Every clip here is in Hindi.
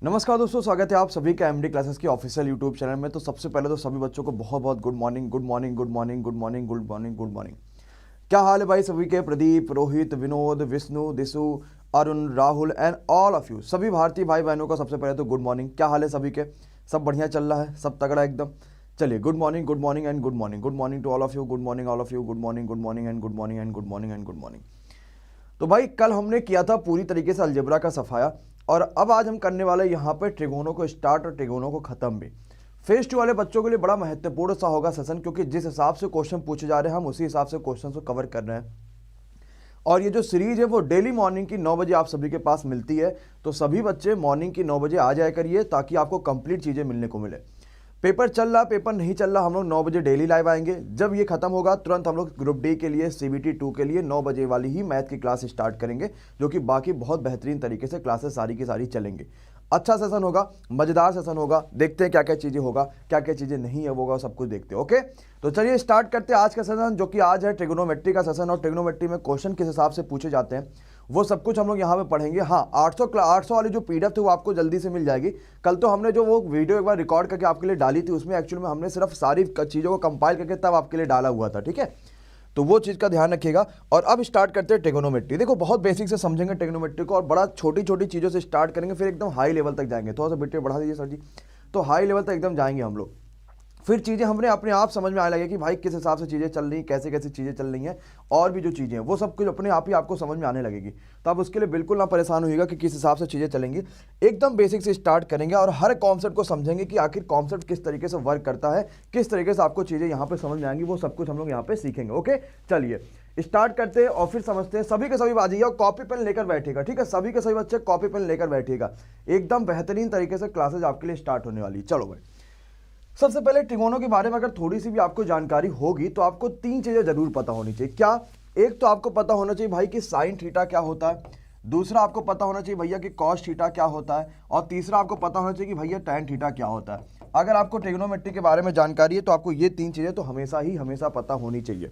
नमस्कार दोस्तों, स्वागत है आप सभी का एमडी क्लासेस की ऑफिशियल यूट्यूब चैनल में। तो सबसे पहले तो सभी बच्चों को बहुत बहुत good morning, good morning, good morning, good morning, good morning, good morning. क्या हाल है भाई सभी के? Pradeep, Rohit, Vinod, Vishnu, Dishu, Arun, Rahul and all of you, सभी भारतीय भाई बहनों का सबसे पहले तो गुड मॉर्निंग। क्या हाल है सभी के? सब बढ़िया चल रहा है? सब तगड़ा एकदम? चलिए, good morning, good morning and good morning, good morning to all of you, good morning all of you, good morning, good morning and good morning and good morning and good morning. तो भाई कल हमने किया था पूरी तरीके से अलजेब्रा का सफाया, और अब आज हम करने वाले यहाँ पे ट्रिगोनों को स्टार्ट और ट्रिगोनों को खत्म भी। फेज 2 वाले बच्चों के लिए बड़ा महत्वपूर्ण सा होगा सेशन, क्योंकि जिस हिसाब से क्वेश्चन पूछे जा रहे हैं हम उसी हिसाब से क्वेश्चन को कवर कर रहे हैं। और ये जो सीरीज है वो डेली मॉर्निंग की 9 बजे आप सभी के पास मिलती है। तो सभी बच्चे मॉर्निंग की 9 बजे आ जाया करिए ताकि आपको कंप्लीट चीज़ें मिलने को मिले। पेपर चल रहा, पेपर नहीं चल रहा, हम लोग 9 बजे डेली लाइव आएंगे। जब ये खत्म होगा तुरंत हम लोग ग्रुप डी के लिए CBT 2 के लिए 9 बजे वाली ही मैथ की क्लास स्टार्ट करेंगे, जो कि बाकी बहुत बेहतरीन तरीके से क्लासेस सारी की सारी चलेंगे। अच्छा सेशन होगा, मज़ेदार सेशन होगा। देखते हैं क्या क्या चीज़ें होगा, क्या क्या चीज़ें नहीं है, वो सब कुछ देखते हैं। ओके, तो चलिए स्टार्ट करते हैं आज का सेशन, जो कि आज है ट्रिगोनोमेट्री का सेशन। और ट्रिगोनोमेट्री में क्वेश्चन किस हिसाब से पूछे जाते हैं वो सब कुछ हम लोग यहाँ पे पढ़ेंगे। हाँ, 800 वाली जो PDF थी वो आपको जल्दी से मिल जाएगी। कल तो हमने जो वो वीडियो एक बार रिकॉर्ड करके आपके लिए डाली थी, उसमें एक्चुअली में हमने सिर्फ सारी चीज़ों को कंपाइल करके तब आपके लिए डाला हुआ था, ठीक है? तो वो चीज़ का ध्यान रखिएगा। और अब स्टार्ट करते हैं ट्रिगोनोमेट्री। देखो, बहुत बेसिक से समझेंगे ट्रिगोनोमेट्री को, और बड़ा छोटी छोटी चीज़ों से स्टार्ट करेंगे, फिर एकदम हाई लेवल तक जाएंगे। थोड़ा सा बिट्टे बढ़ा दीजिए सर जी। तो हाई लेवल तक एकदम जाएंगे हम लोग, फिर चीज़ें हमने अपने आप समझ में आने लगे कि भाई किस हिसाब से चीज़ें चल रही हैं, कैसे कैसे चीज़ें चल रही हैं, और भी जो चीज़ें हैं वो सब कुछ अपने आप ही आपको समझ में आने लगेगी। तो आप उसके लिए बिल्कुल ना परेशान होइएगा कि किस हिसाब से चीज़ें चलेंगी। एकदम बेसिक से स्टार्ट करेंगे और हर कॉन्सेप्ट को समझेंगे कि आखिर कॉन्सेप्ट किस तरीके से वर्क करता है, किस तरीके से आपको चीज़ें यहाँ पर समझ में आएंगी, वो सब कुछ हम लोग यहाँ पर सीखेंगे। ओके, चलिए स्टार्ट करते हैं और फिर समझते हैं। सभी के सभी आ जाइए और कॉपी पेन लेकर बैठिएगा, ठीक है? सभी के सभी बच्चे कॉपी पेन लेकर बैठिएगा। एकदम बेहतरीन तरीके से क्लासेज आपके लिए स्टार्ट होने वाली। चलो भाई, सबसे पहले ट्रिगोनों के बारे में अगर थोड़ी सी भी आपको जानकारी होगी तो आपको 3 चीज़ें जरूर पता होनी चाहिए। क्या? एक तो आपको पता होना चाहिए भाई कि साइन थीटा क्या होता है, दूसरा आपको पता होना चाहिए भैया कि कॉस थीटा क्या होता है, और तीसरा आपको पता होना चाहिए कि भैया टैन थीटा क्या होता है। अगर आपको ट्रिगोनोमेट्री के बारे में जानकारी है तो आपको ये 3 चीज़ें तो हमेशा पता होनी चाहिए।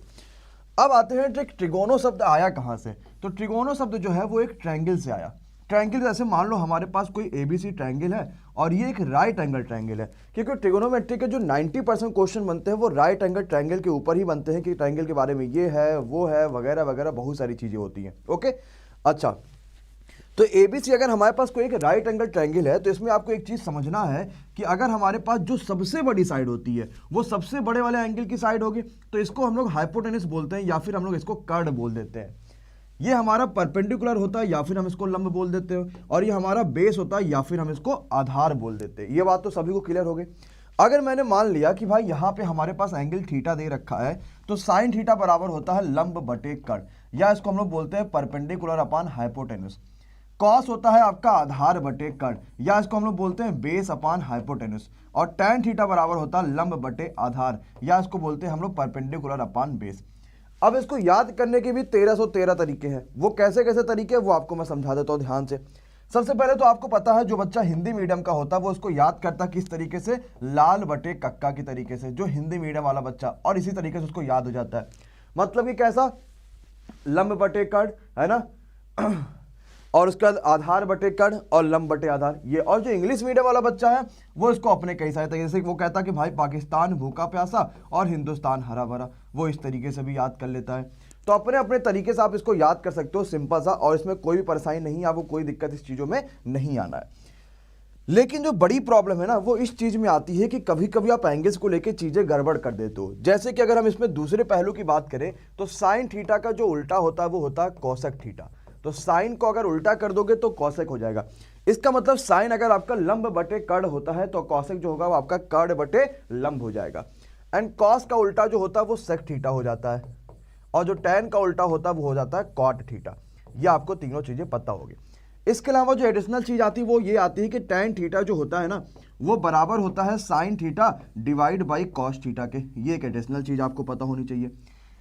अब आते हैं ट्रिगोनो शब्द आया कहाँ से। तो ट्रिगोनो शब्द जो है वो एक ट्रायंगल से आया। ट्रायंगल जैसे मान लो हमारे पास कोई ABC ट्रायंगल है और ये एक राइट एंगल ट्रायंगल है, क्योंकि ट्रिगोनोमेट्री के जो 90% क्वेश्चन बनते हैं वो राइट एंगल ट्रायंगल के ऊपर ही बनते हैं, कि ट्रायंगल के बारे में ये है वो है वगैरह वगैरह बहुत सारी चीज़ें होती हैं। ओके, अच्छा, तो ABC अगर हमारे पास कोई एक राइट एंगल ट्रायंगल है तो इसमें आपको एक चीज़ समझना है कि अगर हमारे पास जो सबसे बड़ी साइड होती है वो सबसे बड़े वाले एंगल की साइड होगी, तो इसको हम लोग हाइपोटेनस बोलते हैं, या फिर हम लोग इसको कर्ड बोल देते हैं। ये हमारा परपेंडिकुलर होता है या फिर हम इसको लंब बोल देते हैं, और ये हमारा बेस होता है या फिर हम इसको आधार बोल देते हैं। ये बात तो सभी को क्लियर हो गई। अगर मैंने मान लिया कि भाई यहाँ पे हमारे पास एंगल थीटा दे रखा है, तो साइन थीटा बराबर होता है लंब बटे कर्ड, या इसको हम लोग बोलते हैं परपेंडिकुलर अपॉन हाइपोटेनस। कॉस होता है आपका आधार बटे कर्ड, या इसको हम लोग बोलते हैं बेस अपॉन हाइपोटेनस। और टैन थीटा बराबर होता है लंब बटे आधार, या इसको बोलते हैं हम लोग परपेंडिकुलर अपॉन बेस। अब इसको याद करने के भी 1313 तरीके हैं। वो कैसे कैसे तरीके हैं वो आपको मैं समझा देता हूँ ध्यान से। सबसे पहले तो आपको पता है, जो बच्चा हिंदी मीडियम का होता है वो उसको याद करता किस तरीके से, लाल बटे कक्का की तरीके से, जो हिंदी मीडियम वाला बच्चा, और इसी तरीके से उसको याद हो जाता है। मतलब कि कैसा, लंब बटे कर्ड है ना, और उसके बाद आधार बटे कर्ड और लंब बटे आधार ये। और जो इंग्लिश मीडियम वाला बच्चा है वो इसको अपने कई सारे तरीके से, वो कहता है कि भाई पाकिस्तान भूखा प्यासा और हिंदुस्तान हरा भरा, वो इस तरीके से भी याद कर लेता है। तो अपने अपने तरीके से आप इसको याद कर सकते हो, सिंपल सा, और इसमें कोई भी परेशानी नहीं है, आपको कोई दिक्कत इस चीज़ों में नहीं आना है। लेकिन जो बड़ी प्रॉब्लम है ना वो इस चीज़ में आती है कि कभी कभी आप एंगल्स को लेके चीज़ें गड़बड़ कर देते हो। जैसे कि अगर हम इसमें दूसरे पहलू की बात करें तो साइन थीटा का जो उल्टा होता है वो होता है कोसेक थीटा। तो साइन को अगर उल्टा कर दोगे तो कॉसेक हो जाएगा। इसका मतलब साइन अगर आपका लंब बटे कर्ड होता है तो कॉसेक जो होगा वो आपका कर्ड बटे लंब हो जाएगा। एंड कॉस का उल्टा जो होता है वो सेक थीटा हो जाता है, और जो टैन का उल्टा होता है वो हो जाता है कॉट थीटा। ये आपको तीनों चीजें पता होगी। इसके अलावा जो एडिशनल चीज आती है वो ये आती है कि टैन थीटा जो होता है ना वो बराबर होता है sine theta divide by cos theta के। ये एक एडिशनल चीज आपको पता होनी चाहिए।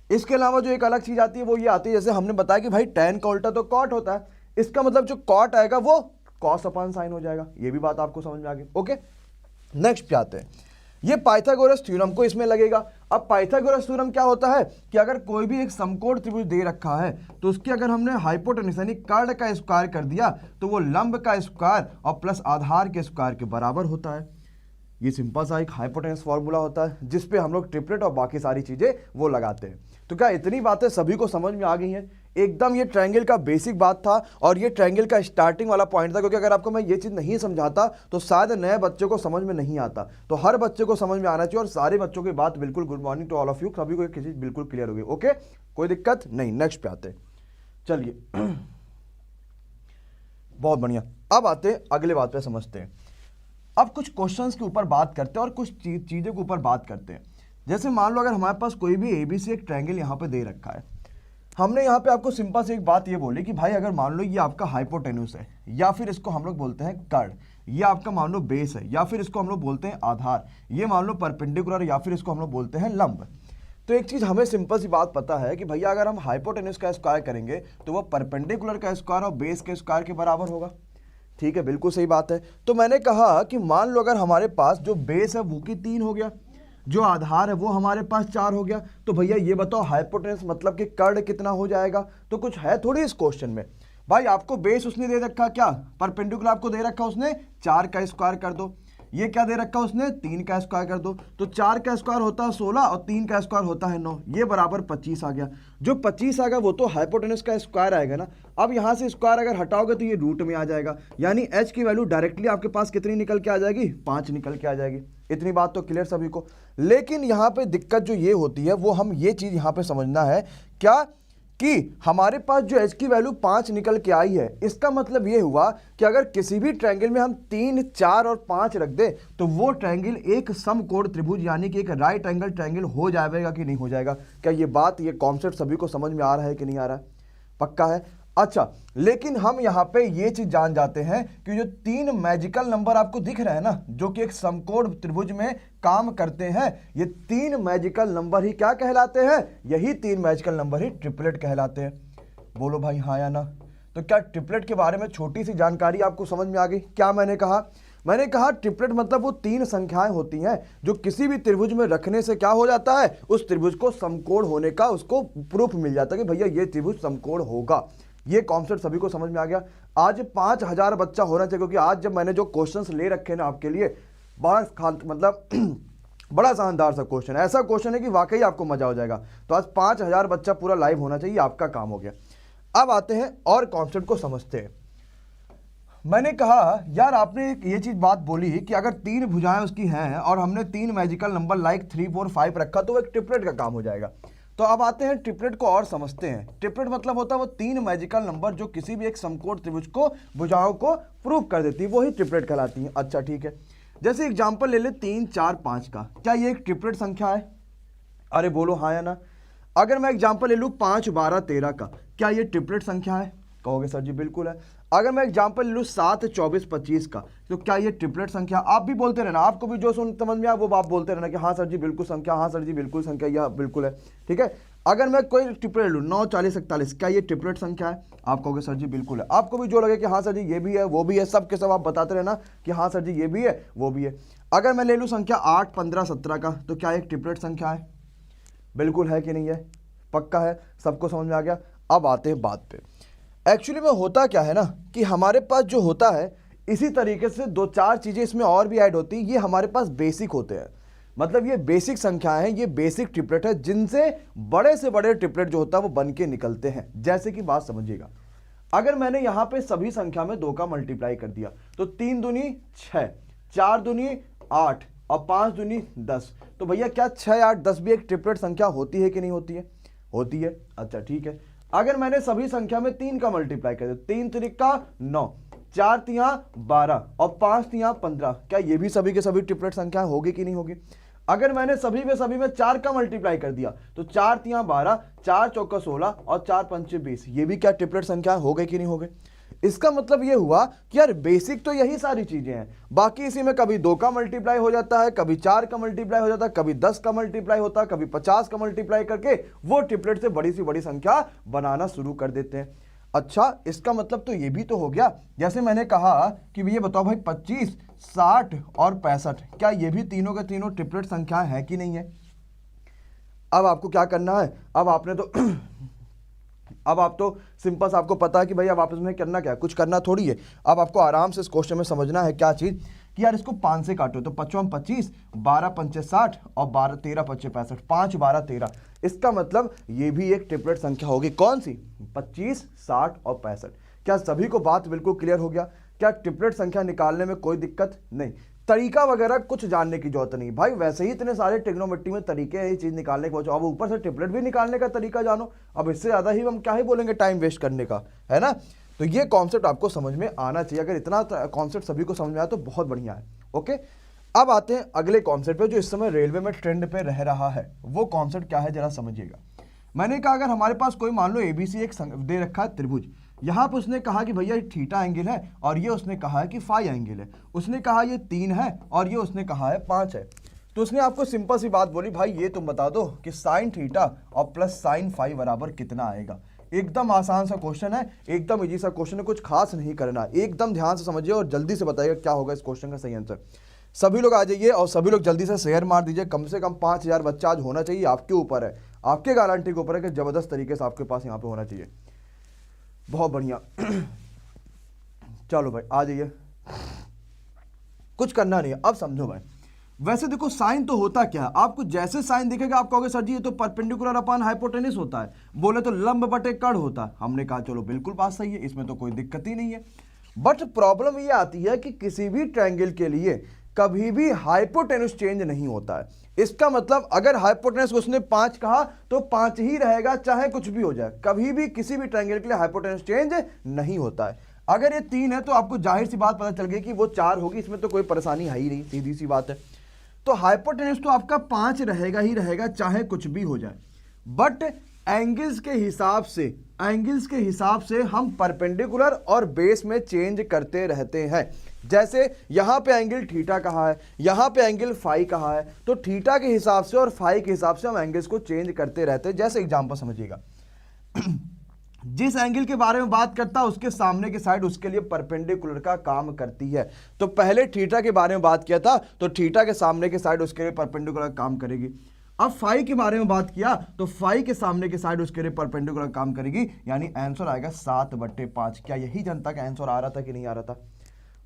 इसके अलावा जो एक अलग चीज आती है वो ये आती है, जैसे हमने बताया कि भाई टैन का उल्टा तो कॉट होता है, इसका मतलब जो कॉट आएगा वो कॉस अपॉन साइन हो जाएगा। ये भी बात आपको समझ में आ गई। ओके, नेक्स्ट पे आते हैं। ये पाइथागोरस थ्योरम को इसमें लगेगा। अब पाइथागोरस थ्योरम क्या होता है कि अगर कोई भी एक समकोण त्रिभुज दे रखा है तो उसकी अगर हमने हाइपोटेन्यूज यानी कर्ण का स्क्वायर कर दिया तो वो लंब का स्क्वायर और प्लस आधार के स्क्वायर के बराबर होता है। ये सिंपल सा एक हाइपोटेन्यूज फॉर्मूला होता है जिस पे हम लोग ट्रिपलेट और बाकी सारी चीजें वो लगाते हैं। तो क्या इतनी बातें सभी को समझ में आ गई हैं? एकदम ये ट्रायंगल का बेसिक बात था और ये ट्रायंगल का स्टार्टिंग वाला पॉइंट था, क्योंकि अगर आपको मैं ये चीज़ नहीं समझाता तो शायद नए बच्चे को समझ में नहीं आता। तो हर बच्चे को समझ में आना चाहिए और सारे बच्चों की बात बिल्कुल good morning to all of you, सभी को एक चीज़ बिल्कुल क्लियर होगी। ओके, कोई दिक्कत नहीं। नेक्स्ट पे आते हैं, चलिए बहुत बढ़िया। अब आते हैं अगले बात पे, समझते हैं। अब कुछ क्वेश्चंस के ऊपर बात करते हैं और कुछ चीज़ों के ऊपर बात करते हैं। जैसे मान लो अगर हमारे पास कोई भी ABC एक ट्रायंगल यहाँ पे दे रखा है, हमने यहाँ पे आपको सिंपल से एक बात ये बोली कि भाई अगर मान लो ये आपका हाइपोटेन्यूस है या फिर इसको हम लोग बोलते हैं कर्ण, ये आपका मान लो बेस है या फिर इसको हम लोग बोलते हैं आधार, ये मान लो परपेंडिकुलर या फिर इसको हम लोग बोलते हैं लंब। तो एक चीज़ हमें सिंपल सी बात पता है कि भैया अगर हम हाइपोटेन्यूस का स्क्वायर करेंगे तो वो परपेंडिकुलर का स्क्वायर और बेस के स्क्वायर के बराबर होगा। ठीक है, बिल्कुल सही बात है। तो मैंने कहा कि मान लो अगर हमारे पास जो बेस है वो की 3 हो गया, जो आधार है वो हमारे पास 4 हो गया, तो भैया ये बताओ हाइपोटेन्यूस मतलब कि कर्ण कितना हो जाएगा? तो कुछ है थोड़ी इस क्वेश्चन में। भाई आपको बेस उसने दे रखा, क्या परपेंडिकुलर आपको दे रखा उसने 4 का स्क्वायर कर दो, ये क्या दे रखा उसने 3 का स्क्वायर कर दो, तो 4 का स्क्वायर होता है 16 और 3 का स्क्वायर होता है 9, ये बराबर 25 आ गया। जो 25 आ गया वो तो हाइपोटेन्यूस का स्क्वायर आएगा ना। अब यहाँ से स्क्वायर अगर हटाओगे तो ये रूट में आ जाएगा, यानी h की वैल्यू डायरेक्टली आपके पास कितनी निकल के आ जाएगी? 5 निकल के आ जाएगी। इतनी बात तो क्लियर सभी को। लेकिन यहाँ पे दिक्कत जो ये होती है वो हम ये चीज़ यहाँ पे समझना है क्या कि हमारे पास जो h की वैल्यू 5 निकल के आई है, इसका मतलब ये हुआ कि अगर किसी भी ट्रायंगल में हम 3, 4 और 5 रख दे तो वो ट्रायंगल एक समकोण त्रिभुज यानी कि एक राइट एंगल ट्रायंगल हो जाएगा कि नहीं हो जाएगा? क्या ये बात, ये कॉन्सेप्ट सभी को समझ में आ रहा है कि नहीं आ रहा है? पक्का है। अच्छा, लेकिन हम यहाँ पे ये चीज जान जाते हैं कि जो 3 मैजिकल नंबर आपको दिख रहे हैं ना, जो कि एक समकोण त्रिभुज में काम करते हैं, ये 3 मैजिकल नंबर ही क्या कहलाते हैं? यही 3 मैजिकल नंबर ही ट्रिपलेट कहलाते हैं। बोलो भाई हाँ या ना? तो क्या ट्रिपलेट के बारे में छोटी सी जानकारी आपको समझ में आ गई? क्या मैंने कहा? मैंने कहा ट्रिपलेट मतलब वो 3 संख्याएं होती हैं जो किसी भी त्रिभुज में रखने से क्या हो जाता है, उस त्रिभुज को समकोण होने का उसको प्रूफ मिल जाता है कि भैया ये त्रिभुज समकोण होगा। ये कॉन्सेप्ट सभी को समझ में आ गया। आज 5000 बच्चा होना चाहिए, क्योंकि आज जब मैंने जो क्वेश्चंस ले रखे ना आपके लिए, मतलब बड़ा शानदार सा क्वेश्चन है, ऐसा क्वेश्चन है कि वाकई आपको मजा हो जाएगा। तो आज 5000 बच्चा पूरा लाइव होना चाहिए, आपका काम हो गया। अब आते हैं और कॉन्सेप्ट को समझते हैं। मैंने कहा यार आपने ये चीज बात बोली कि अगर 3 भुजाएं उसकी हैं और हमने 3 मैजिकल नंबर लाइक 3, 4, 5 रखा तो वो एक ट्रिपलेट का काम हो जाएगा। तो अब आते हैं ट्रिपलेट को और समझते हैं। ट्रिपलेट मतलब होता है वो 3 मैजिकल नंबर जो किसी भी एक समकोण त्रिभुज को भुजाओं को प्रूव कर देती है, वही ट्रिपलेट कहलाती है। अच्छा ठीक है, जैसे एग्जांपल ले ले 3, 4, 5 का, क्या ये एक ट्रिपलेट संख्या है? अरे बोलो हाँ या ना। अगर मैं एग्जांपल ले लूँ 5, 12, 13 का, क्या ये ट्रिपलेट संख्या है? कहोगे सर जी बिल्कुल है। अगर मैं एग्जांपल ले लूँ 7, 24, 25 का, तो क्या ये ट्रिपलेट संख्या? आप भी बोलते रहना, आपको भी जो समझ में आया वो आप बोलते रहना कि हाँ सर जी बिल्कुल संख्या, हाँ सर जी बिल्कुल संख्या, यह बिल्कुल है। ठीक है, अगर मैं कोई ट्रिपलेट लूँ 9, 40, 41, क्या ये ट्रिपलेट संख्या है? आप कहोगे सर जी बिल्कुल है। आपको भी जो लगे कि हाँ सर जी ये भी है वो भी है, सब के सब आप बताते रहना कि हाँ सर जी ये भी है वो भी है। अगर मैं ले लूँ संख्या 8, 15, 17 का, तो क्या एक ट्रिपलेट संख्या है? बिल्कुल है कि नहीं है? पक्का है, सबको समझ में आ गया। अब आते हैं बात पे। एक्चुअली में होता क्या है ना कि हमारे पास जो होता है इसी तरीके से 2-4 चीज़ें इसमें और भी ऐड होती है। ये हमारे पास बेसिक होते हैं, मतलब ये बेसिक संख्याएं हैं, ये बेसिक ट्रिपलेट है जिनसे बड़े से बड़े ट्रिपलेट जो होता है वो बन के निकलते हैं। जैसे कि बात समझिएगा, अगर मैंने यहाँ पे सभी संख्या में 2 का मल्टीप्लाई कर दिया तो 3 दूनी 6, 4 दूनी 8 और 5 दूनी 10, तो भैया क्या 6, 8, 10 भी एक ट्रिपलेट संख्या होती है कि नहीं होती है? होती है। अच्छा ठीक है, अगर मैंने सभी संख्या में 3 का मल्टीप्लाई कर दिया, 3 त्रिका 9, 4 तिया 12 और 5 तिया 15, क्या ये भी सभी के सभी ट्रिपलेट संख्या होगी कि नहीं होगी? अगर मैंने सभी में 4 का मल्टीप्लाई कर दिया तो 4 तिया 12, 4 चौका 16 और 4 पंचे 20, ये भी क्या ट्रिपलेट संख्या हो गई कि नहीं हो गई? इसका मतलब ये हुआ कि यार बेसिक तो यही सारी चीजें हैं, बाकी इसी में कभी 2 का मल्टीप्लाई हो जाता है, कभी 4 का मल्टीप्लाई हो जाता है, कभी 10 का मल्टीप्लाई होता है, कभी 50 का मल्टीप्लाई करके वो ट्रिपलेट से बड़ी सी बड़ी संख्या बनाना शुरू कर देते हैं। अच्छा, इसका मतलब तो ये भी तो हो गया, जैसे मैंने कहा कि ये बताओ भाई 25, 60 और 65, क्या ये भी तीनों के तीनों ट्रिपलेट संख्याएं हैं कि नहीं है? अब आपको क्या करना है, अब आपने तो अब आप तो सिंपल सा आपको पता है कि भाई अब आपस में करना क्या है, कुछ करना थोड़ी है। अब आपको आराम से इस क्वेश्चन में समझना है क्या चीज कि यार इसको 5 से काटो तो 55 25, 12 पंचे 60 और 12 13 पंचे 65, 5 12 13। इसका मतलब ये भी एक ट्रिपलेट संख्या होगी। कौन सी? 25, 60 और 65। क्या सभी को बात बिल्कुल क्लियर हो गया? क्या ट्रिपलेट संख्या निकालने में कोई दिक्कत नहीं? तरीका वगैरह कुछ जानने की जरूरत नहीं भाई, वैसे ही इतने सारे ट्रिग्नोमेट्री में तरीके हैं ये चीज निकालने के, अब ऊपर से ट्रिपलेट भी निकालने का तरीका जानो। अब इससे ज्यादा ही हम क्या ही बोलेंगे टाइम वेस्ट करने का, है ना? तो ये कॉन्सेप्ट आपको समझ में आना चाहिए। अगर इतना कॉन्सेप्ट सभी को समझ में आया तो बहुत बढ़िया है। ओके, अब आते हैं अगले कॉन्सेप्ट पे जो इस समय रेलवे में ट्रेंड पे रह रहा है। वो कॉन्सेप्ट क्या है जरा समझिएगा। मैंने कहा अगर हमारे पास कोई मान लो एबीसी एक दे रखा है त्रिभुज, यहाँ पर उसने कहा कि भैया ये थीटा एंगल है और ये उसने कहा है कि फाई एंगल है, उसने कहा ये 3 है और ये उसने कहा है 5 है। तो उसने आपको सिंपल सी बात बोली, भाई ये तुम बता दो कि साइन थीटा और प्लस साइन फाई बराबर कितना आएगा। एकदम आसान सा क्वेश्चन है, एकदम इजी सा क्वेश्चन है, कुछ खास नहीं करना, एकदम ध्यान से समझिए और जल्दी से बताइएगा क्या होगा इस क्वेश्चन का सही आंसर। सभी लोग आ जाइए और सभी लोग जल्दी से शेयर मार दीजिए। कम से कम 5000 बच्चा आज होना चाहिए, आपके ऊपर है, आपके गारंटी के ऊपर है कि जबरदस्त तरीके से आपके पास यहाँ पे होना चाहिए। बहुत बढ़िया चलो भाई आ जाइए, कुछ करना नहीं है। अब समझो भाई, वैसे देखो साइन तो होता क्या है, आपको जैसे साइन दिखेगा आप कहोगे सर जी ये तो परपेंडिकुलर अपॉन हाइपोटेनिस होता है, बोले तो लंब बटे कर्ण होता है। हमने कहा चलो बिल्कुल बात सही है, इसमें तो कोई दिक्कत ही नहीं है। बट प्रॉब्लम ये आती है कि किसी भी ट्रायंगल के लिए कभी भी हाइपोटेनस चेंज नहीं होता है। इसका मतलब अगर हाइपोटेनस को उसने 5 कहा तो 5 ही रहेगा, चाहे कुछ भी हो जाए। कभी भी किसी भी ट्रायंगल के लिए हाइपोटेनस चेंज नहीं होता है। अगर ये 3 है तो आपको जाहिर सी बात पता चल गई कि वो 4 होगी, इसमें तो कोई परेशानी है ही नहीं, सीधी सी बात है। तो हाइपोटेनस तो आपका 5 रहेगा ही रहेगा, चाहे कुछ भी हो जाए। बट एंगल्स के हिसाब से हम परपेंडिकुलर और बेस में चेंज करते रहते हैं। जैसे यहां पे एंगल थीटा कहा है, यहां पे एंगल फाई कहा है, तो थीटा के हिसाब से और फाई के हिसाब से हम एंगल्स को चेंज करते रहते हैं। जैसे एग्जांपल समझिएगा, जिस एंगल के बारे में बात करता है उसके सामने की साइड उसके लिए परपेंडिकुलर का काम करती है। तो पहले थीटा के बारे में बात किया था तो थीटा के सामने की साइड उसके लिए परपेंडिकुलर काम करेगी। अब फाई के बारे में बात किया तो फाई के सामने की साइड उसके लिए परपेंडिकुलर काम करेगी, यानी आंसर आएगा 7/5। क्या यही जनता का आंसर आ रहा था कि नहीं आ रहा था?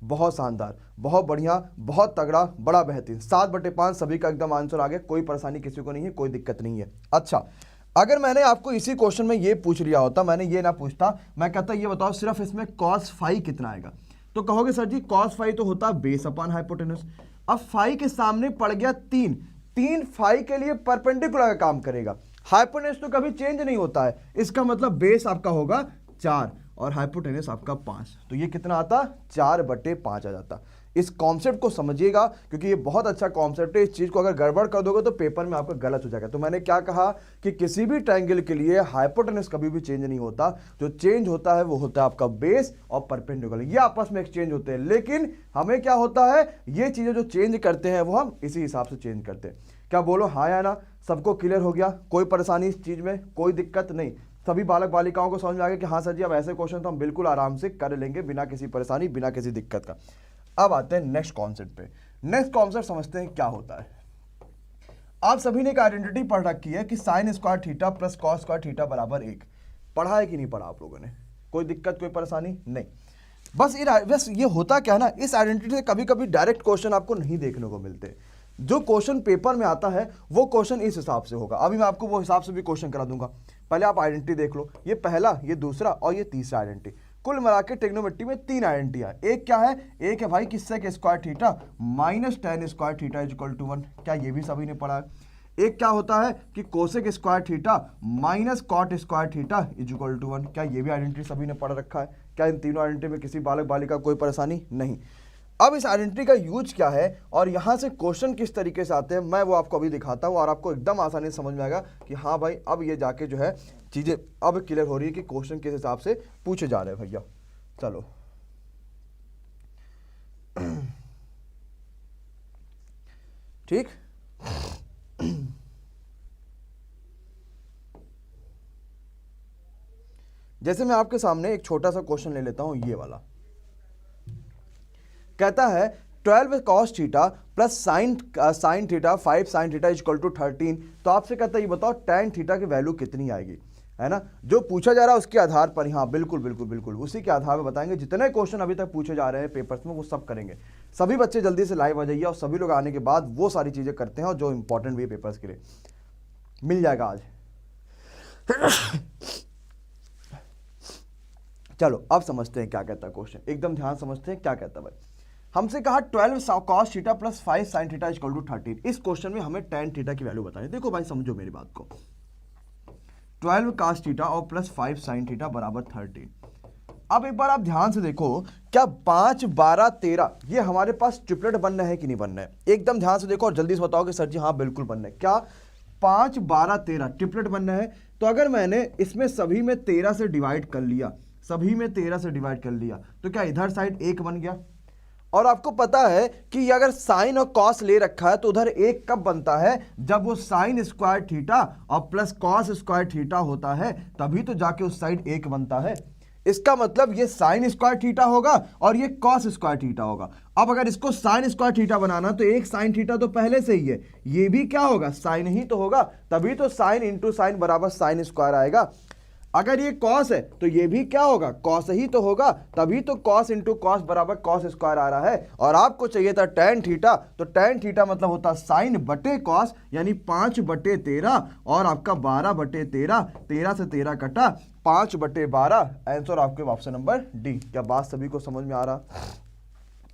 बहुत शानदार, बहुत बढ़िया, बहुत तगड़ा, बड़ा बेहतरीन। 7/5 सभी का एकदम आंसर आ गया, कोई परेशानी किसी को नहीं है, कोई दिक्कत नहीं है। अच्छा, अगर मैंने आपको इसी क्वेश्चन में ये पूछ लिया होता, मैंने ये ना पूछता, मैं कहता ये बताओ सिर्फ इसमें कॉस फाई कितना आएगा, तो कहोगे सर जी कॉस फाई तो होता बेस अपॉन हाइपोटेनस। अब फाई के सामने पड़ गया 3 फाई के लिए परपेंडिकुलर का काम करेगा। हाइपोटेनस तो कभी चेंज नहीं होता है, इसका मतलब बेस आपका होगा 4 और हाइपोटेनस आपका 5, तो ये कितना आता? 4/5 आ जाता। इस कॉन्सेप्ट को समझिएगा क्योंकि ये बहुत अच्छा कॉन्सेप्ट है। इस चीज को अगर गड़बड़ कर दोगे तो पेपर में आपका गलत हो जाएगा। तो मैंने क्या कहा कि किसी भी ट्रायंगल के लिए हाइपोटेनस कभी भी चेंज नहीं होता, जो चेंज होता है वो होता है आपका बेस और परपेंडिकुलर, ये आपस में एक्सचेंज होते हैं। लेकिन हमें क्या होता है, ये चीजें जो चेंज करते हैं वो हम इसी हिसाब से चेंज करते हैं। क्या बोलो हाँ या ना? सबको क्लियर हो गया? कोई परेशानी इस चीज में? कोई दिक्कत नहीं? सभी बालक बालिकाओं को समझ में आ गया कि हाँ सर जी अब ऐसे क्वेश्चन तो हम बिल्कुल आराम से कर लेंगे बिना किसी परेशानी, बिना किसी दिक्कत का। अब आते हैं नेक्स्ट कॉन्सेप्ट पे। नेक्स्ट कॉन्सेप्ट समझते हैं क्या होता है। आप सभी ने एक आइडेंटिटी पढ़ रखी है कि sign square theta plus cos square theta बराबर 1। पढ़ा है कि नहीं पढ़ा आप लोगों ने? कोई दिक्कत, कोई परेशानी नहीं? बस ये होता क्या है ना, इस आइडेंटिटी से कभी कभी डायरेक्ट क्वेश्चन आपको नहीं देखने को मिलते। जो क्वेश्चन पेपर में आता है वो क्वेश्चन इस हिसाब से होगा। अभी मैं आपको वो हिसाब से भी क्वेश्चन करा दूंगा। पहले आप आइडेंटिटी देख लो, ये पहला, ये दूसरा और ये तीसरा आइडेंटिटी। कुल मिला के ट्रिग्नोमेट्री में 3 आइडेंटिटी है। एक क्या है? एक है भाई किससे के square theta minus tan square theta is equal to 1। क्या ये भी सभी ने पढ़ा है? एक क्या होता है कि cosec square theta minus cot square theta is equal to 1। क्या ये भी आइडेंटिटी सभी ने पढ़ रखा है? क्या इन तीनों आइडेंटिटी में किसी बालक बालिका कोई परेशानी नहीं? अब इस आइडेंटिटी का यूज क्या है और यहां से क्वेश्चन किस तरीके से आते हैं मैं वो आपको अभी दिखाता हूं और आपको एकदम आसानी से समझ में आएगा कि हाँ भाई अब ये जाके जो है चीजें अब क्लियर हो रही है कि क्वेश्चन किस हिसाब से पूछे जा रहे हैं। भैया चलो ठीक, जैसे मैं आपके सामने एक छोटा सा क्वेश्चन ले लेता हूं, ये वाला कहता है 12 cos theta plus sine theta 5 sine theta equal to 13, तो आपसे कहता है ये बताओ tan थीटा की वैल्यू कितनी आएगी, है ना। जो पूछा जा रहा है उसके आधार पर, हाँ बिल्कुल बिल्कुल बिल्कुल उसी के आधार पर बताएंगे। जितने क्वेश्चन अभी तक पूछे जा रहे हैं पेपर्स में वो सब करेंगे। सभी बच्चे जल्दी से लाइव आ जाइए और सभी लोग आने के बाद वो सारी चीज़ें करते हैं और जो इंपॉर्टेंट भी है पेपर्स के लिए मिल जाएगा आज। चलो अब समझते हैं क्या कहता है क्वेश्चन, एकदम ध्यान समझते हैं क्या कहता है भाई। हमसे कहा 12 cos theta plus 5 sin theta equal to 13। इस क्वेश्चन में हमें tan थीटा की वैल्यू बतानी है। देखो भाई समझो मेरी बात को, 12 cos थीटा और प्लस 5 sin थीटा बराबर 13। अब एक बार आप ध्यान से देखो, क्या 5 12 13 ये हमारे पास ट्रिपलेट बनना है कि नहीं बनना है, एकदम ध्यान से देखो और जल्दी से बताओ कि सर जी हाँ बिल्कुल बनना है। क्या 5 12 13 ट्रिपलेट बनना है? तो अगर मैंने इसमें सभी में 13 से डिवाइड कर लिया, सभी में 13 से डिवाइड कर लिया, तो क्या इधर साइड 1 बन गया। और आपको पता है कि अगर साइन और कॉस ले रखा है तो उधर 1 कब बनता है, जब वो साइन स्क्वायर थीटा और प्लस कॉस स्क्वायर थीटा होता है, तभी तो जाके उस साइड 1 बनता है। इसका मतलब ये साइन स्क्वायर थीटा होगा और ये कॉस स्क्वायर थीटा होगा। अब अगर इसको साइन स्क्वायर थीटा बनाना तो एक साइन थीटा तो पहले से ही है, ये भी क्या होगा साइन ही तो होगा, तभी तो साइन इंटू साइन बराबर साइन स्क्वायर आएगा। अगर ये कॉस है तो ये भी क्या होगा कॉस ही तो होगा, तभी तो कॉस इंटू कॉस बराबर कॉस स्क्वायर आ रहा है। और आपको चाहिए था tan थीटा, तो tan थीटा मतलब होता साइन बटे कॉस, यानी 5 बटे 13 और आपका 12 बटे 13, 13 से 13 कटा 5 बटे 12, आंसर आपके ऑप्शन नंबर डी। क्या बात सभी को समझ में आ रहा,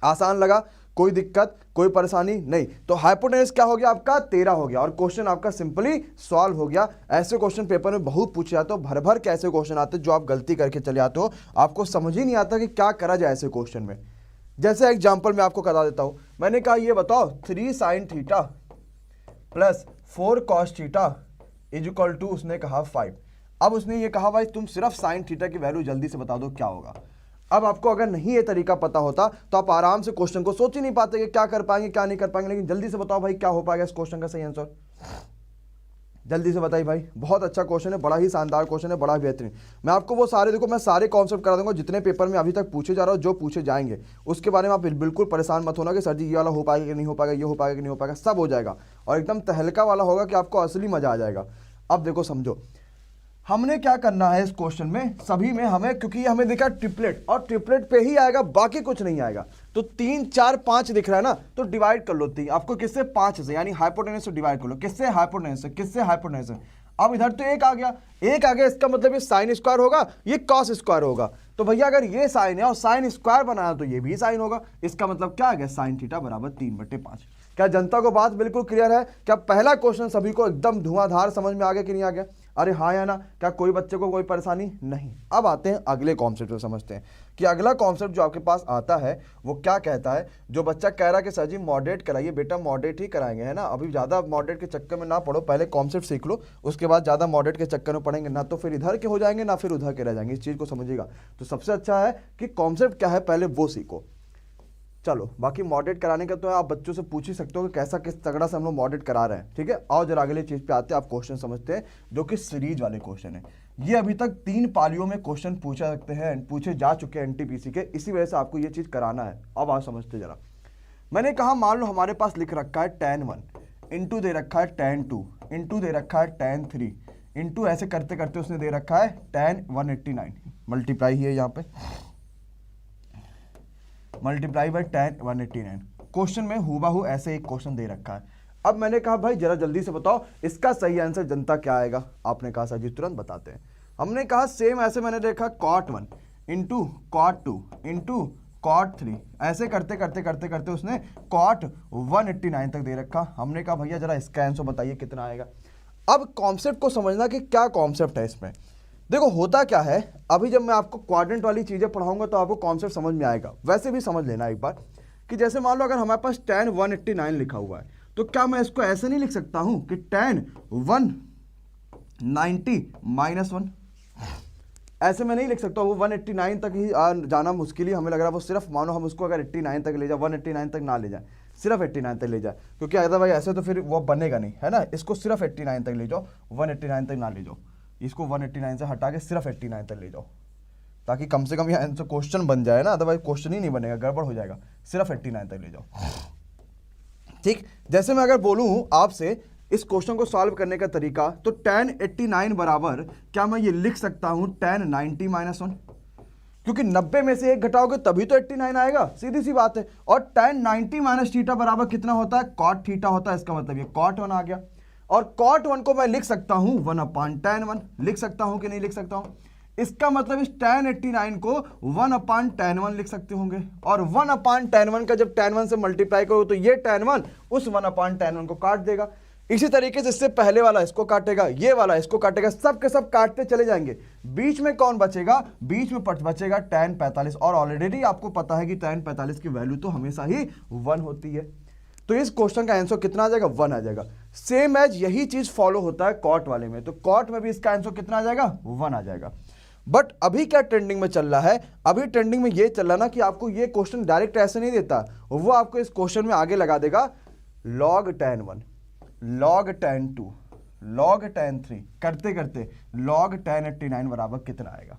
आसान लगा, कोई दिक्कत कोई परेशानी नहीं। तो हाइपोटेनस क्या हो गया आपका 13 हो गया और क्वेश्चन आपका सिंपली सॉल्व हो गया। ऐसे क्वेश्चन पेपर में बहुत पूछे जाते हो, भर भर के ऐसे क्वेश्चन आते हैं जो आप गलती करके चले आते हो, आपको समझ ही नहीं आता कि क्या करा जाए ऐसे क्वेश्चन में। जैसे एग्जाम्पल मैं आपको बता देता हूं, मैंने कहा ये बताओ 3 sine theta plus 4 cos theta is equal to, उसने कहा 5। अब उसने ये कहा भाई तुम सिर्फ साइन थीटा की वैल्यू जल्दी से बता दो क्या होगा। अब आपको अगर नहीं ये तरीका पता होता तो आप आराम से क्वेश्चन को सोच ही नहीं पाते कि क्या कर पाएंगे क्या नहीं कर पाएंगे, लेकिन जल्दी से बताओ भाई क्या हो पाएगा इस क्वेश्चन का सही आंसर, जल्दी से बताइए भाई। बहुत अच्छा क्वेश्चन है, बड़ा ही शानदार क्वेश्चन है, बड़ा बेहतरीन। मैं आपको वो सारे देखो मैं सारे कॉन्सेप्ट करा दूंगा जितने पेपर में अभी तक पूछे जा रहा हो, जो पूछे जाएंगे उसके बारे में आप बिल्कुल परेशान मत होना कि सर जी ये वाला हो पाएगा कि नहीं हो पाएगा, ये हो पाएगा कि नहीं हो पाएगा, सब हो जाएगा और एकदम तहलका वाला होगा कि आपको असली मजा आ जाएगा। अब देखो समझो हमने क्या करना है इस क्वेश्चन में, सभी में हमें, क्योंकि ये हमें दिखा ट्रिपलेट और ट्रिपलेट पे ही आएगा बाकी कुछ नहीं आएगा, तो 3 4 5 दिख रहा है ना, तो डिवाइड कर लो 3 आपको किससे 5 से, यानी हाइपोटेनस से डिवाइड कर लो, किससे हाइपोटेनस से, किससे हाइपोटेनस से। अब इधर तो 1 आ गया, 1 आ गया, इसका मतलब ये साइन स्क्वायर होगा, ये कॉस स्क्वायर होगा। तो भैया अगर ये साइन है और साइन स्क्वायर बनाना तो ये भी साइन होगा, इसका मतलब क्या आ गया साइन थीटा बराबर 3/5। क्या जनता को बात बिल्कुल क्लियर है? क्या पहला क्वेश्चन सभी को एकदम धुआंधार समझ में आ गया कि नहीं आ गया? अरे हाँ या ना, क्या कोई बच्चे को कोई परेशानी नहीं? अब आते हैं अगले कॉन्सेप्ट को समझते हैं कि अगला कॉन्सेप्ट जो आपके पास आता है वो क्या कहता है। जो बच्चा कह रहा है कि सर जी मॉडरेट कराइए, बेटा मॉडरेट ही कराएंगे, है ना। अभी ज़्यादा मॉडरेट के चक्कर में ना पढ़ो, पहले कॉन्सेप्ट सीख लो, उसके बाद ज़्यादा मॉडरेट के चक्कर में पढ़ेंगे ना तो फिर इधर के हो जाएंगे ना फिर उधर के रह जाएंगे। इस चीज़ को समझिएगा। तो सबसे अच्छा है कि कॉन्सेप्ट क्या है पहले वो सीखो। चलो बाकी मॉडरेट कराने का तो आप बच्चों से पूछ ही सकते हो कि कैसा किस तगड़ा से हम लोग मॉडरेट करा रहे हैं, ठीक है। और जरा अगले चीज़ पे आते हैं, आप क्वेश्चन समझते हैं जो कि सीरीज वाले क्वेश्चन है। ये अभी तक 3 पालियों में क्वेश्चन पूछा सकते हैं, पूछे जा चुके हैं एनटीपीसी के, इसी वजह से आपको ये चीज़ कराना है। अब आप समझते जरा। मैंने कहा मान लो हमारे पास लिख रखा है tan 1 इंटू दे रखा है tan 2 इंटू दे रखा है tan 3 इंटू ऐसे करते करते उसने दे रखा है tan 189, मल्टीप्लाई है यहाँ पे, मल्टीप्लाई बाई tan 189। क्वेश्चन में हुबहू ऐसे एक क्वेश्चन दे रखा है। अब मैंने कहा भाई जरा जल्दी से बताओ इसका सही आंसर जनता क्या आएगा। आपने कहा सर जी तुरंत बताते हैं। हमने कहा सेम ऐसे मैंने देखा cot 1 into cot 2 into cot 3, ऐसे करते करते करते करते उसने cot 189 तक दे रखा। हमने कहा भैया जरा इसका आंसर बताइए कितना आएगा। अब कॉन्सेप्ट को समझना कि क्या कॉन्सेप्ट है इसमें। देखो होता क्या है, अभी जब मैं आपको क्वाड्रेंट वाली चीज़ें पढ़ाऊंगा तो आपको कॉन्सेप्ट समझ में आएगा। वैसे भी समझ लेना एक बार कि जैसे मान लो अगर हमारे पास tan 189 लिखा हुआ है तो क्या मैं इसको ऐसे नहीं लिख सकता हूं कि tan 190 माइनस 1, ऐसे मैं नहीं लिख सकता। वो 189 तक ही जाना मुश्किल ही हमें लग रहा है। वो सिर्फ मानो हम उसको अगर 89 तक ले जाए, 189 तक ना ले जाए, सिर्फ 89 तक ले जाए, क्योंकि अगर भाई ऐसे तो फिर वो बनेगा नहीं, है ना। इसको सिर्फ 89 तक ले जाओ, 189 तक ना ले जाओ, इसको 189 से हटा के सिर्फ 89 तक ले जाओ, ताकि कम से कम ये आंसर क्वेश्चन बन जाए ना, अदरवाइज क्वेश्चन ही नहीं बनेगा, गड़बड़ हो जाएगा। सिर्फ 89 तक ले जाओ। ठीक, जैसे मैं अगर बोलूं आपसे इस क्वेश्चन को सॉल्व करने का तरीका, तो tan 89 बराबर, क्या मैं ये लिख सकता हूं tan 90 - 1, क्योंकि 90 में से 1 घटाओगे तभी तो 89 आएगा, सीधी सी बात है। और tan 90 - थीटा बराबर कितना होता है, cot थीटा होता है, इसका मतलब ये cot 1 आ गया। और cot 1 को मैं लिख सकता हूं 1/tan 1, लिख सकता हूं कि नहीं लिख सकता हूं? इसका मतलब इस tan 89 को 1/tan 1 लिख सकते होंगे, और 1/tan 1 का जब tan 1 से मल्टीप्लाई करो तो ये tan 1 उस 1/tan 1 को काट देगा। इसी तरीके से इससे पहले वाला इसको काटेगा, ये वाला इसको काटेगा, सब के सब काटते चले जाएंगे। बीच में कौन बचेगा, बीच में बचेगा tan 45, और ऑलरेडी आपको पता है कि tan 45 की वैल्यू तो हमेशा ही 1 होती है। तो इस क्वेश्चन का आंसर कितना आ जाएगा, 1 आ जाएगा। सेम एज यही चीज फॉलो होता है कॉट वाले में, तो कॉट में भी इसका आंसर कितना आ जाएगा, 1 आ जाएगा। बट अभी क्या ट्रेंडिंग में चल रहा है, अभी ट्रेंडिंग में ये चल रहा ना कि आपको ये क्वेश्चन डायरेक्ट ऐसे नहीं देता, वो आपको इस क्वेश्चन में आगे लगा देगा log tan 1, log tan 2, log tan 3 करते करते log tan 89 बराबर कितना आएगा।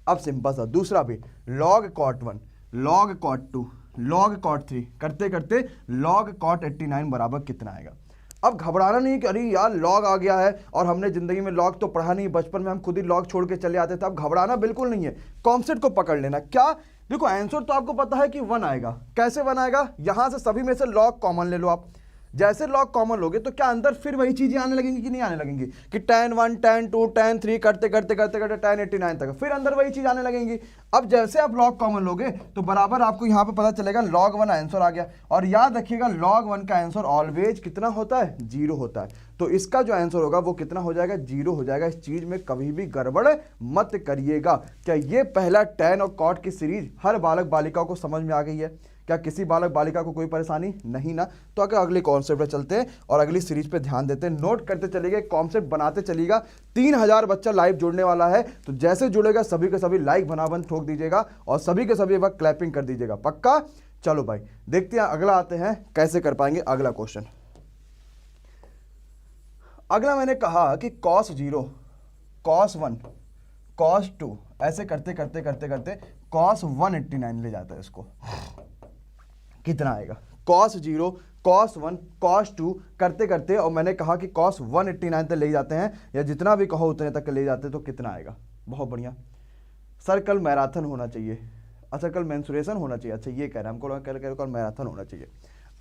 अब सिंपल सा दूसरा भी log cot 1, log cot 2, log cot 3 करते करते log cot 89 बराबर कितना आएगा। अब घबराना नहीं कि अरे यार लॉग आ गया है और हमने जिंदगी में लॉग तो पढ़ा नहीं, बचपन में हम खुद ही लॉग छोड़ के चले आते थे। अब घबराना बिल्कुल नहीं है, कॉन्सेप्ट को पकड़ लेना। क्या, देखो आंसर तो आपको पता है कि 1 आएगा। कैसे 1 आएगा, यहां से सभी में से लॉग कॉमन ले लो आप। जैसे लॉग कॉमन लोगे तो क्या अंदर फिर वही चीजें आने लगेंगी कि नहीं आने लगेंगी, कि tan 1 tan 2 tan 3 करते करते करते करते tan 89 तक फिर अंदर वही चीज आने लगेंगी। अब जैसे आप लॉग कॉमन लोगे तो बराबर आपको यहाँ पे पता चलेगा log 1 आंसर आ गया। और याद रखिएगा log 1 का आंसर ऑलवेज कितना होता है, 0 होता है। तो इसका जो आंसर होगा वो कितना हो जाएगा, 0 हो जाएगा। इस चीज में कभी भी गड़बड़ मत करिएगा। क्या ये पहला tan और cot की सीरीज हर बालक बालिका को समझ में आ गई है? क्या किसी बालक बालिका को कोई परेशानी नहीं ना? तो अगर अगले कॉन्सेप्ट पे चलते हैं और अगली सीरीज पे ध्यान देते हैं, नोट करते चलिएगा, कॉन्सेप्ट बनाते चलिएगा। 3000 बच्चा लाइव जुड़ने वाला है, तो जैसे जुड़ेगा सभी के सभी लाइक बनाबंद ठोक दीजिएगा और सभी के सभी वक्त क्लैपिंग कर दीजिएगा, पक्का। चलो भाई देखते हैं अगला, आते हैं कैसे कर पाएंगे अगला क्वेश्चन। अगला मैंने कहा कि cos 0, cos 1, cos 2 ऐसे करते करते करते करते cos 189 ले जाता है। इसको कितना आएगा, cos 0, cos 1, cos 2 करते करते, और मैंने कहा कि cos 189 तक ले जाते हैं, या जितना भी कहो उतने तक ले जाते, तो कितना आएगा। बहुत बढ़िया सर, कल मैराथन होना चाहिए। अच्छा कल मेंसुरेशन होना चाहिए, अच्छा ये कह रहे हैं हमको, कल मैराथन होना चाहिए।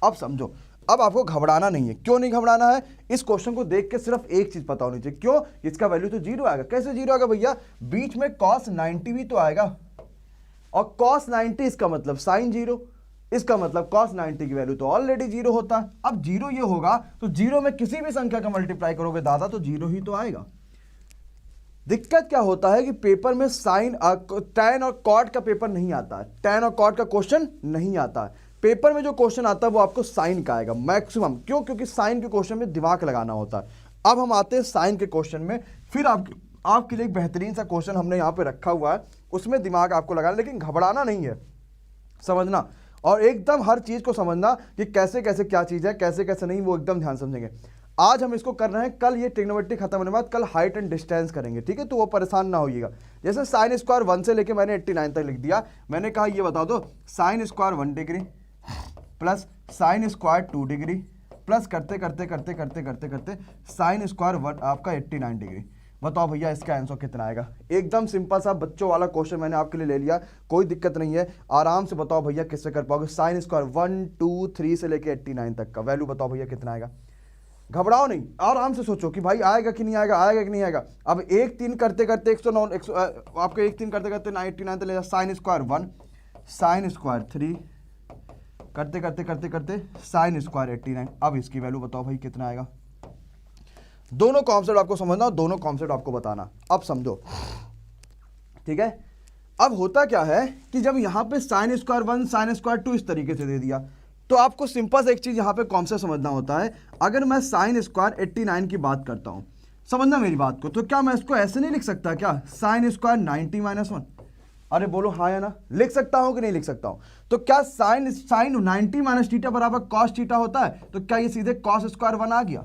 अब समझो, अब आपको घबराना नहीं है। क्यों नहीं घबराना है, इस क्वेश्चन को देख के सिर्फ एक चीज पता होनी चाहिए, क्यों, इसका वैल्यू तो 0 आएगा। कैसे 0 आएगा भैया, बीच में cos 90 भी तो आएगा, और cos 90 इसका मतलब sin 0, इसका मतलब cos 90 की वैल्यू तो ऑलरेडी 0 होता है। अब 0 ये होगा तो 0 में किसी भी संख्या का मल्टीप्लाई करोगे दादा तो 0 ही तो आएगा। दिक्कत क्या होता है कि पेपर में साइन tan और cot का पेपर नहीं आता है, tan और cot का क्वेश्चन नहीं आता है। पेपर में जो क्वेश्चन आता है वो आपको साइन का आएगा मैक्सिमम। क्यों, क्योंकि साइन के क्वेश्चन में दिमाग लगाना होता है। अब हम आते हैं साइन के क्वेश्चन में, फिर आपके लिए एक बेहतरीन सा क्वेश्चन हमने यहाँ पे रखा हुआ है, उसमें दिमाग आपको लगाना, लेकिन घबराना नहीं है, समझना, और एकदम हर चीज को समझना कि कैसे कैसे क्या चीज है, कैसे कैसे नहीं, वो एकदम ध्यान समझेंगे। आज हम इसको कर रहे हैं, कल ये ट्रिग्नोमेट्री खत्म होने के बाद कल हाइट एंड डिस्टेंस करेंगे, ठीक है, तो वो परेशान ना होइएगा। जैसे साइन स्क्वायर 1 से लेके मैंने 89 तक लिख दिया। मैंने कहा ये बता दो sign square 1 degree plus sine square 2 degree plus करते करते करते करते करते करते साइन स्क्वायर 1 आपका 89 डिग्री। बताओ भैया इसका आंसर कितना आएगा। एकदम सिंपल सा बच्चों वाला क्वेश्चन मैंने आपके लिए ले लिया, कोई दिक्कत नहीं है, आराम से बताओ भैया किससे कर पाओगे। साइन स्क्वायर 1 2 3 से लेके 89 तक का वैल्यू बताओ भैया कितना आएगा। घबराओ नहीं, आराम से सोचो कि भाई आएगा कि नहीं आएगा, आएगा कि नहीं आएगा। अब 1 3 करते करते 109 आपको 1 3 करते करते 89 तक ले जाओ। साइन स्क्वायर 1 साइन स्क्वायर 3 करते करते करते करते साइन स्क्वायर 89। अब इसकी वैल्यू बताओ भाई कितना आएगा। दोनों कॉन्सेप्ट आपको समझना, दोनों कॉन्सेप्ट आपको बताना। अब समझो, ठीक है। अब होता क्या है कि जब यहां पे साइन स्क्वायर 1 साइन स्क्वायर 2 इस तरीके से दे दिया, तो आपको सिंपल से एक चीज यहां पे कॉन्सेप्ट समझना होता है। अगर मैं साइन स्क्वायर 89 की बात करता हूं, समझना मेरी बात को, तो क्या मैं इसको ऐसे नहीं लिख सकता क्या, साइन स्क्वायर 90 - 1। अरे बोलो हाँ या ना, लिख सकता हूं कि नहीं लिख सकता हूं। तो क्या साइन 90 - थीटा बराबर कॉस थीटा होता है, तो क्या ये सीधे कॉस स्क्वायर 1 आ गया।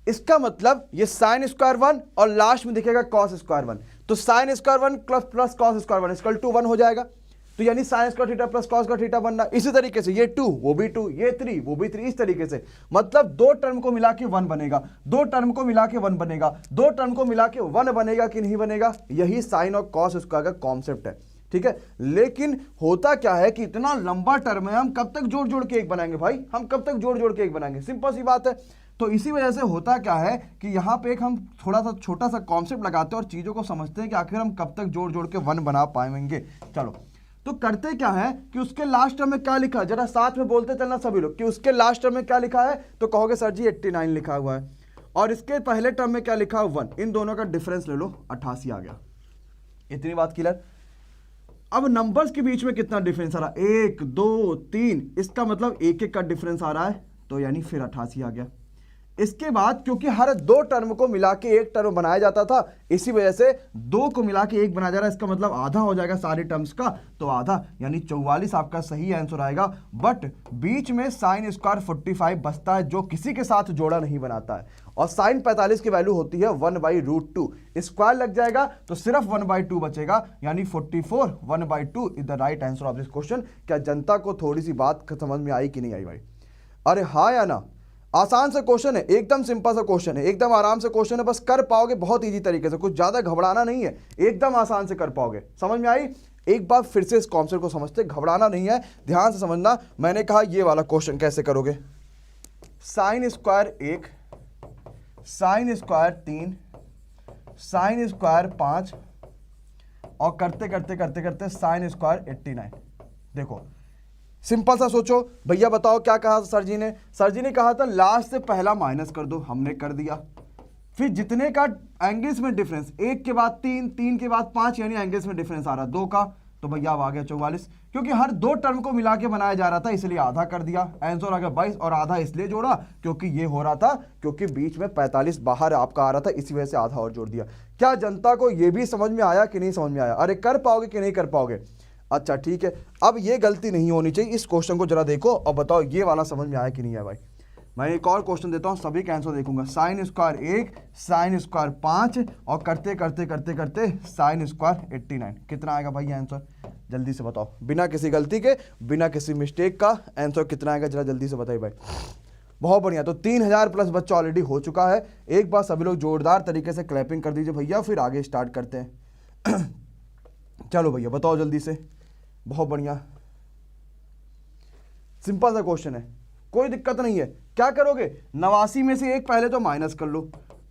इसका मतलब ये साइन स्क्वायर 1 और लास्ट में दिखेगा कॉस स्क्वायर 1, तो sine square 1 plus cos square 1 equal to 1 हो जाएगा। तो यानी sine square theta plus cos square theta बनना। इसी तरीके से ये 2 वो भी 2, ये 3 वो भी 3, इस तरीके से मतलब दो टर्म को मिला के 1 बनेगा, दो टर्म को मिला के 1 बनेगा, दो टर्म को मिला के 1 बनेगा कि नहीं बनेगा। यही साइन और कॉस स्क्वायर का कॉन्सेप्ट है, ठीक है। लेकिन होता क्या है कि इतना लंबा टर्म है, हम कब तक जोड़ जोड़ के एक बनाएंगे भाई, हम कब तक जोड़ जोड़ के एक बनाएंगे, सिंपल सी बात है। तो इसी वजह से होता क्या है कि यहाँ पे एक हम थोड़ा सा छोटा सा कॉन्सेप्ट लगाते हैं और चीज़ों को समझते हैं कि आखिर हम कब तक जोड़ जोड़ के 1 बना पाएंगे। चलो तो करते क्या है कि उसके लास्ट टर्म में क्या लिखा है, जरा साथ में बोलते चलना सभी लोग कि उसके लास्ट टर्म में क्या लिखा है, तो कहोगे सर जी 89 लिखा हुआ है, और इसके पहले टर्म में क्या लिखा है 1, इन दोनों का डिफरेंस ले लो 88 आ गया। इतनी बात क्लियर। अब नंबर्स के बीच में कितना डिफरेंस आ रहा है, 1 2 3, इसका मतलब एक एक का डिफरेंस आ रहा है, तो यानी फिर 88 आ गया। इसके बाद क्योंकि हर दो टर्म को मिला के एक टर्म बनाया जाता था, इसी वजह से दो को मिला के एक बनाया जा रहा है, इसका मतलब आधा हो जाएगा सारे टर्म्स का, तो आधा यानी 44 आपका सही आंसर आएगा। बट बीच में साइन स्क्वायर 45 बचता है जो किसी के साथ जोड़ा नहीं बनाता है, और साइन 45 की वैल्यू होती है 1/√2, स्क्वायर लग जाएगा तो सिर्फ 1/2 बचेगा, यानी 44 1/2 is the right answer of this question. क्या जनता को थोड़ी सी बात समझ में आई कि नहीं आई भाई? अरे हाँ या ना? आसान सा क्वेश्चन है, एकदम सिंपल सा क्वेश्चन है, एकदम आराम से क्वेश्चन है, बस कर पाओगे बहुत इजी तरीके से, कुछ ज्यादा घबराना नहीं है, एकदम आसान से कर पाओगे। समझ में आई? एक बार फिर से इस कॉन्सेप्ट को समझते, घबराना नहीं है, ध्यान से समझना। मैंने कहा ये वाला क्वेश्चन कैसे करोगे, sign square 1, sine square 3, sine square 5 और करते करते करते करते साइन स्क्वायर 89। देखो सिंपल सा सोचो भैया, बताओ क्या कहा सर जी ने? सर जी ने कहा था लास्ट से पहला माइनस कर दो, हमने कर दिया। फिर जितने का एंगल्स में डिफरेंस, 1 के बाद 3, 3 के बाद 5, यानी एंगल्स में डिफरेंस आ रहा 2 का, तो भैया अब आ गया 44। क्योंकि हर दो टर्म को मिला के बनाया जा रहा था, इसलिए आधा कर दिया, आंसर आ गया 22। और आधा इसलिए जोड़ा क्योंकि ये हो रहा था, क्योंकि बीच में 45 बाहर आपका आ रहा था, इसी वजह से आधा और जोड़ दिया। क्या जनता को ये भी समझ में आया कि नहीं समझ में आया? अरे कर पाओगे कि नहीं कर पाओगे? अच्छा ठीक है, अब ये गलती नहीं होनी चाहिए। इस क्वेश्चन को जरा देखो और बताओ ये वाला समझ में आया कि नहीं आया भाई। मैं एक और क्वेश्चन देता हूँ, सभी का आंसर देखूंगा। साइन स्क्वायर 1, साइन स्क्वायर 5 और करते करते करते करते साइन स्क्वायर 89। कितना आएगा भाई आंसर? जल्दी से बताओ, बिना किसी गलती के, बिना किसी मिस्टेक का आंसर कितना आएगा, जरा जल्दी से बताइए भाई। बहुत बढ़िया, तो 3000 प्लस बच्चा ऑलरेडी हो चुका है। एक बार सभी लोग जोरदार तरीके से क्लैपिंग कर दीजिए भैया, फिर आगे स्टार्ट करते हैं। चलो भैया बताओ जल्दी से। बहुत बढ़िया, सिंपल सा क्वेश्चन है, कोई दिक्कत नहीं है। क्या करोगे, 89 में से एक पहले तो माइनस कर लो।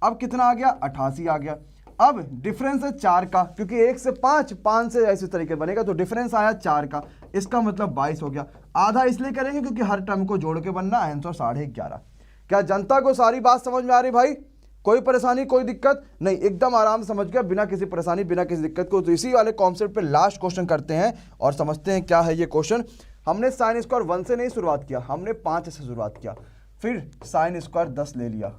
अब कितना आ गया? 88 आ गया। अब डिफरेंस है 4 का, क्योंकि 1 से 5, 5 से ऐसे तरीके बनेगा, तो डिफरेंस आया 4 का, इसका मतलब 22 हो गया। आधा इसलिए करेंगे क्योंकि हर टर्म को जोड़ के बनना, आंसर 11.5। क्या जनता को सारी बात समझ में आ रही भाई? कोई परेशानी, कोई दिक्कत नहीं, एकदम आराम समझ गया, बिना किसी परेशानी, बिना किसी दिक्कत को। तो इसी वाले कॉन्सेप्ट पे लास्ट क्वेश्चन करते हैं और समझते हैं क्या है ये क्वेश्चन। हमने साइन स्क्वायर 1 से नहीं शुरुआत किया, हमने 5 से शुरुआत किया, फिर साइन स्क्वायर 10 ले लिया,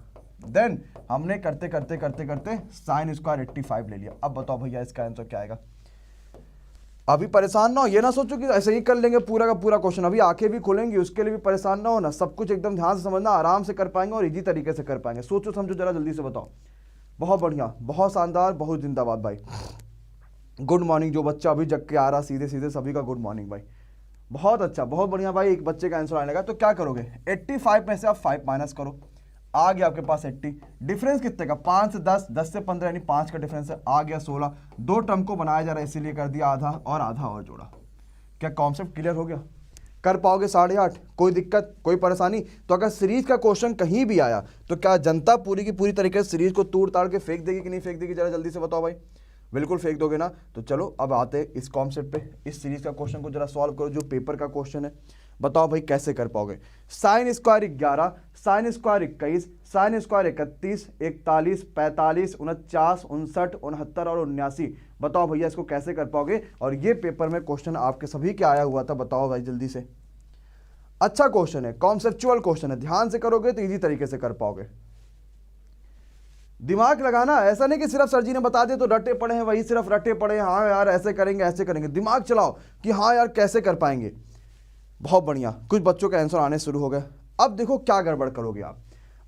देन हमने करते करते करते करते साइन स्क्वायर 85 ले लिया। अब बताओ भैया इसका आंसर क्या आएगा? अभी परेशान ना हो, ये ना सोचो कि ऐसे ही कर लेंगे पूरा का पूरा क्वेश्चन, अभी आंखें भी खोलेंगी, उसके लिए भी परेशान ना हो ना, सब कुछ एकदम ध्यान से समझना, आराम से कर पाएंगे और इजी तरीके से कर पाएंगे। सोचो समझो जरा जल्दी से बताओ। बहुत बढ़िया, बहुत शानदार, बहुत जिंदाबाद भाई। गुड मॉर्निंग, जो बच्चा अभी जग के आ रहा सीधे सीधे, सभी का गुड मॉर्निंग भाई। बहुत अच्छा, बहुत बढ़िया भाई। एक बच्चे का आंसर आने लगा, तो क्या करोगे, 85 में से आप 5 माइनस करो, आ गया आपके पास 80। डिफरेंस कितने का? 5 से 10, 10 से 15, यानी 5 का डिफरेंस है, आ गया 16। दो टर्म को बनाया जा रहा है इसीलिए कर दिया आधा, और आधा और जोड़ा। क्या कॉन्सेप्ट क्लियर हो गया? कर पाओगे 8.5? कोई दिक्कत, कोई परेशानी? तो अगर सीरीज का क्वेश्चन कहीं भी आया तो क्या जनता पूरी की पूरी तरीके से सीरीज को तोड़ ताड़ के फेंक देगी कि नहीं फेंक देगी, जरा जल्दी से बताओ भाई। बिल्कुल फेंक दोगे ना? तो चलो अब आते हैं इस कॉन्सेप्ट पे। इस सीरीज का क्वेश्चन को जरा सॉल्व करो, जो पेपर का क्वेश्चन है। बताओ भाई कैसे कर पाओगे। Sine square 11, sine square 21, sine square 31, 41, 45, 49, 59, 69 और 79। बताओ भैया इसको कैसे कर पाओगे। और ये पेपर में क्वेश्चन आपके सभी के आया हुआ था, बताओ भाई जल्दी से। अच्छा क्वेश्चन है, कॉन्सेप्चुअल क्वेश्चन है, ध्यान से करोगे तो इजी तरीके से कर पाओगे। दिमाग लगाना, ऐसा नहीं कि सिर्फ सर जी ने बता दिया तो रटे पड़े हैं, वही सिर्फ रटे पड़े हैं, हाँ यार ऐसे करेंगे ऐसे करेंगे। दिमाग चलाओ कि हाँ यार कैसे कर पाएंगे। बहुत बढ़िया, कुछ बच्चों के आंसर आने शुरू हो गए। अब देखो क्या गड़बड़ करोगे आप।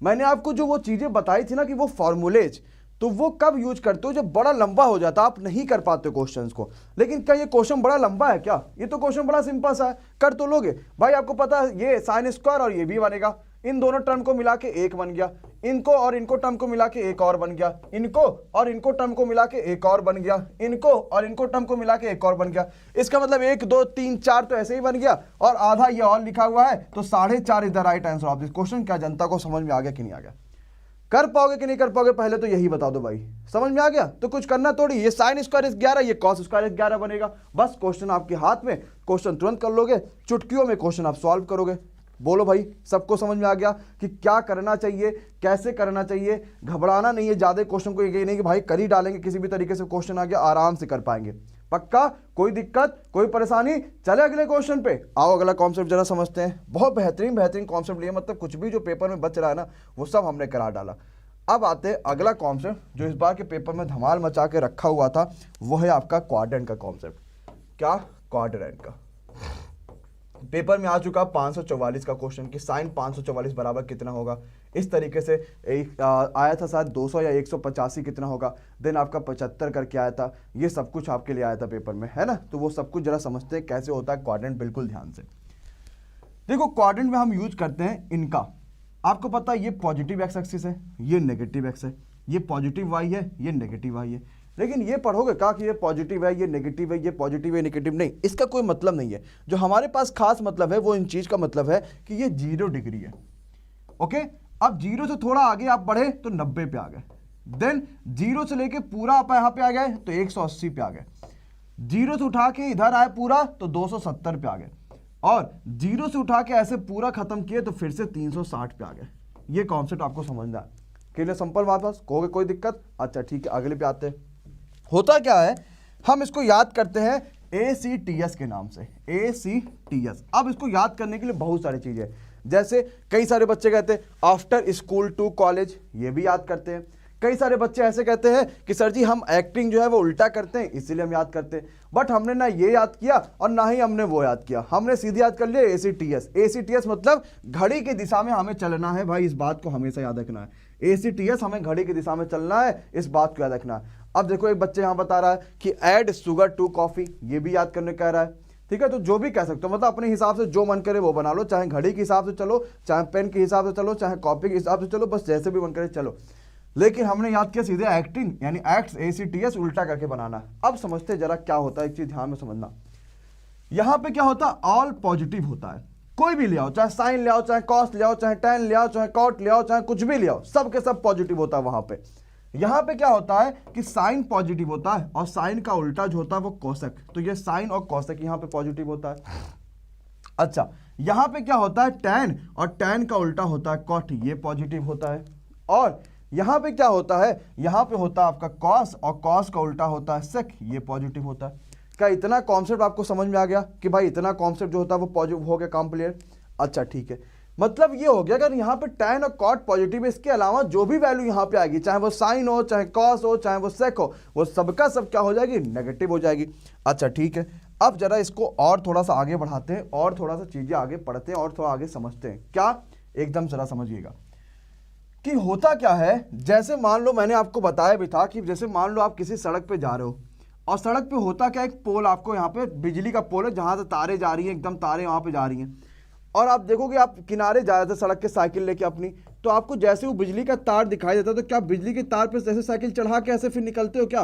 मैंने आपको जो वो चीजें बताई थी ना कि वो फॉर्मूलेज, तो वो कब यूज करते हो, जब बड़ा लंबा हो जाता, आप नहीं कर पाते क्वेश्चंस को। लेकिन क्या ये क्वेश्चन बड़ा लंबा है क्या? ये तो क्वेश्चन बड़ा सिंपल सा है, कर तो लोगे भाई। आपको पता है ये साइन स्क्वायर और ये भी बनेगा, इन दोनों टर्म को मिला के एक बन गया, इनको और इनको टर्म को मिला के एक और बन गया, इनको और इनको टर्म को मिला के एक और बन गया, इनको और इनको टर्म को मिला के एक और बन गया। इसका मतलब 1 2 3 4 तो ऐसे ही बन गया, और आधा ये और लिखा हुआ है, तो 4.5 is the right answer of this question. क्या जनता को समझ में आ गया कि नहीं आ गया? कर पाओगे कि नहीं कर पाओगे, पहले तो यही बता दो भाई। समझ में आ गया? तो कुछ करना थोड़ी, ये साइन स्क्वायर इज 11, ये कॉस स्क्वायर इज 11 बनेगा, बस क्वेश्चन आपके हाथ में, क्वेश्चन तुरंत कर लोगे, चुटकियों में क्वेश्चन आप सॉल्व करोगे। बोलो भाई, सबको समझ में आ गया कि क्या करना चाहिए, कैसे करना चाहिए? घबराना नहीं है ज्यादा क्वेश्चन को, ये नहीं कि भाई कर ही डालेंगे, किसी भी तरीके से क्वेश्चन आ गया आराम से कर पाएंगे, पक्का? कोई दिक्कत, कोई परेशानी? चले अगले क्वेश्चन पे। आओ अगला कॉन्सेप्ट जरा समझते हैं। बहुत बेहतरीन बेहतरीन कॉन्सेप्ट लिए, मतलब कुछ भी जो पेपर में बच रहा है ना वो सब हमने करा डाला। अब आते हैं अगला कॉन्सेप्ट जो इस बार के पेपर में धमाल मचा के रखा हुआ था, वो है आपका क्वाड्रेंट का कॉन्सेप्ट। क्या? क्वाड्रेंट का पेपर में आ चुका 544 का क्वेश्चन कि साइन 544 बराबर कितना होगा। इस तरीके से एक आया था शायद 200 या 185 कितना होगा, देन आपका 75 करके आया था। ये सब कुछ आपके लिए आया था पेपर में, है ना? तो वो सब कुछ जरा समझते हैं कैसे होता है क्वाड्रेंट, बिल्कुल ध्यान से देखो। क्वाड्रेंट में हम यूज करते हैं इनका, आपको पता है ये पॉजिटिव एक्स एक्सिस है, ये नेगेटिव एक्स है, ये पॉजिटिव वाई है, ये नेगेटिव वाई है। लेकिन ये पढ़ोगे कहा कि ये पॉजिटिव है, ये नेगेटिव है, ये पॉजिटिव है, नेगेटिव नहीं, इसका कोई मतलब नहीं है। जो हमारे पास खास मतलब है वो इन चीज का मतलब है कि ये 0 डिग्री है। ओके, अब 0 से थोड़ा आगे आप बढ़े तो 90 पे आ गए, देन 0 से लेके पूरा आप यहाँ पे आ गए तो 180 पे आ गए, 0 से उठा के इधर आए पूरा तो 270 पे आ गए, और 0 से उठा के ऐसे पूरा खत्म किए तो फिर से 360 पे आ गए। ये कॉन्सेप्ट आपको समझना है, क्लियर? सिंपल बात, बस कहोगे कोई दिक्कत? अच्छा ठीक है, अगले पे आते हैं। होता क्या है, हम इसको याद करते हैं ACTS के नाम से, ACTS। अब इसको याद करने के लिए बहुत सारी चीजें, जैसे कई सारे बच्चे कहते हैं आफ्टर स्कूल टू कॉलेज, ये भी याद करते हैं। कई सारे बच्चे ऐसे कहते हैं कि सर जी हम एक्टिंग जो है वो उल्टा करते हैं इसीलिए हम याद करते हैं, बट हमने ना ये याद किया और ना ही हमने वो याद किया, हमने सीधे याद कर लिया ACTS। ACTS मतलब घड़ी की दिशा में हमें चलना है भाई, इस बात को हमेशा याद रखना है। ACTS हमें घड़ी की दिशा में चलना है, इस बात को याद रखना है। अब देखो एक बच्चे यहाँ बता रहा है कि ऐड शुगर टू कॉफी, ये भी याद करने कह रहा है, ठीक है? तो जो भी कह सकते हो, मतलब अपने हिसाब से जो मन करे वो बना लो, चाहे घड़ी के हिसाब से चलो, चाहे पेन के हिसाब से चलो, चाहे कॉपी के हिसाब से चलो, बस जैसे भी मन करे चलो। लेकिन हमने याद किया सीधे एक्टिंग यानी एक्ट्स ACTS उल्टा करके बनाना। अब समझते जरा क्या होता है, एक चीज ध्यान में समझना। यहां पे क्या होता है, ऑल पॉजिटिव होता है, कोई भी ले आओ, चाहे साइन ले आओ, चाहे कॉस ले आओ, चाहे टेन ले आओ, चाहे कॉट ले आओ, चाहे कुछ भी ले आओ, सब के सब पॉजिटिव होता है वहां पे। यहां पे क्या होता है कि साइन पॉजिटिव होता है और साइन का उल्टा जो होता है वो कोसेक, तो ये साइन और कोसेक यहां पे पॉजिटिव होता है। अच्छा, यहां पे क्या होता है टैन, और टैन का उल्टा होता है कॉट, ये पॉजिटिव होता है। और यहां पे क्या होता है, यहां पे होता है आपका कॉस, और कॉस का उल्टा होता है सेक, ये पॉजिटिव होता है। क्या इतना कॉन्सेप्ट आपको समझ में आ गया कि भाई इतना कॉन्सेप्ट जो होता है वो पॉजिटिव हो गया, काम क्लियर? अच्छा ठीक है, मतलब ये हो गया अगर यहाँ पे टैन और कॉट पॉजिटिव है, इसके अलावा जो भी वैल्यू यहाँ पे आएगी, चाहे वो साइन हो, चाहे कॉस हो, चाहे वो सेक हो, वो सबका सब क्या हो जाएगी, नेगेटिव हो जाएगी। अच्छा ठीक है, अब जरा इसको और थोड़ा सा आगे बढ़ाते हैं और थोड़ा सा चीजें आगे पढ़ते हैं और थोड़ा आगे समझते हैं। क्या? एकदम जरा समझिएगा कि होता क्या है। जैसे मान लो मैंने आपको बताया भी था कि जैसे मान लो आप किसी सड़क पे जा रहे हो और सड़क पे होता क्या, एक पोल आपको यहाँ पे बिजली का पोल है जहां से तारे जा रही हैं, एकदम तारे वहां पे जा रही हैं, और आप देखोगे आप किनारे जा रहे थे सड़क के साइकिल लेके अपनी, तो आपको जैसे वो बिजली का तार दिखाई देता है तो क्या बिजली के तार पे जैसे साइकिल चढ़ा के ऐसे फिर निकलते हो क्या?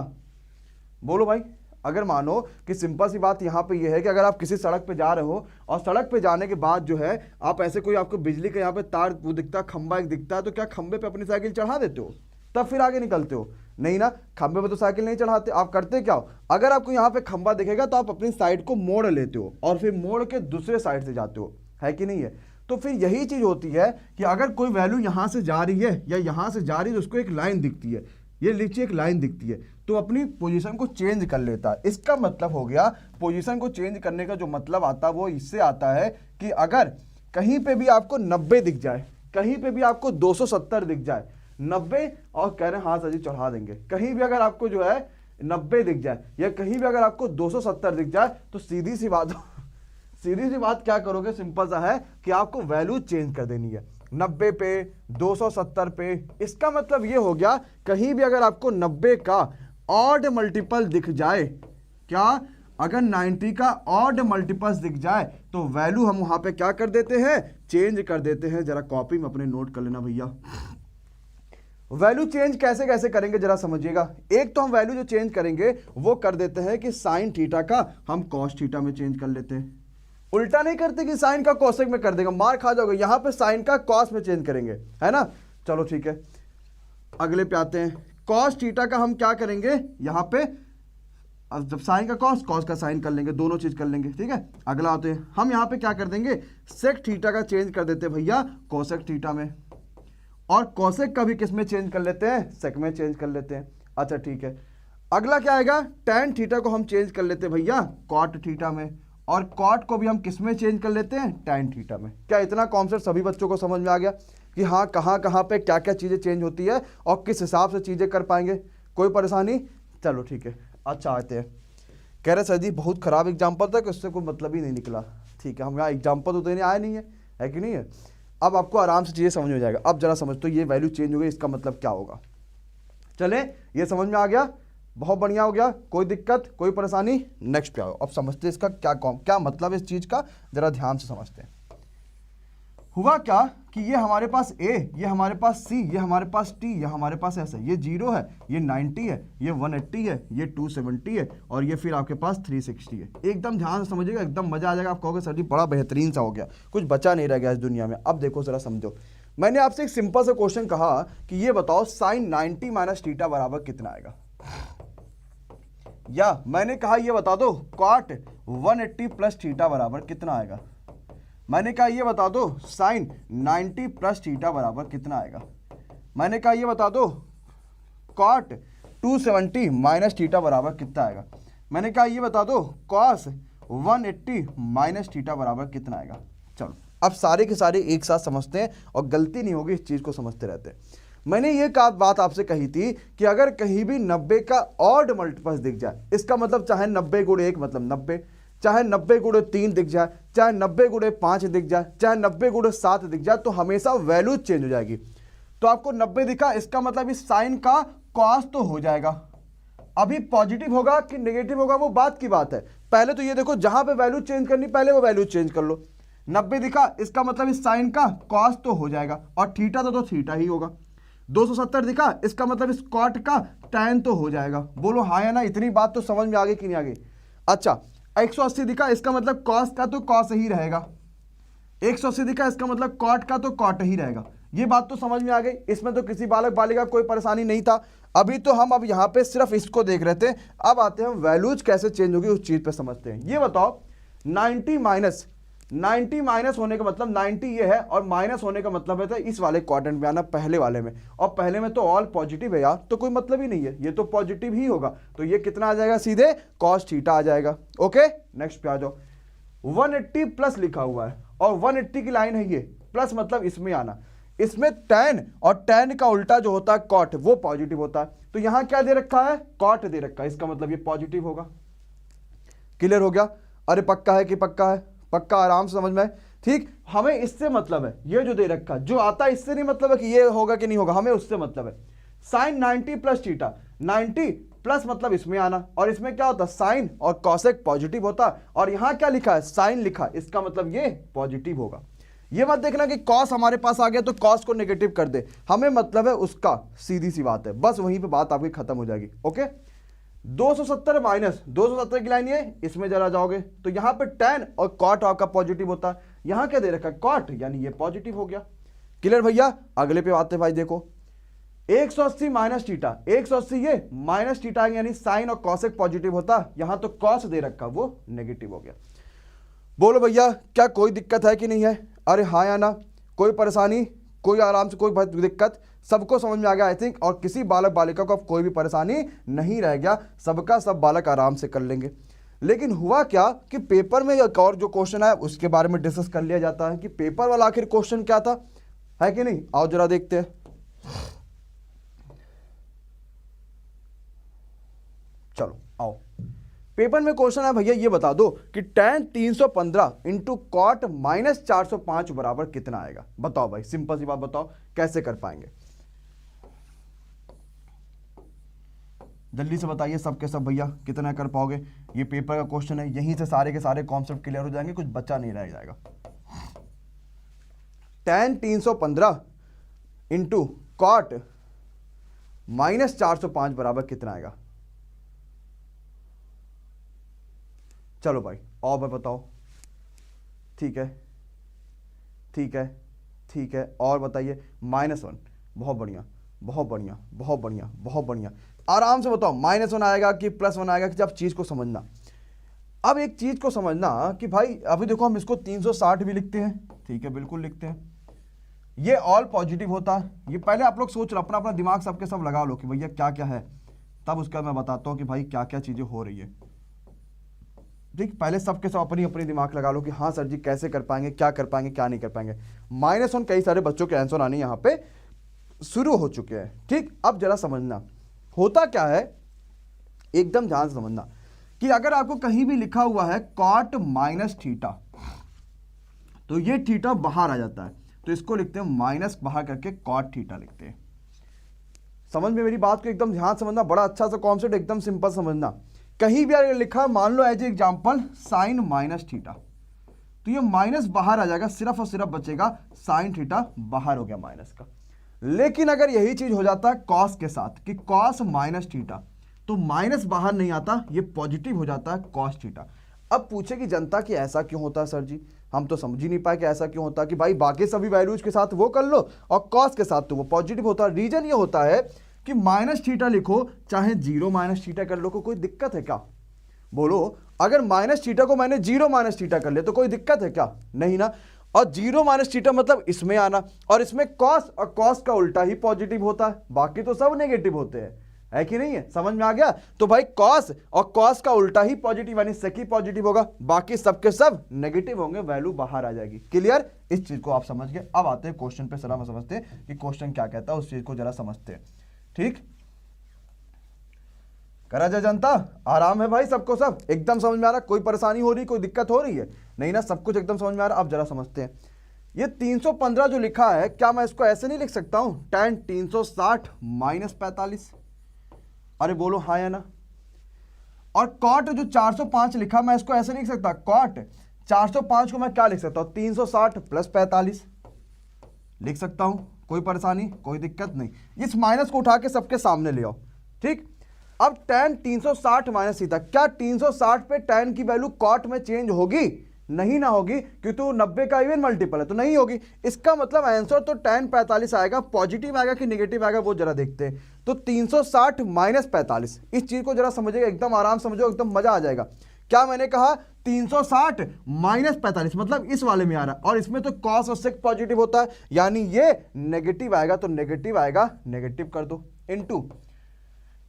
बोलो भाई। अगर मानो कि सिंपल सी बात यहाँ पे ये है कि अगर आप किसी सड़क पे जा रहे हो और सड़क पे जाने के बाद जो है आप ऐसे कोई आपको बिजली का यहाँ पे तार वो दिखता है, खंबा एक दिखता है, तो क्या खंबे पे अपनी साइकिल चढ़ा देते हो तब फिर आगे निकलते हो? नहीं ना, खंबे पे तो साइकिल नहीं चढ़ाते। आप करते क्या हो, अगर आपको यहाँ पे खंबा दिखेगा तो आप अपनी साइड को मोड़ लेते हो और फिर मोड़ के दूसरे साइड से जाते हो, है कि नहीं है? तो फिर यही चीज होती है कि अगर कोई वैल्यू यहां से जा रही है या यहां से जा रही है तो उसको एक लाइन दिखती है, ये नीचे एक लाइन दिखती है, तो अपनी पोजीशन को चेंज कर लेता है। इसका मतलब हो गया पोजीशन को चेंज करने का जो मतलब आता है वो इससे आता है कि अगर कहीं पे भी आपको 90 दिख जाए, कहीं पे भी आपको 270 दिख जाए, 90 और कह रहे हैं हाँ सर जी चढ़ा देंगे, कहीं भी अगर आपको जो है 90 दिख जाए या कहीं भी अगर आपको 270 दिख जाए तो सीधी सी बात क्या करोगे, सिंपल सा है कि आपको वैल्यू चेंज कर देनी है। 90 पे, 270 पे। इसका मतलब ये हो गया कहीं भी अगर आपको 90 का ऑड मल्टीपल दिख जाए, क्या अगर 90 का ऑड मल्टीपल्स दिख जाए तो वैल्यू हम वहां पे क्या कर देते हैं, चेंज कर देते हैं। जरा कॉपी में अपने नोट कर लेना भैया। वैल्यू चेंज कैसे कैसे करेंगे जरा समझिएगा। एक तो हम वैल्यू जो चेंज करेंगे वो कर देते हैं कि साइन थीटा का हम कॉस थीटा में चेंज कर लेते हैं। उल्टा नहीं करते कि साइन का कॉसेक में कर देगा, मार खा जाओगे। यहां पे साइन का कॉस में चेंज करेंगे, है ना। चलो ठीक है, अगले पे आते हैं। कॉस थीटा का हम क्या करेंगे यहां पे, अब जब साइन का कॉस, कॉस का साइन कर लेंगे, दोनों चीज कर लेंगे, ठीक है। अगला आते हैं, हम यहां पे क्या कर देंगे, सेक थीटा का चेंज कर देते हैं भैया कोसेक थीटा में, और कोसेक का भी किस में चेंज कर लेते हैं, सेक में चेंज कर लेते हैं। अच्छा ठीक है, अगला क्या आएगा, टैन थीटा को हम चेंज कर लेते हैं भैया कॉट थीटा में, और कॉट को भी हम किस में चेंज कर लेते हैं, टैन थीटा में। क्या इतना कॉन्सेप्ट सभी बच्चों को समझ में आ गया कि हाँ कहाँ कहाँ पे क्या क्या चीज़ें चेंज होती है और किस हिसाब से चीज़ें कर पाएंगे, कोई परेशानी। चलो ठीक है, अच्छा आते हैं। कह रहे सर जी बहुत खराब एग्जाम्पल था कि उससे कोई मतलब ही नहीं निकला। ठीक है, हम यहाँ एग्जाम्पल तो देने आए नहीं है कि नहीं है। अब आपको आराम से चीज़ें समझ में जाएगा। अब जरा समझ, तो ये वैल्यू चेंज हो गई, इसका मतलब क्या होगा। चले, ये समझ में आ गया, बहुत बढ़िया हो गया, कोई दिक्कत कोई परेशानी। नेक्स्ट पे आओ, अब समझते हैं इसका क्या मतलब है इस चीज़ का, जरा ध्यान से समझते हैं। हुआ क्या कि ये हमारे पास A, ये हमारे पास C, ये हमारे पास T, ये हमारे पास ऐसा, ये 0 है, ये 90 है, ये 180 है, ये 270 है, और ये फिर आपके पास 360 है। एकदम ध्यान से समझिएगा, एकदम मजा आ जाएगा। आप कहोगे सर जी बड़ा बेहतरीन सा हो गया, कुछ बचा नहीं रह गया इस दुनिया में। अब देखो जरा समझो, मैंने आपसे एक सिंपल सा क्वेश्चन कहा कि ये बताओ साइन 90 माइनस थीटा बराबर कितना आएगा, या मैंने कहा ये बता दो कॉट 180 प्लस थीटा बराबर कितना आएगा। मैंने कहा ये बता दो साइन 90 प्लस थीटा बराबर कितना आएगा। मैंने कहा ये बता दो कॉट 270 माइनस थीटा बराबर कितना आएगा। मैंने कहा ये बता दो कॉस 180 माइनस थीटा बराबर कितना आएगा। चलो अब सारे के सारे एक साथ समझते हैं और गलती नहीं होगी, इस चीज़ को समझते रहते हैं। मैंने ये बात आपसे कही थी कि अगर कहीं भी 90 का ऑड मल्टीपल्स दिख जाए, इसका मतलब चाहे 90 गुणे 1 मतलब 90, चाहे 90 गुणे 3 दिख जाए, चाहे 90 गुणे 5 दिख जाए, चाहे 90 गुणे 7 दिख जाए, तो हमेशा वैल्यू चेंज हो जाएगी। तो आपको 90 दिखा, इसका मतलब इस साइन का कॉस तो हो जाएगा। अभी पॉजिटिव होगा कि नेगेटिव होगा वो बात की बात है। पहले तो ये देखो, जहां पे वैल्यू चेंज करनी पहले वो वैल्यू चेंज कर लो। 90 दिखा, इसका मतलब इस साइन का कॉस तो हो जाएगा, और थीटा तो थीटा ही होगा। 270 दिखा, इसका मतलब इस कॉट का टैन तो हो जाएगा। बोलो हाँ या ना, इतनी बात तो समझ में आ गई कि नहीं आ गई। अच्छा 180 दिखा, इसका मतलब कॉस का तो कॉस ही रहेगा। 180 दिखा, इसका मतलब कॉट का तो कॉट ही रहेगा। ये बात तो समझ में आ गई, इसमें तो किसी बालक बालिका कोई परेशानी नहीं था। अभी तो हम अब यहाँ पे सिर्फ इसको देख रहे थे। अब आते हैं वैल्यूज कैसे चेंज होगी उस चीज पे समझते हैं। ये बताओ 90 माइनस होने का मतलब 90 ये है, और माइनस होने का मतलब है तो इस वाले क्वाड्रेंट में आना, पहले वाले में, और पहले में तो ऑल पॉजिटिव है यार, तो कोई मतलब ही नहीं है, ये तो पॉजिटिव ही होगा। तो ये कितना आ जाएगा, सीधे कॉस थीटा आ जाएगा। ओके नेक्स्ट पे आ जाओ। 180 प्लस लिखा हुआ है और 180 की लाइन है ये, प्लस मतलब इसमें आना, इसमें टैन, और टैन का उल्टा जो होता है कॉट वो पॉजिटिव होता है। तो यहां क्या दे रखा है, कॉट दे रखा है, इसका मतलब ये पॉजिटिव होगा। क्लियर हो गया। अरे पक्का है कि पक्का है, पक्का, आराम से समझ में। ठीक, हमें इससे मतलब है, ये जो दे रखा जो आता है इससे नहीं मतलब है कि ये होगा कि नहीं होगा, हमें उससे मतलब है। साइन 90 प्लस थीटा, 90 प्लस मतलब इसमें आना, और इसमें क्या होता है साइन और कॉसेक पॉजिटिव होता है, और यहां क्या लिखा है साइन लिखा, इसका मतलब ये पॉजिटिव होगा। ये मत देखना कि कॉस हमारे पास आ गया तो कॉस को नेगेटिव कर दे, हमें मतलब है उसका, सीधी सी बात है, बस वहीं पे बात आपकी खत्म हो जाएगी। ओके 270 माइनस 270 की लाइन ये, इसमें जरा जाओगे तो यहां पे टैन और कॉट आपका पॉजिटिव होता है, यहां क्या दे रखा है कॉट, यानी ये पॉजिटिव हो गया। क्लियर भैया। अगले पे आते भाई, देखो 180 माइनस थीटा, 180 ये माइनस थीटा यानी साइन और कॉसेक पॉजिटिव होता, यहां तो कॉस दे रखा वो नेगेटिव हो गया। बोलो भैया क्या कोई दिक्कत है कि नहीं है। अरे हाँ या ना, कोई परेशानी, कोई आराम से, कोई दिक्कत, सबको समझ में आ गया आई थिंक, और किसी बालक बालिका को अब कोई भी परेशानी नहीं रह गया, सबका सब बालक आराम से कर लेंगे। लेकिन हुआ क्या कि पेपर में एक और जो क्वेश्चन है उसके बारे में डिस्कस कर लिया जाता है कि पेपर वाला आखिर क्वेश्चन क्या था, है कि नहीं। आओ जरा देखते हैं। चलो आओ, पेपर में क्वेश्चन है भैया ये बता दो कि tan 315 इंटू कॉट माइनस 405 बराबर कितना आएगा। बताओ भाई, सिंपल सी बात बताओ, कैसे कर पाएंगे? जल्दी से बताइए सबके सब भैया, कितना कर पाओगे? ये पेपर का क्वेश्चन है, यहीं से सारे के सारे कॉन्सेप्ट क्लियर हो जाएंगे, कुछ बच्चा नहीं रह जाएगा। tan 315 इंटू कॉट माइनस 405 बराबर कितना आएगा? चलो भाई और भाई बताओ। ठीक है ठीक है ठीक है, और बताइए। -1, बहुत बढ़िया बहुत बढ़िया बहुत बढ़िया बहुत बढ़िया, आराम से बताओ -1 आएगा कि +1 आएगा, कि जब चीज को समझना। अब एक चीज को समझना कि भाई अभी देखो हम इसको 360 भी लिखते हैं, ठीक है बिल्कुल लिखते हैं, ये ऑल पॉजिटिव होता है। ये पहले आप लोग सोच लो, अपना अपना दिमाग सबके सब लगा लो कि भैया क्या क्या है, तब उसका मैं बताता हूँ कि भाई क्या क्या चीजें हो रही है। ठीक, पहले सबके सब अपनी अपनी दिमाग लगा लो कि हाँ सर जी कैसे कर पाएंगे, क्या कर पाएंगे, क्या नहीं कर पाएंगे। -1 कई सारे बच्चों के आंसर आने यहाँ पे शुरू हो चुके हैं। ठीक, अब जरा समझना होता क्या है, एकदम ध्यान से समझना कि अगर आपको कहीं भी लिखा हुआ है कॉट माइनस थीटा, तो ये थीटा बाहर आ जाता है, तो इसको लिखते हैं माइनस बाहर करके कॉट थीटा लिखते हैं। समझ में मेरी बात को एकदम ध्यान समझना, बड़ा अच्छा सा कॉन्सेप्ट, एकदम सिंपल समझना। कहीं भी अगर लिखा मान लो as example sine minus theta, तो ये माइनस बाहर आ जाएगा, सिर्फ और सिर्फ बचेगा साइन थीटा, बाहर हो गया माइनस का। लेकिन अगर यही चीज हो जाता है कॉस के साथ कि कॉस माइनस थीटा, तो माइनस बाहर नहीं आता, ये पॉजिटिव हो जाता है कॉस थीटा। अब पूछेगी जनता कि ऐसा क्यों होता है सर जी, हम तो समझ ही नहीं पाए कि ऐसा क्यों होता है। कि भाई बाकी सभी वैल्यूज के साथ वो कर लो और कॉस के साथ तो वो पॉजिटिव होता है। रीजन ये होता है कि माइनस थीटा लिखो चाहे 0 माइनस थीटा कर लो, कोई दिक्कत है क्या? बोलो, अगर माइनस थीटा को मैंने 0 माइनस थीटा कर लिया तो कोई दिक्कत है क्या? नहीं ना। और 0 माइनस थीटा मतलब इसमें आना, और इसमें कॉस, और कॉस का उल्टा ही पॉजिटिव होता है, बाकी तो सब नेगेटिव होते हैं, है कि नहीं है? समझ में आ गया? तो भाई कॉस और कॉस का उल्टा ही पॉजिटिव यानी सेकी पॉजिटिव होगा, बाकी सबके सब नेगेटिव होंगे, वैल्यू बाहर आ जाएगी। क्लियर? इस चीज को आप समझ गए। अब आते हैं क्वेश्चन पे, सर हम समझते हैं कि क्वेश्चन क्या कहता है, उस चीज को जरा समझते हैं। ठीक, करा जाए जनता, आराम है भाई सबको, सब एकदम समझ में आ रहा? कोई परेशानी हो रही, कोई दिक्कत हो रही है? नहीं ना, सब कुछ एकदम समझ में आ रहा। अब जरा समझते हैं, ये 315 जो लिखा है, क्या मैं इसको ऐसे नहीं लिख सकता हूं, tan 360 माइनस 45? अरे बोलो हाँ या ना। और कॉट जो 405 लिखा, मैं इसको ऐसे नहीं लिख सकता, कॉट 405 को मैं क्या लिख सकता हूं, 360 प्लस 45 लिख सकता हूं। कोई परेशानी, कोई दिक्कत नहीं। इस माइनस को उठा के सबके सामने ले आओ। ठीक, अब tan 360 माइनस थीटा, क्या 360 पे tan की वैल्यू कॉट में चेंज होगी? नहीं ना होगी, क्योंकि तो 90 का इवन मल्टीपल है, तो नहीं होगी। इसका मतलब आंसर तो tan 45 आएगा। पॉजिटिव आएगा कि नेगेटिव आएगा वो जरा देखते हैं। तो 360 माइनस 45, इस चीज को जरा समझिएगा, एकदम आराम समझो, एकदम मजा आ जाएगा। क्या मैंने कहा, 360 माइनस 45 मतलब इस वाले में आ रहा है, और इसमें तो कॉस और सेक पॉजिटिव होता है, यानी ये नेगेटिव आएगा, तो नेगेटिव आएगा, नेगेटिव कर दो, इनटू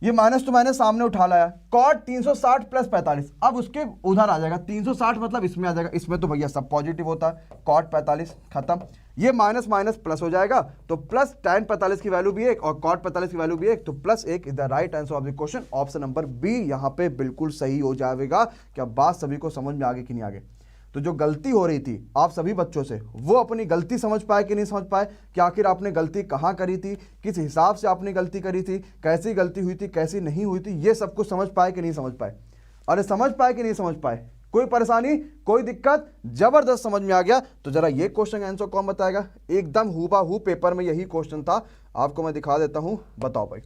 ये माइनस तो मैंने सामने उठा लाया, कॉट 360 प्लस 45, अब उसके उधर आ जाएगा 360 मतलब इसमें आ जाएगा, इसमें तो भैया सब पॉजिटिव होता है, कॉट 45 खत्म। ये माइनस माइनस प्लस हो जाएगा, तो प्लस tan 45 की वैल्यू भी 1 और कॉट 45 की वैल्यू भी 1, तो +1 is the right answer of the question. Option number B यहाँ पे बिल्कुल सही हो जाएगा। क्या बात सभी को समझ में आगे कि नहीं आगे? तो जो गलती हो रही थी आप सभी बच्चों से, वो अपनी गलती समझ पाए कि नहीं समझ पाए, कि आखिर आपने गलती कहाँ करी थी, किस हिसाब से आपने गलती करी थी, कैसी गलती हुई थी, कैसी नहीं हुई थी, ये सब कुछ समझ पाए कि नहीं समझ पाए? अरे समझ पाए कि नहीं समझ पाए? कोई परेशानी, कोई दिक्कत? जबरदस्त समझ में आ गया। तो जरा ये क्वेश्चन का आंसर कौन बताएगा? एकदम हूबहू पेपर में यही क्वेश्चन था, आपको मैं दिखा देता हूं। बताओ भाई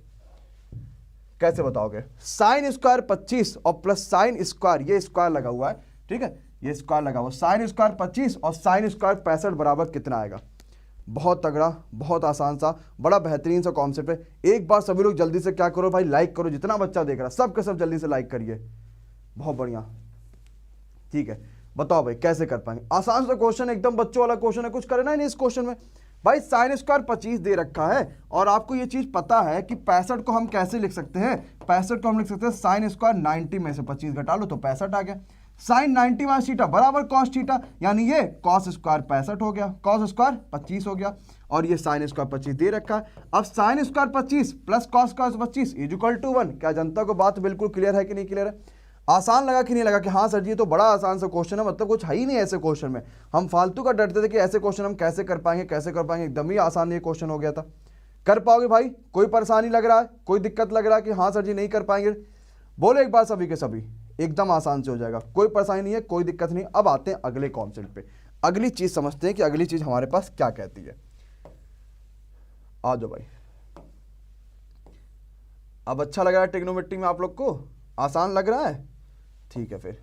कैसे बताओगे? साइन स्क्वायर 25 और प्लस साइन स्क्वायर, ये स्क्वायर लगा हुआ है, ठीक है, ये स्क्वायर लगा हुआ, साइन स्क्वायर 25 और साइन स्क्वायर 65 बराबर कितना आएगा? बहुत तगड़ा, बहुत आसान सा, बड़ा बेहतरीन सा कॉन्सेप्ट है। एक बार सभी लोग जल्दी से क्या करो भाई, लाइक करो, जितना बच्चा देख रहा है सब के सब जल्दी से लाइक करिए। बहुत बढ़िया, ठीक है। बताओ भाई कैसे कर पाएंगे? आसान सा क्वेश्चन, एकदम बच्चों वाला क्वेश्चन है, कुछ करना ही नहीं इस क्वेश्चन में। भाई साइन स्क्वायर 25 दे रखा है और आपको ये चीज पता है कि 65 को हम कैसे लिख सकते हैं? 65 को हम लिख सकते हैं साइन स्क्वायर 90 में से 25 घटा लो तो 65 आ गया। साइन 90 माइनस थीटा बराबर कॉस थीटा, यानी ये कॉस स्क्वायर 65 हो गया, कॉस स्क्वायर 25 हो गया, और ये साइन स्क्वायर 25 दे रखा है। अब sine square 25 plus cos square 25 is equal to 1। क्या जनता को बात बिल्कुल क्लियर है कि नहीं क्लियर है? आसान लगा कि नहीं लगा कि हाँ सर जी ये तो बड़ा आसान सा क्वेश्चन है, मतलब कुछ है ही नहीं ऐसे क्वेश्चन में, हम फालतू का डरते थे कि ऐसे क्वेश्चन हम कैसे कर पाएंगे कैसे कर पाएंगे, एकदम ही आसान ये क्वेश्चन हो गया था। कर पाओगे भाई? कोई परेशानी लग रहा है, कोई दिक्कत लग रहा है कि हाँ सर जी नहीं कर पाएंगे? बोले एक बार सभी के सभी, एकदम आसान से हो जाएगा, कोई परेशानी नहीं है, कोई दिक्कत नहीं। अब आते हैं अगले कॉन्सेप्ट पे, अगली चीज समझते हैं कि अगली चीज हमारे पास क्या कहती है। आ जाओ भाई। अब अच्छा लग रहा है ट्रिग्नोमेट्री में आप लोग को? आसान लग रहा है? ठीक है, फिर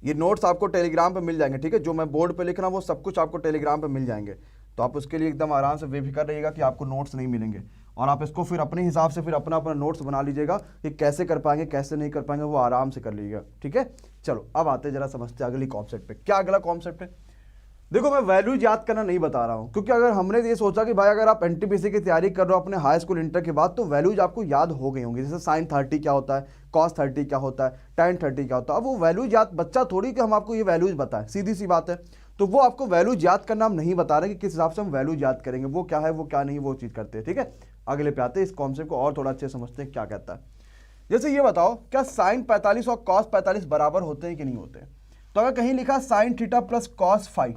ये नोट्स आपको टेलीग्राम पे मिल जाएंगे, ठीक है? जो मैं बोर्ड पे लिख रहा हूँ वो सब कुछ आपको टेलीग्राम पे मिल जाएंगे, तो आप उसके लिए एकदम आराम से बेफिक्र रहिएगा कि आपको नोट्स नहीं मिलेंगे, और आप इसको फिर अपने हिसाब से फिर अपना अपना नोट्स बना लीजिएगा कि कैसे कर पाएंगे कैसे नहीं कर पाएंगे, वो आराम से कर लीजिएगा, ठीक है? चलो अब आते हैं जरा समझते हैं अगली कॉन्सेप्ट पे। क्या अगला कॉन्सेप्ट है? देखो मैं वैल्यूज याद करना नहीं बता रहा हूँ, क्योंकि अगर हमने ये सोचा कि भाई अगर आप एनटीपीसी की तैयारी कर रहे हो अपने हाई स्कूल इंटर के बाद, तो वैल्यूज आपको याद हो गई होंगी, जैसे साइन 30 क्या होता है, कॉस 30 क्या होता है, tan 30 क्या होता है। अब वो वैल्यूज याद, बच्चा थोड़ी कि हम आपको ये वैल्यूज बताएं, सीधी सी बात है। तो वो आपको वैल्यूज याद करना हम नहीं बता रहे कि किस हिसाब से हम वैल्यूज याद करेंगे, वो क्या है वो क्या नहीं, वो चीज़ करते हैं, ठीक है? अगले पे आते हैं, इस कॉन्सेप्ट को और थोड़ा अच्छे समझते हैं क्या कहता है। जैसे ये बताओ, क्या साइन 45 और कॉस 45 बराबर होते हैं कि नहीं होते हैं? तो अगर कहीं लिखा साइन थीटा प्लस कॉस 5,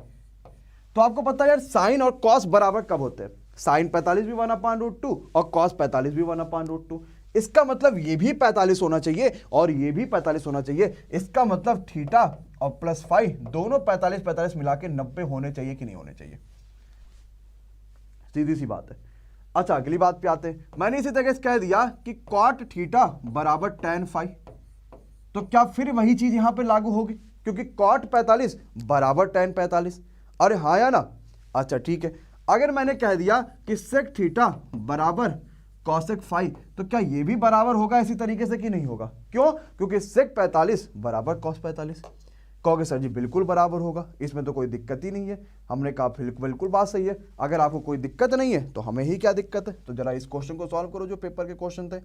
तो आपको पता है यार साइन और कॉस बराबर कब होते हैं? साइन 45 भी 1/√2 और कॉस 45 भी 1/√2। इसका मतलब ये भी 45 होना चाहिए और ये भी 45 होना चाहिए। इसका मतलब थीटा और प्लस 5 दोनों 45 मिला के 90 होने चाहिए कि नहीं होने चाहिए? सीधी सी बात है। अच्छा अगली बात पे आते हैं। मैंने इसी तरह से कह दिया कि कॉट थीटा बराबर tan phi, तो क्या फिर वही चीज यहां पे लागू होगी? क्योंकि कॉट 45 बराबर tan 45। अरे हाँ या ना? अच्छा ठीक है। अगर मैंने कह दिया कि सेक थीटा बराबर कॉसेक 5, तो क्या ये भी बराबर होगा इसी तरीके से कि नहीं होगा? क्यों? क्योंकि सेक 45 बराबर कॉस 45। कहोगे सर जी बिल्कुल बराबर होगा, इसमें तो कोई दिक्कत ही नहीं है। हमने कहा बिल्कुल बात सही है। अगर आपको कोई दिक्कत नहीं है तो हमें ही क्या दिक्कत है? तो जरा इस क्वेश्चन को सॉल्व करो जो पेपर के क्वेश्चन थे।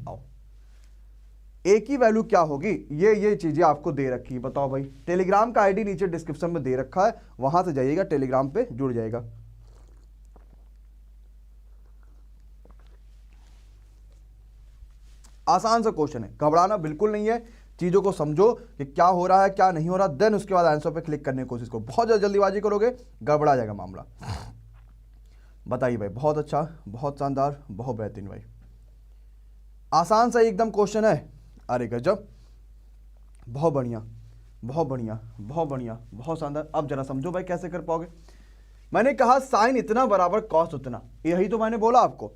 आओ, एक ही वैल्यू क्या होगी, ये चीजें आपको दे रखी है। बताओ भाई, टेलीग्राम का आईडी नीचे डिस्क्रिप्शन में दे रखा है, वहां से जाइएगा, टेलीग्राम पे जुड़ जाएगा। आसान सा क्वेश्चन है, घबराना बिल्कुल नहीं है, चीजों को समझो कि क्या हो रहा है क्या नहीं हो रहा, देन उसके बाद आंसर पे क्लिक करने की कोशिश करो। बहुत जल्दीबाजी करोगे गड़बड़ा जाएगा मामला। बताइए भाई, बहुत अच्छा, बहुत शानदार, बहुत बेहतरीन भाई, आसान सा एकदम क्वेश्चन है। अरे गजब, बहुत बढ़िया बहुत बढ़िया बहुत बढ़िया, बहुत शानदार। अब जरा समझो भाई कैसे कर पाओगे। मैंने कहा साइन इतना बराबर कॉस उतना, यही तो मैंने बोला आपको।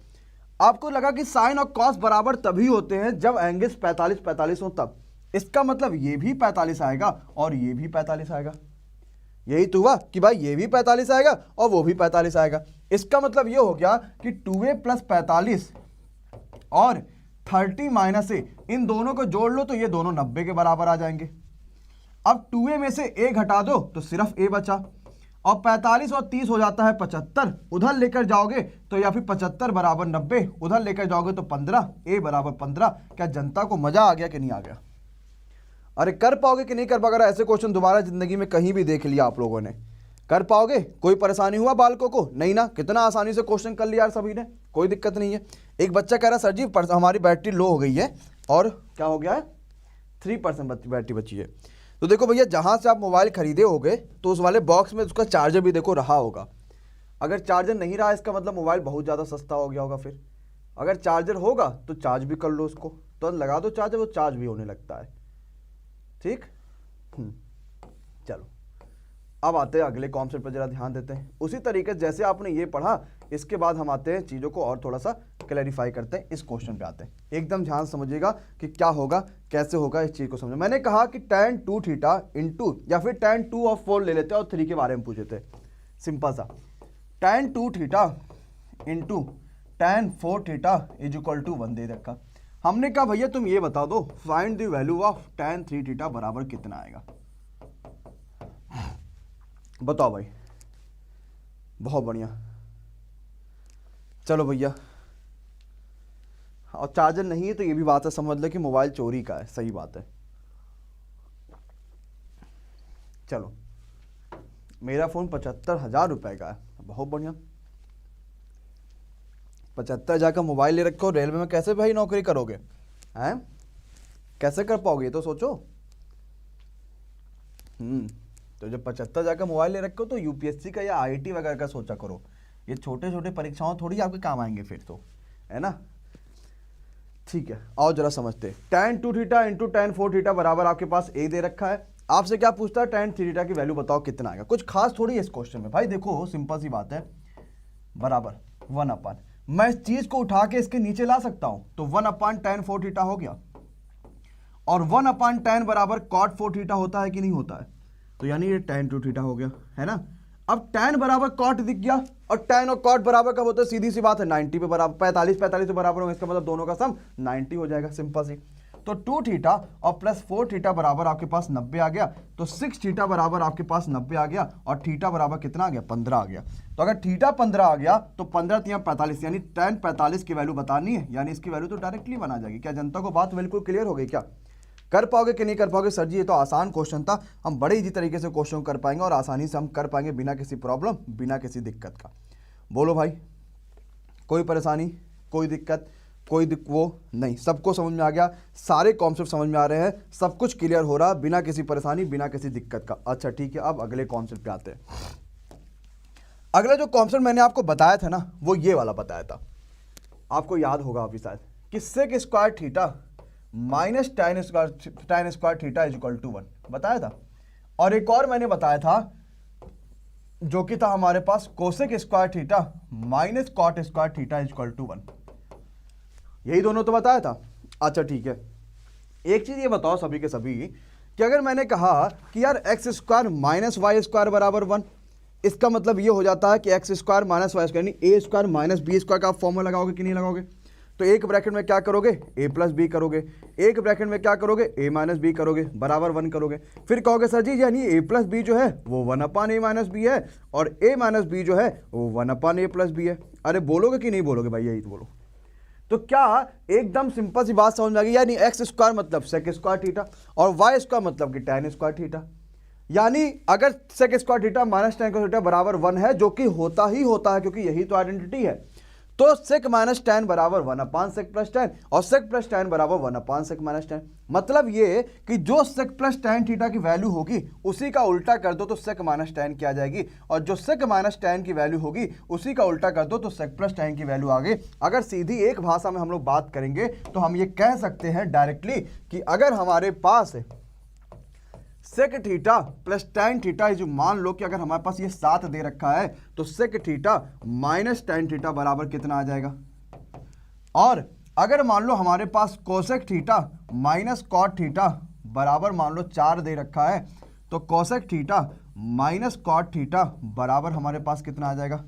आपको लगा कि साइन और कॉस बराबर तभी होते हैं जब एंगल्स 45 हो, तब। इसका मतलब ये भी 45 आएगा और ये भी 45 आएगा। यही तो हुआ कि भाई ये भी 45 आएगा और वो भी 45 आएगा। इसका मतलब ये हो गया कि 2a + 45 और 30 - a, इन दोनों को जोड़ लो तो ये दोनों 90 के बराबर आ जाएंगे। अब 2a में से a घटा दो तो सिर्फ a बचा, और 45 और 30 हो जाता है 75। उधर लेकर जाओगे तो या फिर 75 बराबर 90, उधर लेकर जाओगे तो 15, a बराबर 15। क्या जनता को मजा आ गया कि नहीं आ गया? अरे कर पाओगे कि नहीं कर पाओगे? ऐसे क्वेश्चन दोबारा जिंदगी में कहीं भी देख लिया आप लोगों ने, कर पाओगे? कोई परेशानी हुआ बालकों को? नहीं ना? कितना आसानी से क्वेश्चन कर लिया यार सभी ने, कोई दिक्कत नहीं है। एक बच्चा कह रहा सर जी हमारी बैटरी लो हो गई है और क्या हो गया है, 3% बैटरी बची है। तो देखो भैया, जहाँ से आप मोबाइल खरीदे होगे तो उस वाले बॉक्स में उसका चार्जर भी देखो रहा होगा। अगर चार्जर नहीं रहा इसका मतलब मोबाइल बहुत ज़्यादा सस्ता हो गया होगा। फिर अगर चार्जर होगा तो चार्ज भी कर लो उसको, तो लगा दो चार्जर, वो चार्ज भी होने लगता है। ठीक, चलो अब आते हैं अगले कॉन्सेप्ट पर, जरा ध्यान देते हैं। उसी तरीके से जैसे आपने ये पढ़ा, इसके बाद हम आते हैं चीज़ों को और थोड़ा सा क्लैरिफाई करते हैं। इस क्वेश्चन पे आते हैं, एकदम ध्यान समझिएगा कि क्या होगा कैसे होगा, इस चीज़ को समझो। मैंने कहा कि tan 2 थीटा इंटू, या फिर tan 2 और 4 ले लेते हैं और 3 के बारे में पूछे थे। सिंपल सा, tan 2 theta into tan 4 theta = 1 दे रखा। हमने कहा भैया तुम ये बता दो, find the value of tan 3 theta बराबर कितना आएगा। बताओ भाई, बहुत बढ़िया। चलो भैया, और चार्जर नहीं है तो ये भी बात है, समझ ले कि मोबाइल चोरी का है, सही बात है। चलो, मेरा फ़ोन 75,000 रुपये का है, बहुत बढ़िया। 75,000 का मोबाइल ले रखे हो, रेलवे में कैसे भाई नौकरी करोगे हैं? कैसे कर पाओगे, ये तो सोचो। तो जब 75,000 का मोबाइल ले रखे हो तो यूपीएससी का या आईआईटी वगैरह का सोचा करो। ये छोटे छोटे परीक्षाओं थोड़ी आपके काम आएंगे फिर तो, है ना। ठीक है, आओ जरा समझते। tan 2 theta into tan 4 theta बराबर आपके पास a दे रखा है। आपसे क्या पूछता है, tan 3 थीटा की वैल्यू बताओ कितना आएगा। कुछ खास थोड़ी है इस क्वेश्चन में भाई, देखो सिंपल सी बात है, बराबर 1/, मैं इस चीज को उठा के इसके नीचे ला सकता हूं, तो 1/tan 4 थीटा हो गया, और 1/tan बराबर cot 4 थीटा होता है कि नहीं होता है, तो यानी ये tan 2 थीटा हो गया, है ना। अब tan बराबर cot दिख गया, और tan और cot बराबर कब होता है, सीधी सी बात है 90 पे बराबर, 45 से बराबर होगा, इसका मतलब दोनों का सम 90 हो जाएगा, सिंपल सी। तो 2 थीटा और प्लस 4 थीटा बराबर आपके पास 90 आ गया, तो 6 थीटा बराबर आपके पास 90 आ गया, और थीटा बराबर कितना आ गया, 15 आ गया। तो अगर थीटा 15 आ गया तो 15 3 45, यानी tan 45 की वैल्यू बतानी है, यानी इसकी वैल्यू तो डायरेक्टली बना जाएगी। क्या जनता को बात बिल्कुल क्लियर हो गई क्या? कर पाओगे कि नहीं कर पाओगे? सर जी ये तो आसान क्वेश्चन था, हम बड़े इजी तरीके से क्वेश्चन कर पाएंगे और आसानी से हम कर पाएंगे बिना किसी प्रॉब्लम, बिना किसी दिक्कत का। बोलो भाई, कोई परेशानी, कोई दिक्कत, वो नहीं, सबको समझ में आ गया, सारे कॉन्सेप्ट समझ में आ रहे हैं, सब कुछ क्लियर हो रहा बिना किसी परेशानी, बिना किसी दिक्कत का। अच्छा ठीक है, अब अगले कॉन्सेप्ट पे आते हैं। अगला जो कॉन्सेप्ट मैंने आपको बताया था ना, वो ये वाला बताया था, आपको याद होगा अभी शायद, कि sec square theta minus tan square theta is equal to 1 बताया था। और एक और मैंने बताया था जो कि था हमारे पास cosec square theta minus cot square theta is equal to 1, यही दोनों तो बताया था। अच्छा ठीक है, एक चीज ये बताओ सभी के सभी, कि अगर मैंने कहा कि यार x square minus y square बराबर 1, इसका मतलब ये हो जाता है कि x square minus y square यानी a square minus b square का आप फॉर्मूला लगाओगे कि नहीं लगाओगे? तो एक ब्रैकेट में क्या करोगे, a प्लस बी करोगे, एक ब्रैकेट में क्या करोगे, a माइनस बी करोगे, बराबर 1 करोगे। फिर कहोगे सर जी यानी a प्लस बी जो है वो 1/a माइनस बी है, और a माइनस बी जो है वो 1/a प्लस बी है। अरे बोलोगे कि नहीं बोलोगे भाई, यही तो बोलो। तो क्या एकदम सिंपल सी बात समझ में आ गई, यानी एक्स स्क्वायर मतलब सेक स्क्वायर थीटा, और वाई स्क्वायर मतलब कि tan स्क्वायर थीटा। यानी अगर sec square theta minus tan square theta बराबर 1 है, जो कि होता ही होता है क्योंकि यही तो आइडेंटिटी है, तो सेक माइनस tan बराबर 1/sec प्लस tan, और सेक प्लस tan बराबर 1/sec माइनस tan। मतलब ये कि जो सेक प्लस tan थीटा की वैल्यू होगी उसी का उल्टा कर दो तो सेक माइनस tan की आ जाएगी, और जो सेक माइनस tan की वैल्यू होगी उसी का उल्टा कर दो तो सेक प्लस tan की वैल्यू आ गई। अगर सीधी एक भाषा में हम लोग बात करेंगे तो हम ये कह सकते हैं डायरेक्टली कि अगर हमारे पास sec theta plus tan theta जो मान लो कि अगर हमारे पास ये 7 दे रखा है, तो sec theta minus tan theta बराबर कितना आ जाएगा। और अगर मान लो हमारे पास cosec theta minus cot theta बराबर मान लो 4 दे रखा है, तो cosec theta minus cot theta बराबर हमारे पास कितना आ जाएगा।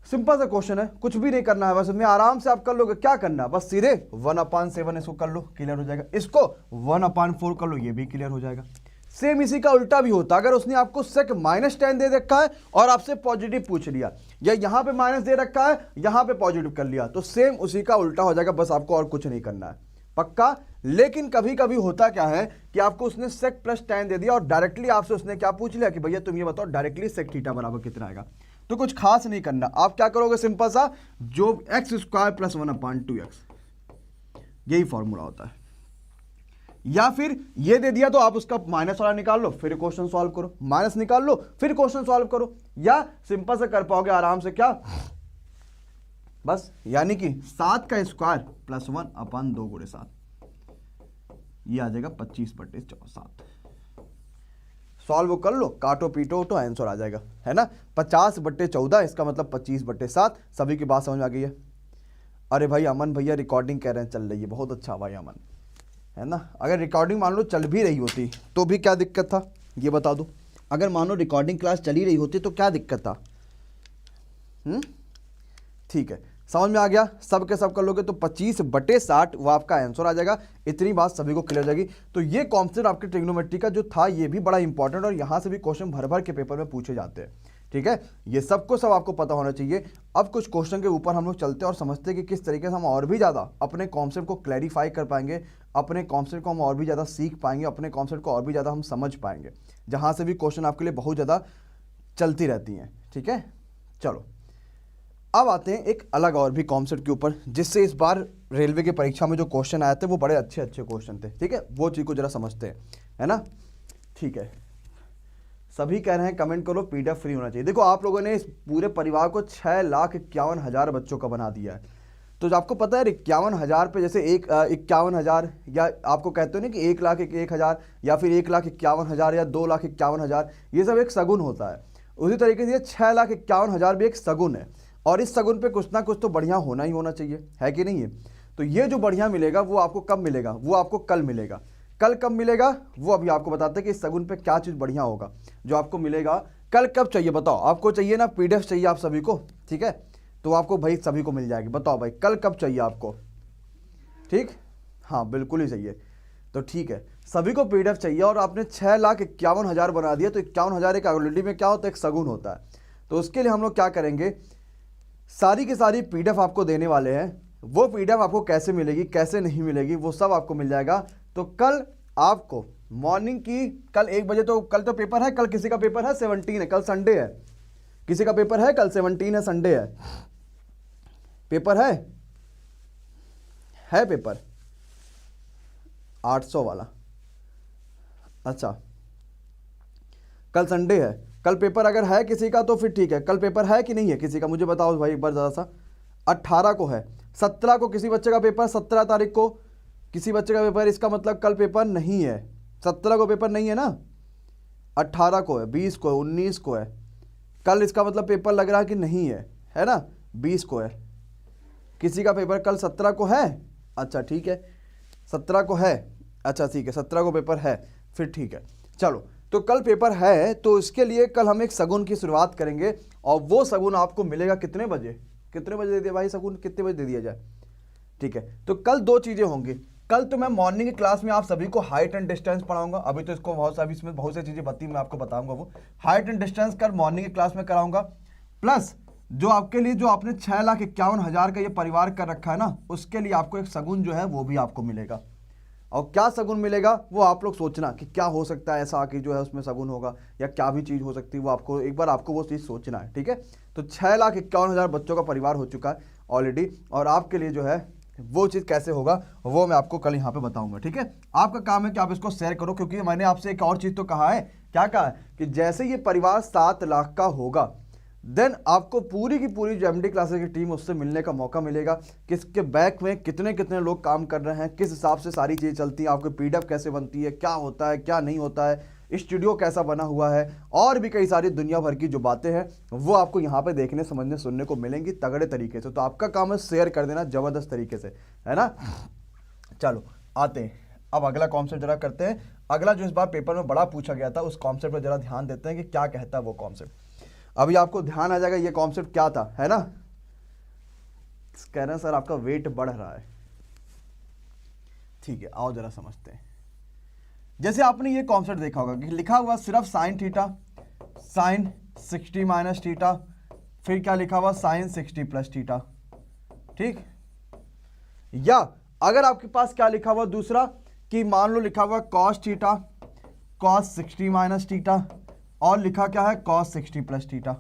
सिंपल सा क्वेश्चन है, कुछ भी नहीं करना है, बस में आराम से आप कर लोगे। क्या करना है, बस सीधे 1/7 इसको कर लो, क्लियर हो जाएगा। इसको 1/4 कर लो, ये भी क्लियर हो जाएगा। सेम इसी का उल्टा भी होता, अगर उसने आपको सेक माइनस tan दे रखा है और आपसे पॉजिटिव पूछ लिया, या यहां पे माइनस दे रखा है यहां पे पॉजिटिव कर लिया, तो सेम उसी का उल्टा हो जाएगा, बस आपको और कुछ नहीं करना है, पक्का। लेकिन कभी कभी होता क्या है कि आपको उसने सेक प्लस tan दे दिया और डायरेक्टली आपसे उसने क्या पूछ लिया कि भैया तुम ये बताओ डायरेक्टली सेक थीटा बराबर कितना आएगा। तो कुछ खास नहीं करना, आप क्या करोगे, सिंपल सा जो एक्स स्क्वायर प्लस 1/2x, यही फॉर्मूला होता है। या फिर ये दे दिया तो आप उसका माइनस वाला निकाल लो, फिर क्वेश्चन सॉल्व करो, माइनस निकाल लो फिर क्वेश्चन सॉल्व करो, या सिंपल से कर पाओगे आराम से क्या, बस यानी कि 7 का स्क्वायर प्लस 1/2 गुणे 7, ये आ जाएगा 25/7। सॉल्व कर लो, काटो पीटो तो आंसर आ जाएगा, है ना। 50/14, इसका मतलब 25/7। सभी की बात समझ में आ गई है। अरे भाई अमन भैया रिकॉर्डिंग कह रहे हैं चल रही है, बहुत अच्छा भाई अमन, है ना। अगर रिकॉर्डिंग मान लो चल भी रही होती तो भी क्या दिक्कत था, ये बता दो। अगर मान लो रिकॉर्डिंग क्लास चली रही होती तो क्या दिक्कत था। ठीक है, समझ में आ गया, सब के सब कर लोगे तो 25/60 वो आपका आंसर आ जाएगा। इतनी बात सभी को क्लियर जाएगी। तो ये कॉन्सेप्ट आपके ट्रिग्नोमेट्री का जो था ये भी बड़ा इंपॉर्टेंट, और यहाँ से भी क्वेश्चन भर भर के पेपर में पूछे जाते हैं, ठीक है। ये सबको सब आपको पता होना चाहिए। अब कुछ क्वेश्चन के ऊपर हम लोग चलते हैं और समझते हैं कि किस तरीके से हम और भी ज़्यादा अपने कॉन्सेप्ट को क्लैरिफाई कर पाएंगे, अपने कॉन्सेप्ट को हम और भी ज़्यादा सीख पाएंगे, अपने कॉन्सेप्ट को और भी ज़्यादा हम समझ पाएंगे, जहाँ से भी क्वेश्चन आपके लिए बहुत ज़्यादा चलती रहती हैं, ठीक है। चलो अब आते हैं एक अलग और भी कॉन्सेप्ट के ऊपर, जिससे इस बार रेलवे की परीक्षा में जो क्वेश्चन आए थे वो बड़े अच्छे अच्छे क्वेश्चन थे। ठीक है, वो चीज़ को जरा समझते हैं, है ना। ठीक है, सभी कह रहे हैं कमेंट करो पीडीएफ फ्री होना चाहिए। देखो आप लोगों ने इस पूरे परिवार को 6,51,000 बच्चों का बना दिया है, तो जो आपको पता है 51,000 पे जैसे 51,000 या आपको कहते हो ना कि 1,01,000 या फिर 1,51,000 या 2,51,000, ये सब एक सगुन होता है। उसी तरीके से 6,51,000 भी एक सगुन है, और इस सगुन पे कुछ ना कुछ तो बढ़िया होना ही होना चाहिए, है कि नहीं है। तो ये जो बढ़िया मिलेगा वो आपको कब मिलेगा, वो आपको कल मिलेगा। कल कब मिलेगा वो अभी आपको बताते हैं कि इस सगुन पे क्या चीज़ बढ़िया होगा जो आपको मिलेगा। कल कब चाहिए बताओ, आपको चाहिए ना पीडीएफ चाहिए आप सभी को, ठीक है, तो आपको भाई सभी को मिल जाएगी। बताओ भाई कल कब चाहिए आपको, ठीक, हाँ बिल्कुल ही चाहिए। तो ठीक है, सभी को पीडीएफ चाहिए और आपने 6,51,000 बना दिया, तो 51,000 एक ऑलरेडी में क्या होता है, एक सगुन होता है। तो उसके लिए हम लोग क्या करेंगे, सारी की सारी पीडीएफ आपको देने वाले हैं। वो पीडीएफ आपको कैसे मिलेगी कैसे नहीं मिलेगी वो सब आपको मिल जाएगा। तो कल आपको मॉर्निंग की, कल 1 बजे, तो कल तो पेपर है, कल किसी का पेपर है 17 है, कल संडे है, किसी का पेपर है कल 17 है, संडे है, पेपर है पेपर 800 वाला, अच्छा कल संडे है, कल पेपर अगर है किसी का तो फिर ठीक है। कल पेपर है कि नहीं है किसी का, मुझे बताओ भाई एक बार ज़रा सा। 18 को है, 17 को किसी बच्चे का पेपर, 17 तारीख को किसी बच्चे का पेपर, इसका मतलब कल पेपर नहीं है। 17 को पेपर नहीं है ना, 18 को है, 20 को है, 19 को है, कल इसका मतलब पेपर लग रहा है कि नहीं है ना, 20 को है किसी का पेपर, कल 17 को है, अच्छा ठीक है 17 को है, अच्छा ठीक है 17 को पेपर है, फिर ठीक है। चलो तो कल पेपर है, तो इसके लिए कल हम एक सगुन की शुरुआत करेंगे, और वो सगुन आपको मिलेगा कितने बजे, कितने बजे दे दिया भाई सगुन, कितने बजे दे दिया जाए, ठीक है। तो कल 2 चीज़ें होंगी। कल तो मैं मॉर्निंग की क्लास में आप सभी को हाइट एंड डिस्टेंस पढ़ाऊंगा, अभी तो इसको बहुत सारी, इसमें बहुत सी चीज़ें बती मैं आपको बताऊंगा, वो हाइट एंड डिस्टेंस कल मॉर्निंग की क्लास में कराऊंगा। प्लस जो आपके लिए जो आपने 6,51,000 का ये परिवार कर रखा है ना, उसके लिए आपको एक सगुन जो है वो भी आपको मिलेगा। और क्या सगुन मिलेगा वो आप लोग सोचना कि क्या हो सकता है ऐसा आके जो है उसमें सगुन होगा, या क्या भी चीज़ हो सकती है, वो आपको एक बार आपको वो चीज़ सोचना है, ठीक है। तो 6,51,000 बच्चों का परिवार हो चुका है ऑलरेडी, और आपके लिए जो है वो चीज़ कैसे होगा वो मैं आपको कल यहाँ पे बताऊंगा, ठीक है। आपका काम है कि आप इसको शेयर करो, क्योंकि मैंने आपसे एक और चीज़ तो कहा है, क्या कहा है कि जैसे ये परिवार 7 लाख का होगा, देन आपको पूरी की पूरी जो एमडी क्लासेस की टीम उससे मिलने का मौका मिलेगा, किसके बैक में कितने कितने लोग काम कर रहे हैं, किस हिसाब से सारी चीज़ें चलती हैं, आपकी पीडीएफ कैसे बनती है, क्या होता है क्या नहीं होता है, स्टूडियो कैसा बना हुआ है, और भी कई सारी दुनिया भर की जो बातें हैं वो आपको यहाँ पे देखने समझने सुनने को मिलेंगी तगड़े तरीके से। तो आपका काम है शेयर कर देना ज़बरदस्त तरीके से, है ना। चलो आते हैं अब अगला कॉन्सेप्ट जरा करते हैं। अगला जो इस बार पेपर में बड़ा पूछा गया था उस कॉन्सेप्ट पर जरा ध्यान देते हैं कि क्या कहता है वो कॉन्सेप्ट। अभी आपको ध्यान आ जाएगा ये कॉन्सेप्ट क्या था, है ना। कह रहे हैं सर आपका वेट बढ़ रहा है, ठीक है आओ जरा समझते हैं। जैसे आपने ये कॉन्सेप्ट देखा होगा कि लिखा हुआ सिर्फ sine theta, sine 60 minus theta, फिर क्या लिखा हुआ साइन 60 प्लस थीटा, ठीक। या अगर आपके पास क्या लिखा हुआ दूसरा कि मान लो लिखा हुआ cos theta, cos 60 minus theta, और लिखा क्या है कॉस 60 प्लस थीटा।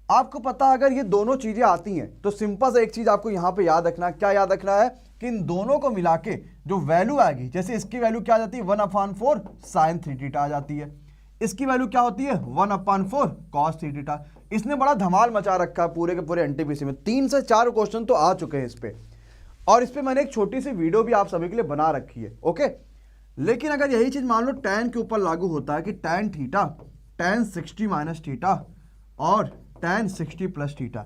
आपको पता है अगर ये दोनों चीजें आती हैं तो सिंपल से एक चीज आपको यहां पे याद रखना है, क्या याद रखना है कि इन दोनों को मिला के जो वैल्यू आएगी, जैसे इसकी वैल्यू क्या आ जाती है 1/4 साइन 3 थीटा आ जाती है, इसकी वैल्यू क्या होती है 1/4 कॉस 3 थीटा। इसने बड़ा धमाल मचा रखा है पूरे के पूरे एनटीपीसी में, 3 से 4 क्वेश्चन तो आ चुके हैं इस पे, और इस पे मैंने एक छोटी सी वीडियो भी आप सभी के लिए बना रखी है, ओके। लेकिन अगर यही चीज मान लो tan के ऊपर लागू होता है कि tan theta tan 60 minus theta और tan 60 प्लस थीटा,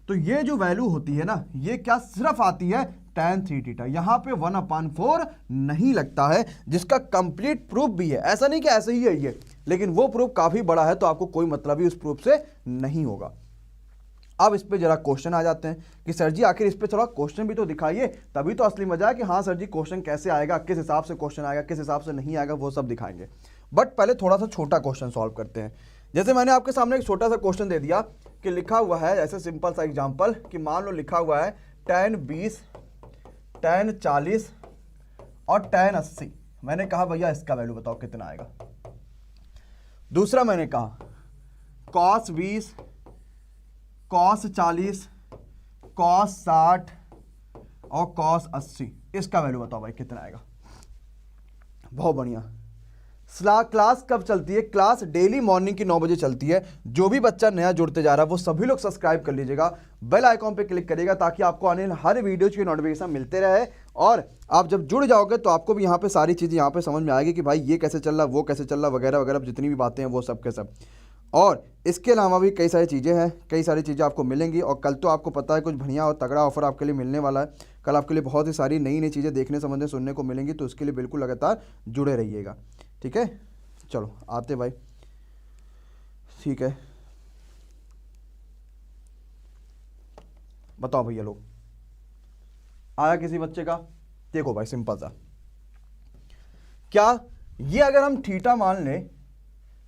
तो ये जो वैल्यू होती है ना ये क्या सिर्फ आती है tan 3 थीटा, यहां पे 1/4 नहीं लगता है, जिसका कंप्लीट प्रूफ भी है। ऐसा नहीं कि ऐसे ही है ये, लेकिन वो प्रूफ काफी बड़ा है तो आपको कोई मतलब ही उस प्रूफ से नहीं होगा। अब इस पे जरा क्वेश्चन आ जाते हैं कि सर जी आखिर इस पे थोड़ा क्वेश्चन भी तो दिखाइए, तभी तो असली मजा है कि हाँ सर जी क्वेश्चन कैसे आएगा, किस हिसाब से क्वेश्चन आएगा, किस हिसाब से नहीं आएगा, वो सब दिखाएंगे। बट पहले थोड़ा सा छोटा क्वेश्चन सॉल्व करते हैं। जैसे मैंने आपके सामने एक छोटा सा क्वेश्चन दे दिया कि लिखा हुआ है, ऐसे सिंपल सा एग्जाम्पल कि मान लो लिखा हुआ है tan 20, tan 40 और tan 80। मैंने कहा भैया इसका वैल्यू बताओ कितना आएगा। दूसरा मैंने कहा cos 20, कॉस 40, कॉस 60 और कॉस 80, इसका वैल्यू बताओ भाई कितना आएगा। बहुत बढ़िया। क्लास कब चलती है? क्लास डेली मॉर्निंग की 9 बजे चलती है। जो भी बच्चा नया जुड़ते जा रहा है वो सभी लोग सब्सक्राइब कर लीजिएगा, बेल आइकॉन पे क्लिक करिएगा ताकि आपको आने वाले हर वीडियो की नोटिफिकेशन मिलते रहे। और आप जब जुड़ जाओगे तो आपको भी यहाँ पे सारी चीज़ें यहाँ पे समझ में आएगी कि भाई ये कैसे चल रहा, वो कैसे चल रहा, वगैरह वगैरह, जितनी भी बातें हैं वो सब के सब। और इसके अलावा भी कई सारी चीज़ें हैं, कई सारी चीज़ें आपको मिलेंगी। और कल तो आपको पता है कुछ बढ़िया और तगड़ा ऑफर आपके लिए मिलने वाला है। कल आपके लिए बहुत ही सारी नई नई चीज़ें देखने, समझने, सुनने को मिलेंगी, तो उसके लिए बिल्कुल लगातार जुड़े रहिएगा। ठीक है, चलो आते भाई। ठीक है, बताओ भैया लोग, आया किसी बच्चे का? देखो भाई सिंपल सा, क्या ये अगर हम थीटा मान लें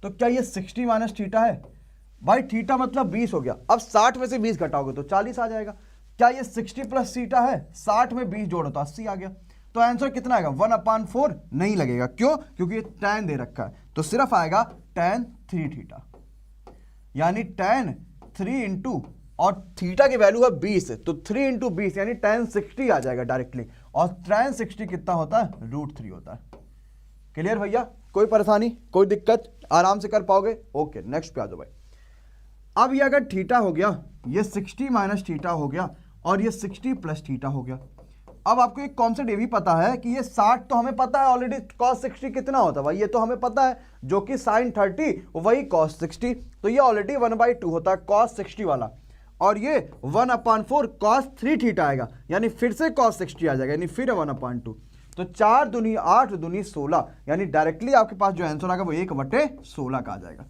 तो क्या ये 60 माइनस थीटा है? भाई थीटा मतलब 20 हो गया। अब 60 में से 20 घटाओगे तो 40 आ जाएगा। क्या ये 60 प्लस थीटा है? 60 में 20 जोड़ो तो 80 आ गया। तो आंसर कितना आएगा? 1/4 नहीं लगेगा। क्यों? क्योंकि ये tan दे रखा है, तो सिर्फ आएगा tan 3 थीटा, यानी tan 3 इंटू, और थीटा की वैल्यू है 20, तो 3 इंटू 20 यानी tan 60 आ जाएगा डायरेक्टली। और tan 60 कितना होता है? √3 होता है। क्लियर भैया? कोई परेशानी, कोई दिक्कत? आराम से कर पाओगे? ओके, नेक्स्ट पे आ जाओ भाई। अब ये अगर थीटा हो गया, ये 60 माइनस थीटा हो गया, और ये 60 प्लस थीटा हो गया। अब आपको एक कॉन्सेप्ट ये भी पता है कि ये 60 तो हमें पता है ऑलरेडी, cos 60 कितना होता है भाई, ये तो हमें पता है, जो कि sin 30 वही cos 60, तो ये ऑलरेडी 1/2 होता है cos 60 वाला। और ये 1/4 cos 3 थीटा आएगा, यानी फिर से cos 60 आ जाएगा, यानी फिर 1/2। तो 4 दूनी 8 दूनी 16, यानी डायरेक्टली आपके पास जो आंसर आएगा वो 1/16 का आ जाएगा।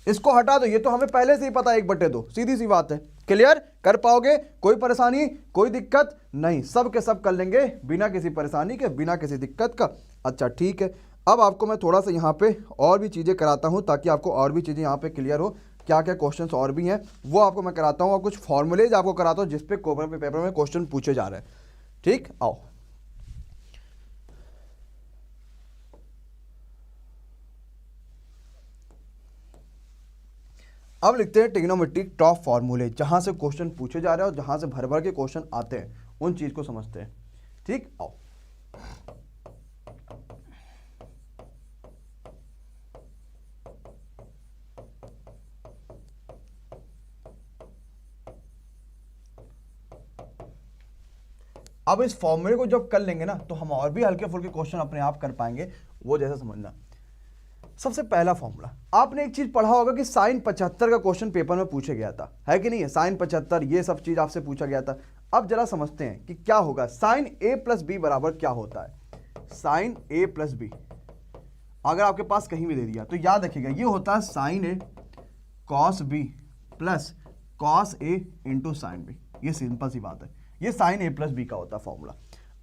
इसको हटा दो, ये तो हमें पहले से ही पता है 1/2, सीधी सी बात है। क्लियर? कर पाओगे? कोई परेशानी, कोई दिक्कत नहीं? सब के सब कर लेंगे बिना किसी परेशानी के, बिना किसी दिक्कत का। अच्छा ठीक है, अब आपको मैं थोड़ा सा यहाँ पे और भी चीज़ें कराता हूँ ताकि आपको और भी चीज़ें यहाँ पे क्लियर हो। क्या क्या क्वेश्चंस और भी हैं वो आपको मैं कराता हूँ, और कुछ फॉर्मूलेज आपको कराता हूँ जिसपे पेपर में क्वेश्चन पूछे जा रहे हैं। ठीक, आओ। अब लिखते हैं ट्रिग्नोमेट्रिक टॉप फॉर्मूले, जहां से क्वेश्चन पूछे जा रहे हैं और जहां से भर भर के क्वेश्चन आते हैं, उन चीज को समझते हैं। ठीक, आओ। अब इस फॉर्मूले को जब कर लेंगे ना तो हम और भी हल्के फुल्के क्वेश्चन अपने आप कर पाएंगे, वो जैसा समझना। सबसे पहला फॉर्मूला, आपने एक चीज पढ़ा होगा कि sin 75 का क्वेश्चन पेपर में पूछा गया था, है कि नहीं है? sin 75 ये सब चीज आपसे पूछा गया था। अब जरा समझते हैं कि क्या होगा। sin a प्लस बी बराबर क्या होता है? sin a प्लस बी अगर आपके पास कहीं भी दे दिया तो याद रखिएगा, ये होता है sin a cos b plus cos a into sine b. ये सिंपल सी बात है, ये sin a प्लस बी का होता है फॉर्मूला।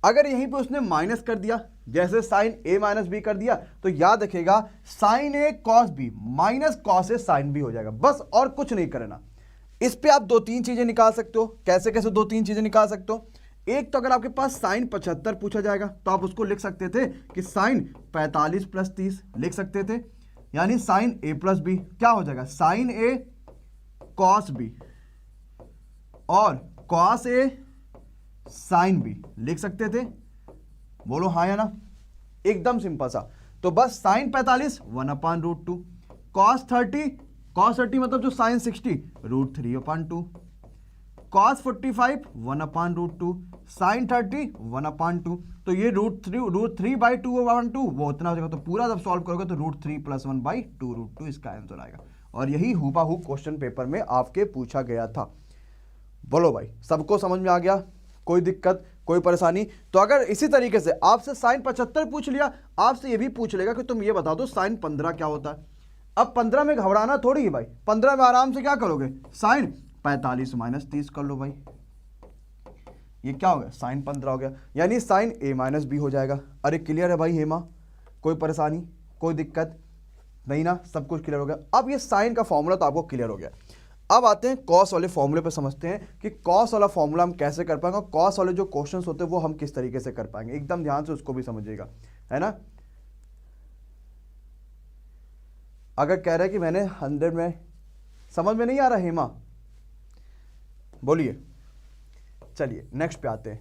अगर यहीं पे उसने माइनस कर दिया, जैसे sin a माइनस बी कर दिया, तो याद रखेगा sin a cos b minus cos a sin b हो जाएगा, बस और कुछ नहीं करना। इस पे आप 2-3 चीजें निकाल सकते हो। कैसे कैसे 2-3 चीजें निकाल सकते हो? एक तो अगर आपके पास sin 75 पूछा जाएगा तो आप उसको लिख सकते थे कि sin 45 प्लस 30 लिख सकते थे, यानी sin a प्लस बी क्या हो जाएगा? sin a cos b और cos a साइन बी लिख सकते थे। बोलो हाँ या ना? एकदम सिंपल सा। तो बस साइन 45 1/√2, cos 30 मतलब जो साइन 60 √3/2, cos 45 1/√2, साइन 30 1/2, तो ये √3/2/2 वो उतना हो जाएगा। तो पूरा जब सॉल्व करोगे तो √3 + 1/2√2 इसका आंसर आएगा। और यही हूबहू क्वेश्चन पेपर में आपके पूछा गया था। बोलो भाई, सबको समझ में आ गया? कोई दिक्कत, कोई परेशानी? तो अगर इसी तरीके से आपसे sin 75 पूछ लिया, आपसे ये भी पूछ लेगा कि तुम ये बता दो sin 15 क्या होता है। अब 15 में घबराना थोड़ी है भाई, 15 में आराम से क्या करोगे? sin 45 माइनस 30 कर लो भाई। ये क्या हो गया? sin 15 हो गया, यानी sin a माइनस बी हो जाएगा। अरे क्लियर है भाई हेमा? कोई परेशानी, कोई दिक्कत नहीं ना? सब कुछ क्लियर हो गया। अब ये साइन का फॉर्मूला तो आपको क्लियर हो गया। अब आते हैं कॉस वाले फॉर्मूले पे, समझते हैं कि कॉस वाला फॉर्मूला हम कैसे कर पाएंगे, कॉस वाले जो क्वेश्चंस होते हैं वो हम किस तरीके से कर पाएंगे। एकदम ध्यान से उसको भी समझिएगा, है ना? अगर कह रहे हैं कि मैंने 100 में, समझ में नहीं आ रहा हेमा? बोलिए। चलिए नेक्स्ट पे आते हैं,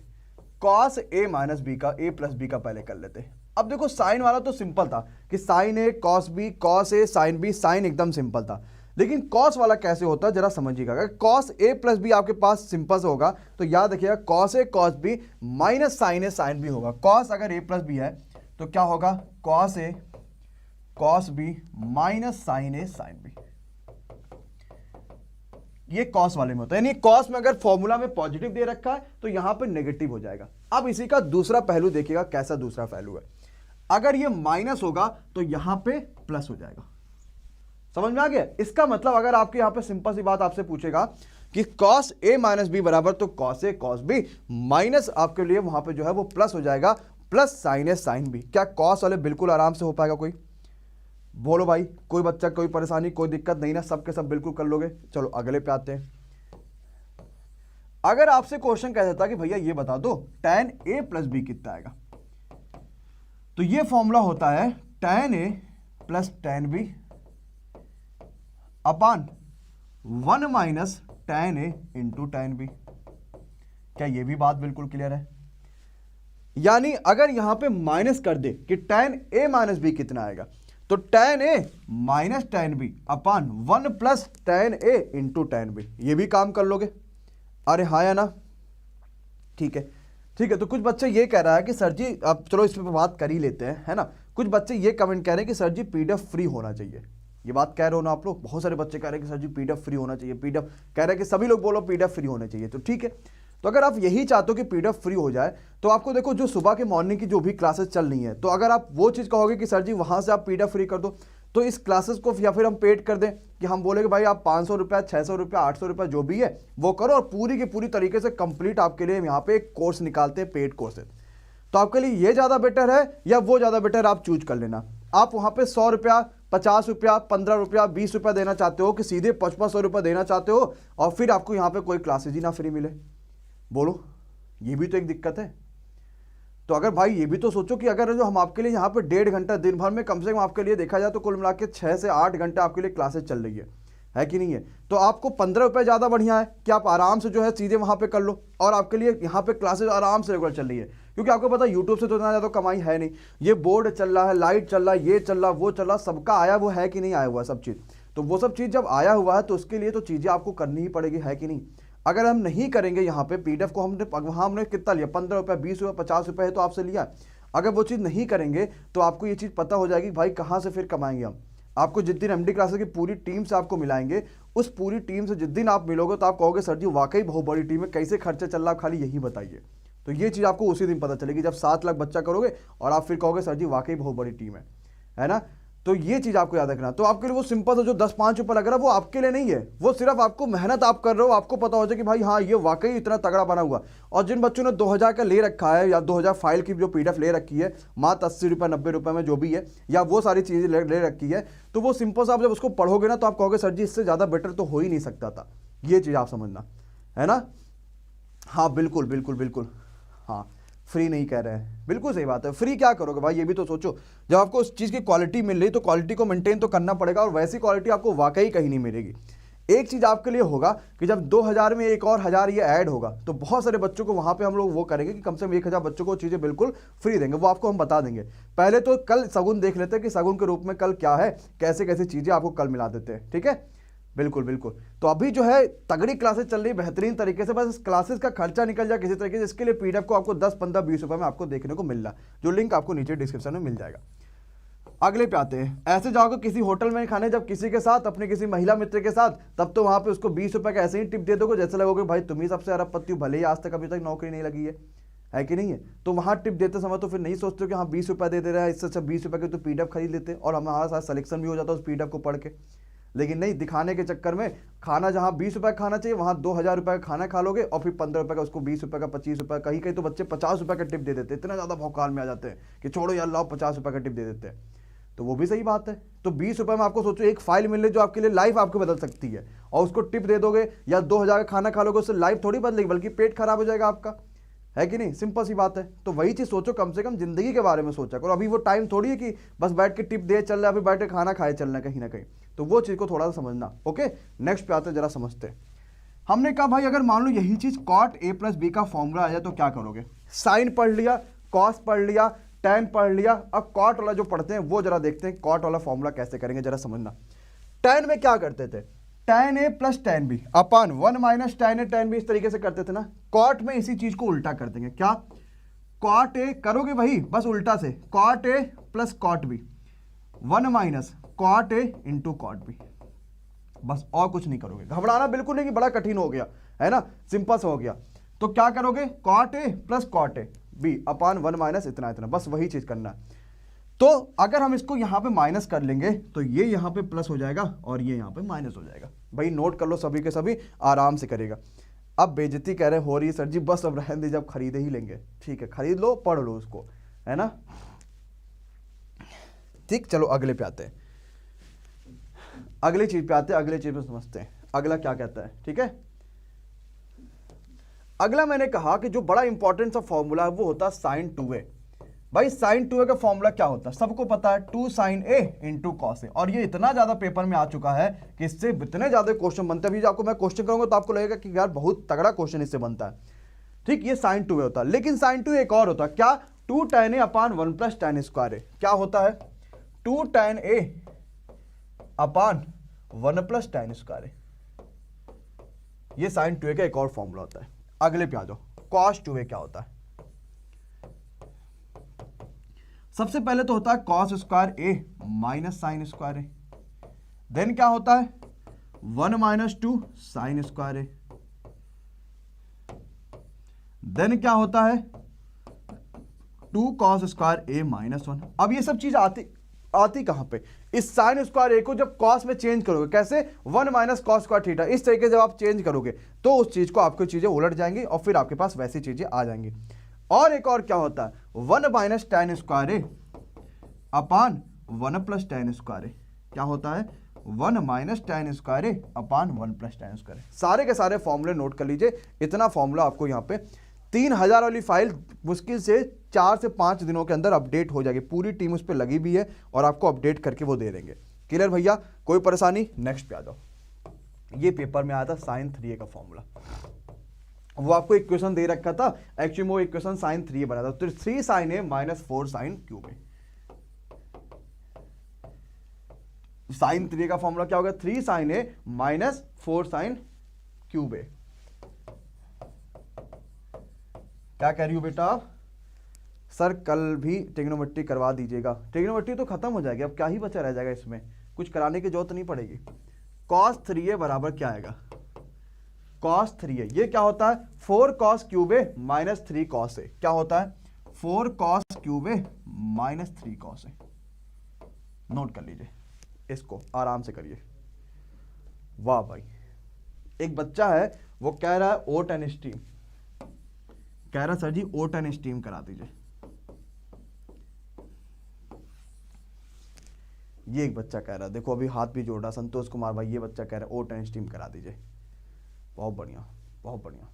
कॉस ए माइनस बी का, ए प्लस बी का पहले कर लेते हैं। अब देखो साइन वाला तो सिंपल था कि sign A cos B, cos A sine B, sign एकदम सिंपल था। लेकिन कॉस वाला कैसे होता है जरा समझिएगा। अगर कॉस ए प्लस बी आपके पास सिंपल से होगा तो याद रखिएगा cos A cos B minus sign A sine B होगा। कॉस अगर ए प्लस बी है तो क्या होगा, cos A cos B minus sign A sign b. ये कॉस वाले में होता है, यानी कॉस में अगर फॉर्मूला में पॉजिटिव दे रखा है तो यहां पे नेगेटिव हो जाएगा। अब इसी का दूसरा पहलू देखिएगा, कैसा दूसरा पहलू है। अगर ये माइनस होगा तो यहां पे प्लस हो जाएगा। समझ में आ गया? इसका मतलब अगर आपके यहां पे सिंपल सी बात आपसे पूछेगा कि कॉस ए माइनस बी बराबर तो cos A cos B minus आपके लिए वहां पे जो है वो प्लस हो जाएगा, प्लस साइन ए साइन बी। क्या कॉस वाले बिल्कुल आराम से हो पाएगा? कोई बोलो भाई, कोई बच्चा कोई परेशानी कोई दिक्कत नहीं ना, सबके सब बिल्कुल कर लोगे। चलो अगले पे आते हैं। अगर आपसे क्वेश्चन कह देता कि भैया ये बता दो tan a प्लस बी कितना आएगा, तो ये फॉर्मूला होता है tan a plus tan b upon 1 minus tan a into tan b। क्या ये भी बात बिल्कुल क्लियर है? यानी अगर यहां पे माइनस कर दे कि tan a माइनस बी कितना आएगा, तो tan a minus tan b upon 1 plus tan a into tan b। ये भी काम कर लोगे? अरे हाँ या ना? ठीक है ठीक है। तो कुछ बच्चे ये कह रहा है कि सर जी, अब चलो इस पर बात कर ही लेते हैं, है ना। कुछ बच्चे ये कमेंट कह रहे हैं कि सर जी पीडीएफ फ्री होना चाहिए। ये बात कह रहे हो ना आप लोग, बहुत सारे बच्चे कह रहे हैं कि सर जी पीडीएफ फ्री होना चाहिए, पीडीएफ कह रहे हैं कि सभी लोग बोलो पीडीएफ फ्री होना चाहिए। तो ठीक है, तो अगर आप यही चाहते हो कि पीडीएफ फ्री हो जाए तो आपको देखो जो सुबह के मॉर्निंग की जो भी क्लासेस चल रही हैं, तो अगर आप वो चीज़ कहोगे कि सर जी वहाँ से आप पीडीएफ फ्री कर दो, तो इस क्लासेस को या फिर हम पेड कर दें कि हम बोले कि भाई आप 500 रुपया 600 रुपया 800 रुपया जो भी है वो करो और पूरी की पूरी तरीके से कंप्लीट आपके लिए यहाँ पे एक कोर्स निकालते हैं, पेड कोर्सेज। तो आपके लिए ये ज़्यादा बेटर है या वो ज़्यादा बेटर, आप चूज कर लेना। आप वहाँ पे 100 रुपया 50 रुपया 15 रुपया 20 रुपया देना चाहते हो कि सीधे 5500 रुपया देना चाहते हो और फिर आपको यहाँ पे कोई क्लासेज ही ना फ्री मिले? बोलो, ये भी तो एक दिक्कत है। तो अगर भाई ये भी तो सोचो कि अगर जो हम आपके लिए यहाँ पे 1.5 घंटा दिन भर में कम से कम आपके लिए देखा जाए तो कुल मिला के 6 से 8 घंटे आपके लिए क्लासेस चल रही है कि नहीं है? तो आपको 15 रुपये ज़्यादा बढ़िया है कि आप आराम से जो है सीधे वहाँ पे कर लो और आपके लिए यहाँ पे क्लासेस आराम से रेगुलर चल रही है। क्योंकि आपको पता है यूट्यूब से तो इतना ज़्यादा कमाई है नहीं, ये बोर्ड चल रहा है, लाइट चल रहा है, ये चल रहा वो चल रहा, सबका आया वो है कि नहीं आया हुआ सब चीज़। तो वो सब चीज़ जब आया हुआ है तो उसके लिए तो चीज़ें आपको करनी ही पड़ेगी, है कि नहीं? अगर हम नहीं करेंगे यहाँ पे पीडीएफ को, हमने कितना लिया 15 रुपये 20 रुपये 50 रुपये है तो आपसे लिया। अगर वो चीज़ नहीं करेंगे तो आपको ये चीज़ पता हो जाएगी भाई कहाँ से फिर कमाएंगे हम। आपको जिस दिन एमडी क्लासेस की पूरी टीम से आपको मिलाएंगे, उस पूरी टीम से जिस दिन आप मिलोगे तो आप कहोगे सर जी वाकई बहुत बड़ी टीम है, कैसे खर्चा चल रहा खाली यही बताइए। तो ये चीज़ आपको उसी दिन पता चलेगी जब 7 लाख बच्चा करोगे और आप फिर कहोगे सर जी वाकई बहुत बड़ी टीम है ना। तो ये चीज़ आपको याद रखना। तो आपके लिए वो सिंपल जो 10-5 रुपये लग रहा है वो आपके लिए नहीं है, वो सिर्फ आपको मेहनत आप कर रहे हो, आपको पता हो जाए कि भाई हाँ ये वाकई इतना तगड़ा बना हुआ। और जिन बच्चों ने 2000 का ले रखा है या 2000 फाइल की जो पीडीएफ ले रखी है मात्र 80 रुपये 90 रुपये में जो भी है, या वो सारी चीज़ें ले रखी है, तो वो सिंपल सा आप जब उसको पढ़ोगे ना तो आप कहोगे सर जी इससे ज़्यादा बेटर तो हो ही नहीं सकता था। ये चीज़ आप समझना, है ना। हाँ बिल्कुल बिल्कुल बिल्कुल, हाँ फ्री नहीं कह रहे हैं, बिल्कुल सही बात है। फ्री क्या करोगे भाई, ये भी तो सोचो। जब आपको उस चीज़ की क्वालिटी मिल रही तो क्वालिटी को मेंटेन तो करना पड़ेगा और वैसी क्वालिटी आपको वाकई कहीं नहीं मिलेगी। एक चीज़ आपके लिए होगा कि जब 2000 में एक और 1000 ये ऐड होगा तो बहुत सारे बच्चों को वहाँ पे हम लोग वो करेंगे कि कम से कम 1000 बच्चों को चीज़ें बिल्कुल फ्री देंगे। वो आपको हम बता देंगे। पहले तो कल सगुन देख लेते हैं कि सगुन के रूप में कल क्या है, कैसे कैसे चीज़ें आपको कल मिला देते हैं, ठीक है। बिल्कुल बिल्कुल। तो अभी जो है तगड़ी क्लासेस चल रही है बेहतरीन तरीके से, बस इस क्लासेस का खर्चा निकल जाए किसी तरीके से। इसके लिए पीडीएफ को आपको 10 15 20 रुपये में आपको देखने को मिल रहा है, जो लिंक आपको नीचे डिस्क्रिप्शन में मिल जाएगा। अगले पे आते हैं। ऐसे जाओगे किसी होटल में खाने जब किसी के साथ, अपने किसी महिला मित्र के साथ, तब तो वहाँ पे उसको 20 रुपये का ऐसे ही टिप दे दोगे जैसे लगोगे भाई तुम ही सबसे अरबपति हो, भले ही आज तक अभी तक नौकरी नहीं लगी है कि नहीं है। तो वहाँ टिप देते समय तो फिर नहीं सोचते हो कि हाँ 20 रुपये दे रहा है, इससे अच्छा 20 रुपये के तो पीडीएफ खरीद लेते और हमारा साथ सिलेक्शन भी हो जाता उस पीडीएफ को पढ़ के। लेकिन नहीं, दिखाने के चक्कर में खाना जहाँ 20 रुपये खाना चाहिए वहाँ 2000 रुपये का खाना खा लोगे और फिर 15 रुपये का उसको 20 रुपये का 25 रुपये, कहीं कहीं तो बच्चे 50 रुपये का टिप दे देते हैं। इतना ज़्यादा भौकाल में आ जाते हैं कि छोड़ो यार लाओ 50 रुपये का टिप दे देते हैं। तो वो भी सही बात है। तो 20 रुपये में आपको सोचो एक फाइल मिल रही जो आपके लिए लाइफ आपको बदल सकती है, और उसको टिप दे दोगे या 2000 का खाना खा लोगे, उससे लाइफ थोड़ी बदलेगी बल्कि पेट खराब हो जाएगा आपका, है कि नहीं। सिंपल सी बात है। तो वही चीज़ सोचो, कम से कम जिंदगी के बारे में सोचा करो। अभी वो टाइम थोड़ी है कि बस बैठ के टिप दे चल रहा है, अभी बैठ के खाना खाए चल रहा है कहीं ना कहीं। तो वो चीज़ को थोड़ा सा समझना। ओके, नेक्स्ट पे आते हैं, जरा समझते हैं। हमने कहा भाई अगर मान लो यही चीज कॉट ए प्लस बी का फॉर्मूला आ जाए तो क्या करोगे? साइन पढ़ लिया, कॉस पढ़ लिया, टैन पढ़ लिया, अब कॉट वाला जो पढ़ते हैं वो जरा देखते हैं कॉट वाला फॉर्मूला कैसे करेंगे, जरा समझना। टैन में क्या करते थे? Tan A plus tan B upon 1 minus tan A tan B, इस तरीके से करते थे ना। कॉट में इसी चीज को उल्टा कर देंगे। क्या? कॉट ए करोगे वही, बस उल्टा से, cot a plus cot b, 1 minus cot a into cot b, बस और कुछ नहीं करोगे। घबराना बिल्कुल नहीं कि बड़ा कठिन हो गया, है ना, सिंपल सा हो गया। तो क्या करोगे? Cot a plus cot a b upon 1 minus इतना इतना, बस वही चीज करना है। तो अगर हम इसको यहां पे माइनस कर लेंगे तो ये यहां पे प्लस हो जाएगा और ये यहां पे माइनस हो जाएगा। भाई नोट कर लो, सभी के सभी आराम से करेगा। अब बेइज्जती कह रहे हो रही है सर जी, बस अब रहने दीजिए, जब खरीदे ही लेंगे। ठीक है, खरीद लो, पढ़ लो उसको, है ना। ठीक, चलो अगले पे आते हैं, अगली चीज पे आते हैं, अगले चीज पे समझते हैं अगला क्या कहता है। ठीक है, अगला मैंने कहा कि जो बड़ा इंपॉर्टेंट सा फॉर्मूला है वो होता है साइन 2a। भाई साइन 2a का फॉर्मूला क्या होता है? सबको पता है, 2 sign a into cos A. और ये इतना ज्यादा पेपर में आ चुका है कि इससे इतने ज्यादा क्वेश्चन बनते हैं। अभी आपको मैं क्वेश्चन करूंगा तो आपको लगेगा कि यार बहुत तगड़ा क्वेश्चन इससे बनता है। ठीक, ये साइन 2a होता है। लेकिन साइन 2a एक और होता है, क्या? 2 tan a upon 1 plus tan square a. क्या होता है? 2 tan a upon 1 plus tan square a. ये साइन 2a का एक और फॉर्मूला होता है। अगले पे आ जाओ, cos 2a क्या होता है? सबसे पहले तो होता है cos स्क्वायर ए माइनस साइन स्क्वायर ए। देन क्या होता है? 1 माइनस 2 साइन स्क्वायर ए। देन क्या होता है? 2 cos स्क्वायर ए माइनस 1। अब ये सब चीज आती कहां पे? इस साइन स्क्वायर ए को जब कॉस में चेंज करोगे, कैसे? 1 माइनस कॉस स्क्वायर थीटा, इस तरीके से जब आप चेंज करोगे तो उस चीज को आपको चीजें उलट जाएंगी और फिर आपके पास वैसी चीजें आ जाएंगी। और एक और क्या होता है? 1 minus tan square A upon 1 plus tan square a. क्या होता है? 1 माइनस टैन स्क्वायर ए अपान 1 प्लस टैन स्क्वायर ए। सारे के सारे फॉर्मूले नोट कर लीजिए। इतना फॉर्मूला आपको यहाँ पे 3000 वाली फाइल मुश्किल से 4 से 5 दिनों के अंदर अपडेट हो जाएगी। पूरी टीम उस पर लगी भी है और आपको अपडेट करके वो दे देंगे। क्लियर भैया, कोई परेशानी? नेक्स्ट पे आ जाओ। ये पेपर में आया था साइन 3a का फॉर्मूला। वो आपको इक्वेशन दे रखा था, एक्चुअली वो इक्वेशन साइन 3a बना था। तो 3 साइन ए माइनस 4 साइन क्यूब ए। साइन 3a का फॉर्मूला क्या होगा? 3 साइन ए माइनस 4 साइन क्यूब ए। क्या कह रही हो बेटा आप? सर कल भी ट्रिग्नोमेट्री करवा दीजिएगा। ट्रिग्नोमेट्री तो खत्म हो जाएगी, अब क्या ही बचा रह जाएगा, इसमें कुछ कराने की जरूरत नहीं पड़ेगी। cos 3a बराबर क्या आएगा? cos 3a ये क्या होता है? 4 cos क्यूब ए माइनस 3 cos ए। क्या होता है? 4 cos क्यूब ए माइनस 3 cos ए। नोट कर लीजिए, इसको आराम से करिए। वाह भाई, एक बच्चा है वो कह रहा है ओट एंड स्टीम, कह रहा sir ji oat and steam करा दीजिए। ये एक बच्चा कह रहा है, देखो अभी हाथ भी जोड़ रहा, संतोष कुमार भाई, ये बच्चा कह रहा है ओट एंड स्टीम करा दीजिए। बहुत बढ़िया, बहुत बढ़िया।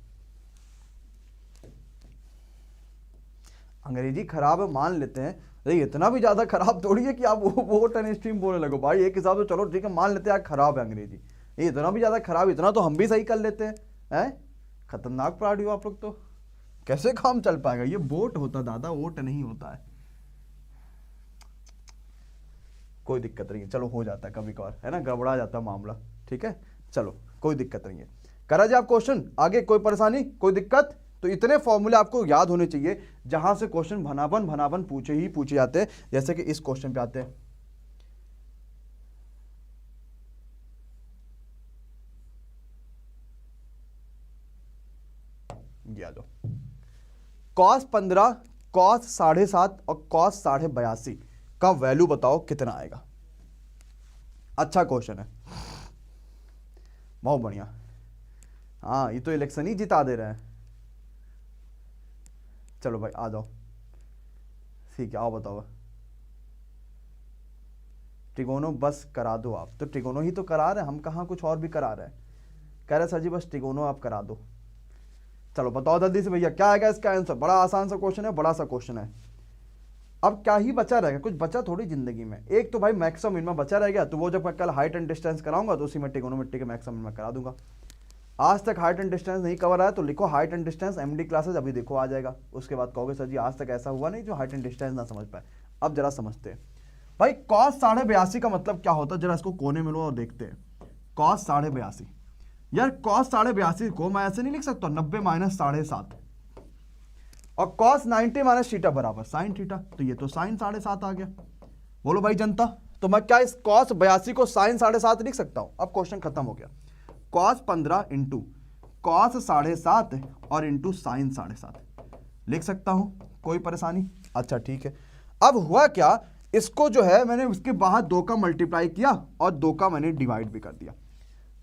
अंग्रेजी खराब है मान लेते हैं, लेकिन इतना भी ज्यादा खराब थोड़ी है कि आप ओट एंड स्टीम बोलने लगो। भाई एक हिसाब से चलो ठीक है, मान लेते हैं खराब है अंग्रेजी, ये इतना भी ज्यादा खराब, इतना तो हम भी सही कर लेते हैं। खतरनाक प्राणी हो आप लोग, तो कैसे काम चल पाएगा? ये बोट होता दादा, ओट नहीं होता है। कोई दिक्कत नहीं है, चलो हो जाता है कभी कभार, है ना, गड़बड़ा जाता है मामला। ठीक है, चलो कोई दिक्कत नहीं है। करा जाए आप क्वेश्चन आगे, कोई परेशानी, कोई दिक्कत? तो इतने फॉर्मूले आपको याद होने चाहिए जहां से क्वेश्चन भनाभन पूछे जाते हैं। जैसे कि इस क्वेश्चन पे आते हैं, ये आ जाओ। cos 15, cos 7.5 और cos 82.5 का वैल्यू बताओ कितना आएगा। अच्छा क्वेश्चन है, बहुत बढ़िया। हाँ, ये तो इलेक्शन ही जिता दे रहे हैं। चलो भाई आ जाओ, ठीक है, आओ बताओ। ट्रिगोनो बस करा दो आप, तो ट्रिगोनो ही तो करा रहे हैं हम, कहाँ कुछ और भी करा रहे हैं। कह रहे सर जी बस ट्रिगोनो आप करा दो। चलो बताओ जल्दी से भैया क्या आएगा इसका आंसर। बड़ा आसान सा क्वेश्चन है, बड़ा सा क्वेश्चन है। अब क्या ही बचा रहेगा? कुछ बचा थोड़ी जिंदगी में। एक तो भाई मैक्सिमम मिनिमम बचा रहेगा, तो वो जब कल हाइट एंड डिस्टेंस कराऊंगा तो उसी में ट्रिगोनोमेट्री के मैक्सिमम मिनिमम करा दूंगा। आज तक हाइट एंड डिस्टेंस नहीं कवर आया तो लिखो height and distance MD classes, अभी देखो आ जाएगा। उसके बाद कहोगे सर जी आज तक ऐसा हुआ नहीं जो हाइट एंड डिस्टेंस ना समझ पाए। अब जरा समझते हैं भाई, कॉस 82.5 का मतलब क्या होता है, जरा इसको कोने में लो और देखते हैं। कॉस 82.5, यार कॉस 82.5 को मैं ऐसे नहीं लिख सकता 90 माइनस 7.5, और कॉस 90 माइनस थीटा बराबर साइन थीटा, तो ये तो साइन 7.5 आ गया। बोलो भाई जनता, तो मैं क्या इस कॉस 82 को साइन 7.5 लिख सकता हूं? अब क्वेश्चन खत्म हो गया। कॉस 15 इंटू कॉस 7.5 और इंटू साइन 7.5 लिख सकता हूं, कोई परेशानी? अच्छा ठीक है। अब हुआ क्या, इसको जो है मैंने उसके बाहर 2 का मल्टीप्लाई किया और 2 का मैंने डिवाइड भी कर दिया।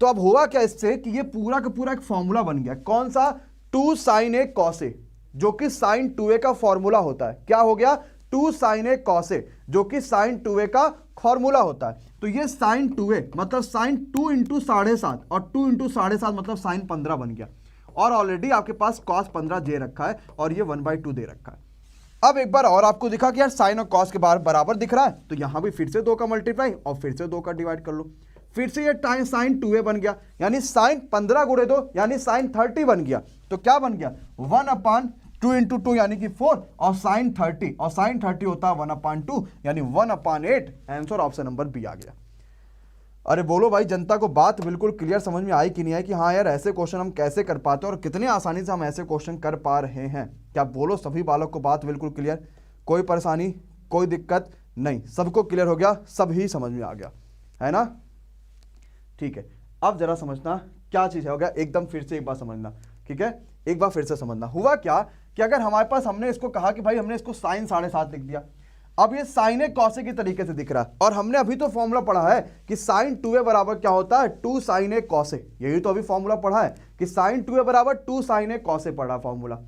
तो अब हुआ क्या इससे कि ये पूरा का पूरा एक फॉर्मूला बन गया। कौन सा? 2 साइन ए कॉस ए, जो कि साइन 2a का फॉर्मूला होता है। क्या हो गया? 2 साइन ए कॉस ए, जो कि साइन 2a का फॉर्मूला होता है। तो ये साइन 2a मतलब साइन 2 इंटू 7.5 और 2 इंटू 7.5 मतलब साइन 15 बन गया। और ऑलरेडी आपके पास कॉस 15 दे रखा है और ये 1/2 दे रखा है। अब एक बार और आपको दिखा कि यार साइन और कॉस के बाहर बराबर दिख रहा है, तो यहां भी फिर से 2 का मल्टीप्लाई और फिर से 2 का डिवाइड कर लो। फिर से ये टाइम साइन 2a बन गया, यानी साइन 15 गुणे 2 यानी साइन 30 बन गया। तो क्या बन गया? 1/2 इंटू 2 यानी कि 4, और साइन 30, और साइन 30 होता है 1/2 यानी 1/8। आंसर ऑप्शन नंबर बी आ गया। अरे बोलो भाई जनता को बात बिल्कुल क्लियर समझ में आई कि नहीं आई कि हाँ यार ऐसे क्वेश्चन हम कैसे कर पाते हैं और कितने आसानी से हम ऐसे क्वेश्चन कर पा रहे हैं? क्या बोलो सभी बालक को बात बिल्कुल क्लियर? कोई परेशानी, कोई दिक्कत नहीं, सबको क्लियर हो गया, सब ही समझ में आ गया, है ना? ठीक है, अब जरा समझना क्या चीज है हो गया, एकदम फिर से एक बार समझना, ठीक है? एक बार फिर से समझना। हुआ क्या कि अगर हमारे पास हमने इसको कहा कि भाई हमने इसको साइन 7.5 लिख दिया, अब ये साइन ए कॉस ए की तरीके से दिख रहा है, और हमने अभी तो फॉर्मूला पढ़ा है कि साइन 2a बराबर क्या होता है? 2 साइन ए कॉस ए। यही तो अभी फॉर्मूला पढ़ा है कि साइन 2a बराबर 2 साइन ए कॉस ए पढ़ा फॉर्मूला।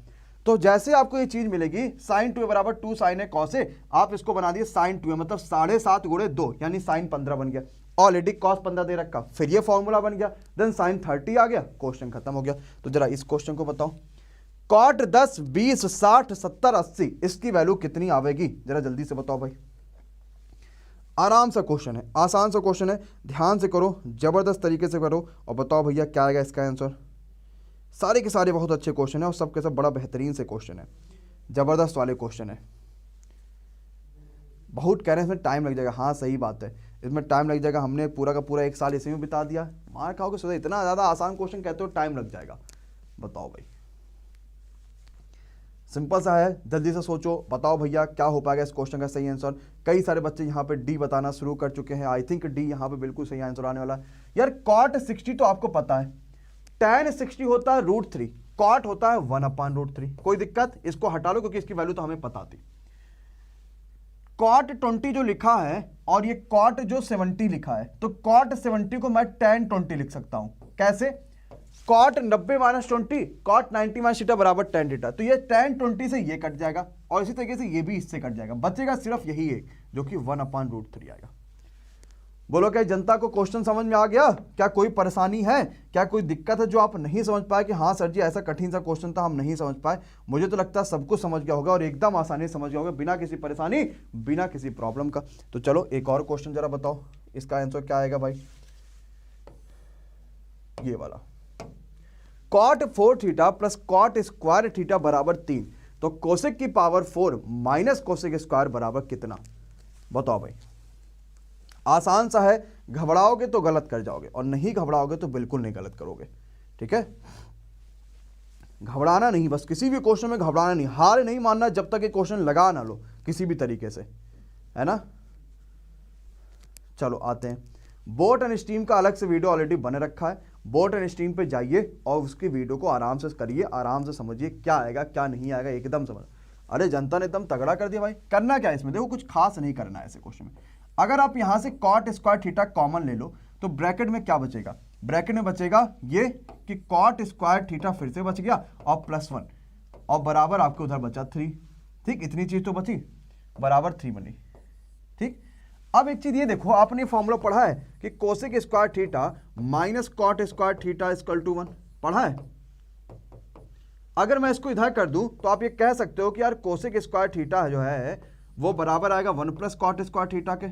तो जैसे आपको ये चीज मिलेगी साइन 2a बराबर 2 साइन ए कॉस ए, आप इसको बना दिए साइन 2a मतलब 7.5 गुणे 2 यानी साइन 15 बन गया। ऑलरेडी कॉस 15 दे रखा, फिर ये फॉर्मूला बन गया, देन साइन 30 आ गया, क्वेश्चन खत्म हो गया। तो जरा इस क्वेश्चन को बताओ, कॉट 10 20 60 70 80 इसकी वैल्यू कितनी आवेगी? जरा जल्दी से बताओ भाई। आराम सा क्वेश्चन है, आसान सा क्वेश्चन है, ध्यान से करो, जबरदस्त तरीके से करो और बताओ भैया क्या आएगा इसका आंसर। सारे के सारे बहुत अच्छे क्वेश्चन है और सबके सब बड़ा बेहतरीन से क्वेश्चन है, जबरदस्त वाले क्वेश्चन है। बहुत कह रहे हैं इसमें टाइम लग जाएगा, हाँ सही बात है, इसमें टाइम लग जाएगा। हमने पूरा का पूरा 1 साल इसी में बिता दिया, मार खाओगे सोचा इतना ज़्यादा आसान क्वेश्चन कहते हो टाइम लग जाएगा। बताओ भाई, सिंपल सा है, जल्दी से सोचो, बताओ भैया क्या हो पाएगा इस क्वेश्चन का सही आंसर। कई सारे बच्चे यहाँ पे डी बताना शुरू कर चुके हैं, आई थिंक डी यहाँ पे बिल्कुल सही आंसर आने वाला है। यार कॉट 60 तो आपको पता है, tan 60 होता है √3, कॉट होता है 1/√3। कोई दिक्कत? इसको हटा लो क्योंकि इसकी वैल्यू तो हमें पता थी। कॉट 20 जो लिखा है और ये कॉट जो 70 लिखा है, तो कॉट 70 को मैं tan 20 लिख सकता हूं। कैसे? Cot 90 minus 20, cot 90 minus theta बराबर tan थीटा, तो ये tan 20 से ये कट जाएगा और इसी तरीके से ये भी इससे कट जाएगा, बचेगा सिर्फ यही एक जो कि 1/√3 आएगा। बोलो क्या जनता को क्वेश्चन समझ में आ गया? क्या कोई परेशानी है, क्या कोई दिक्कत है जो आप नहीं समझ पाए कि हाँ सर जी ऐसा कठिन सा क्वेश्चन था हम नहीं समझ पाए? मुझे तो लगता है सबको समझ गया होगा और एकदम आसानी से समझ गया होगा, बिना किसी परेशानी, बिना किसी प्रॉब्लम का। तो चलो एक और क्वेश्चन जरा बताओ, इसका आंसर क्या आएगा भाई? ये वाला, cot 4 theta plus cot square theta बराबर 3, तो कोसेक की पावर 4 माइनस कोसेक स्क्वायर बराबर कितना? बताओ भाई। आसान सा है, घबराओगे तो गलत कर जाओगे और नहीं घबराओगे तो बिल्कुल नहीं गलत करोगे, ठीक है? घबराना नहीं, बस किसी भी क्वेश्चन में घबराना नहीं, हार नहीं मानना जब तक ये क्वेश्चन लगा ना लो किसी भी तरीके से, है ना? चलो आते हैं, बोट एंड स्टीम का अलग से वीडियो ऑलरेडी बने रखा है, बोट एंड स्टीम पे जाइए और उसकी वीडियो को आराम से करिए, आराम से समझिए क्या आएगा क्या नहीं आएगा, एकदम समझ। अरे जनता ने एकदम तगड़ा कर दिया भाई। करना क्या है इसमें? देखो कुछ खास नहीं करना है ऐसे क्वेश्चन में। अगर आप यहां से कॉट स्क्वायर थीटा कॉमन ले लो तो ब्रैकेट में क्या बचेगा? ब्रैकेट में बचेगा ये कि कॉट स्क्वायर थीटा फिर से बच गया और +1 और बराबर आपके उधर बचा 3। ठीक, इतनी चीज तो बची, बराबर 3 बनी। ठीक, अब एक चीज ये देखो, आपने फॉर्मूला पढ़ा है कि cosec square theta minus cot square theta equal to 1, पढ़ा है? अगर मैं इसको इधर कर दूं तो आप ये कह सकते हो कि यार कोसेक स्क्वायर थीटा जो है वो बराबर आएगा 1 प्लस कॉट स्क्वायर थीटा के।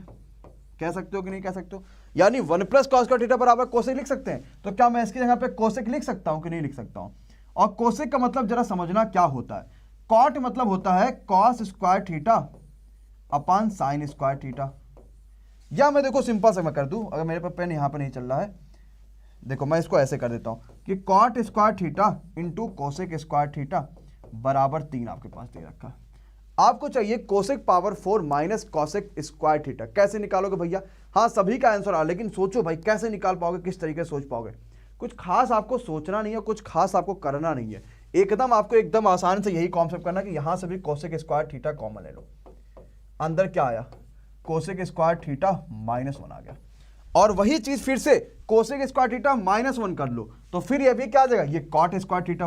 कह सकते हो कि नहीं कह सकते हो? यानी 1 प्लस कॉस का थीटा बराबर कोसेक लिख सकते हैं। तो क्या मैं इसकी जगह पे कोसेक लिख सकता हूं कि नहीं लिख सकता हूं? और कोसेक का मतलब जरा समझना क्या होता है। कॉट मतलब होता है cos square theta upon sine square theta. या मैं देखो सिंपल सा मैं कर दूं, अगर मेरे पास पेन यहां पर नहीं चल रहा है, देखो मैं इसको ऐसे कर देता हूं कि cot square theta into cosec square theta बराबर 3 आपके पास दे रखा है। आपको चाहिए cosec power 4 minus cosec square theta. कैसे निकालोगे भैया? हाँ सभी का आंसर आ, लेकिन सोचो भाई कैसे निकाल पाओगे, किस तरीके से सोच पाओगे? कुछ खास आपको सोचना नहीं है, कुछ खास आपको करना नहीं है, एकदम आपको एकदम आसान से यही कॉन्सेप्ट करना कि यहां से भी कोसेक स्क्वायर थीटा कॉमन ले लो। अंदर क्या आया? कोसेक स्क्वायर थीटा -1 आ गया। और वही चीज फिर से कोसेक स्क्वायर थीटा -1 कर लो तो फिर ये भी क्या आ जाएगा? ये कॉट स्क्वायर थीटा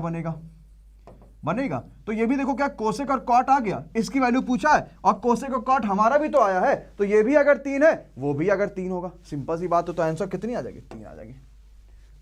बनेगा। तो ये भी देखो क्या कोसेक और कॉट आ गया, इसकी वैल्यू पूछा है और कोसेक और कॉट हमारा भी तो आया है, तो ये भी अगर 3 है वो भी अगर 3 होगा। सिंपल सी बात हो, तो आंसर कितनी आ जाएगी? 3 आ जाएगी।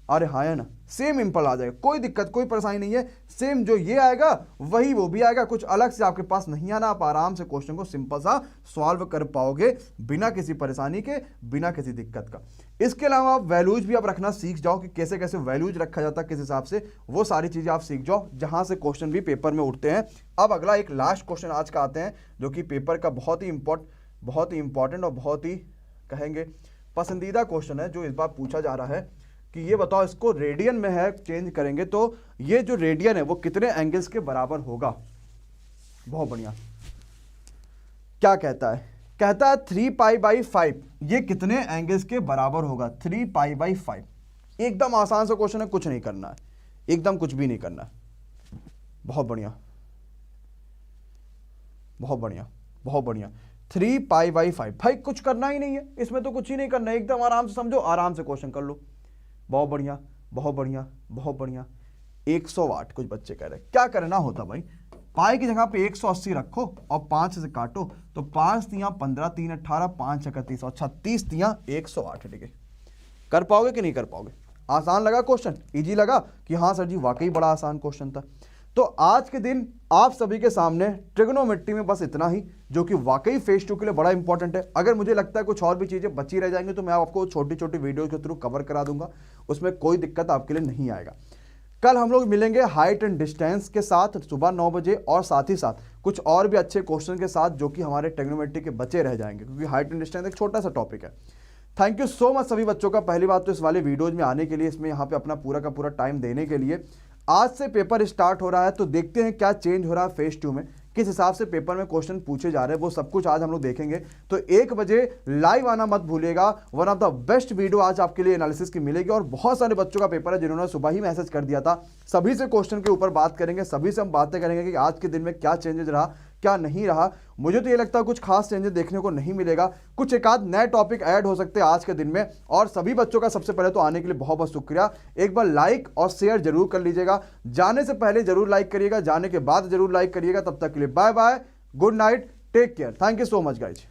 अरे हाँ है ना, सेम इंपल आ जाएगा, कोई दिक्कत कोई परेशानी नहीं है। सेम जो ये आएगा वही वो भी आएगा, कुछ अलग से आपके पास नहीं आना। आप आराम से क्वेश्चन को सिंपल सा सॉल्व कर पाओगे बिना किसी परेशानी के, बिना किसी दिक्कत का। इसके अलावा आप वैल्यूज भी आप रखना सीख जाओ कि कैसे कैसे वैल्यूज रखा जाता है, किस हिसाब से, वो सारी चीजें आप सीख जाओ जहां से क्वेश्चन भी पेपर में उठते हैं। अब अगला एक लास्ट क्वेश्चन आज का आते हैं जो कि पेपर का बहुत ही इंपॉर्टेंट और बहुत ही कहेंगे पसंदीदा क्वेश्चन है, जो इस बार पूछा जा रहा है कि ये बताओ, इसको रेडियन में है, चेंज करेंगे तो ये जो रेडियन है वो कितने एंगल्स के बराबर होगा? बहुत बढ़िया। क्या कहता है? कहता है 3π/5 ये कितने एंगल्स के बराबर होगा? 3π/5। एकदम आसान सा क्वेश्चन है, कुछ नहीं करना है, एकदम कुछ भी नहीं करना है। बहुत बढ़िया, बहुत बढ़िया, बहुत बढ़िया। 3π/5 भाई कुछ करना ही नहीं है इसमें, तो कुछ ही नहीं करना है, एकदम आराम से समझो, आराम से क्वेश्चन कर लो। बहुत बढ़िया, बहुत बढ़िया, बहुत बढ़िया। 100 वाट कुछ बच्चे कह रहे हैं। क्या करना होता भाई? पाई की जगह पे 180 रखो और 5 से काटो, तो 5 तियां 15, 3 18, 5 छक्का 30 और 36 तियां 108। ठीक है, कर पाओगे कि नहीं कर पाओगे? आसान लगा क्वेश्चन? इजी लगा कि हाँ सर जी वाकई बड़ा आसान क्वेश्चन था। तो आज के दिन आप सभी के सामने ट्रिग्नोमेट्री में बस इतना ही, जो कि वाकई फेज 2 के लिए बड़ा इंपॉर्टेंट है। अगर मुझे लगता है कुछ और भी चीजें बची रह जाएंगी तो मैं आपको छोटी छोटी वीडियो के थ्रू कवर करा दूंगा, उसमें कोई दिक्कत आपके लिए नहीं आएगा। कल हम लोग मिलेंगे हाइट एंड डिस्टेंस के साथ सुबह 9 बजे, और साथ ही साथ कुछ और भी अच्छे क्वेश्चन के साथ जो कि हमारे ट्रिग्नोमेट्री के बचे रह जाएंगे, क्योंकि हाइट एंड डिस्टेंस एक छोटा सा टॉपिक है। थैंक यू सो मच सभी बच्चों का, पहली बात तो इस वाले वीडियोज में आने के लिए, इसमें यहाँ पे अपना पूरा का पूरा टाइम देने के लिए। आज से पेपर स्टार्ट हो रहा है, तो देखते हैं क्या चेंज हो रहा है फेज 2 में, किस हिसाब से पेपर में क्वेश्चन पूछे जा रहे हैं, वो सब कुछ आज हम लोग देखेंगे। तो 1 बजे लाइव आना मत भूलिएगा, one of the best video आज आपके लिए एनालिसिस की मिलेगी। और बहुत सारे बच्चों का पेपर है जिन्होंने सुबह ही मैसेज कर दिया था, सभी से क्वेश्चन के ऊपर बात करेंगे, सभी से हम बातें करेंगे कि आज के दिन में क्या चेंजेस रहा, क्या नहीं रहा। मुझे तो ये लगता है कुछ खास चेंजेस देखने को नहीं मिलेगा, कुछ एक आध नए टॉपिक ऐड हो सकते हैं आज के दिन में। और सभी बच्चों का सबसे पहले तो आने के लिए बहुत बहुत शुक्रिया। एक बार लाइक और शेयर जरूर कर लीजिएगा, जाने से पहले जरूर लाइक करिएगा, जाने के बाद जरूर लाइक करिएगा। तब तक के लिए bye bye, good night, take care, thank you so much guys.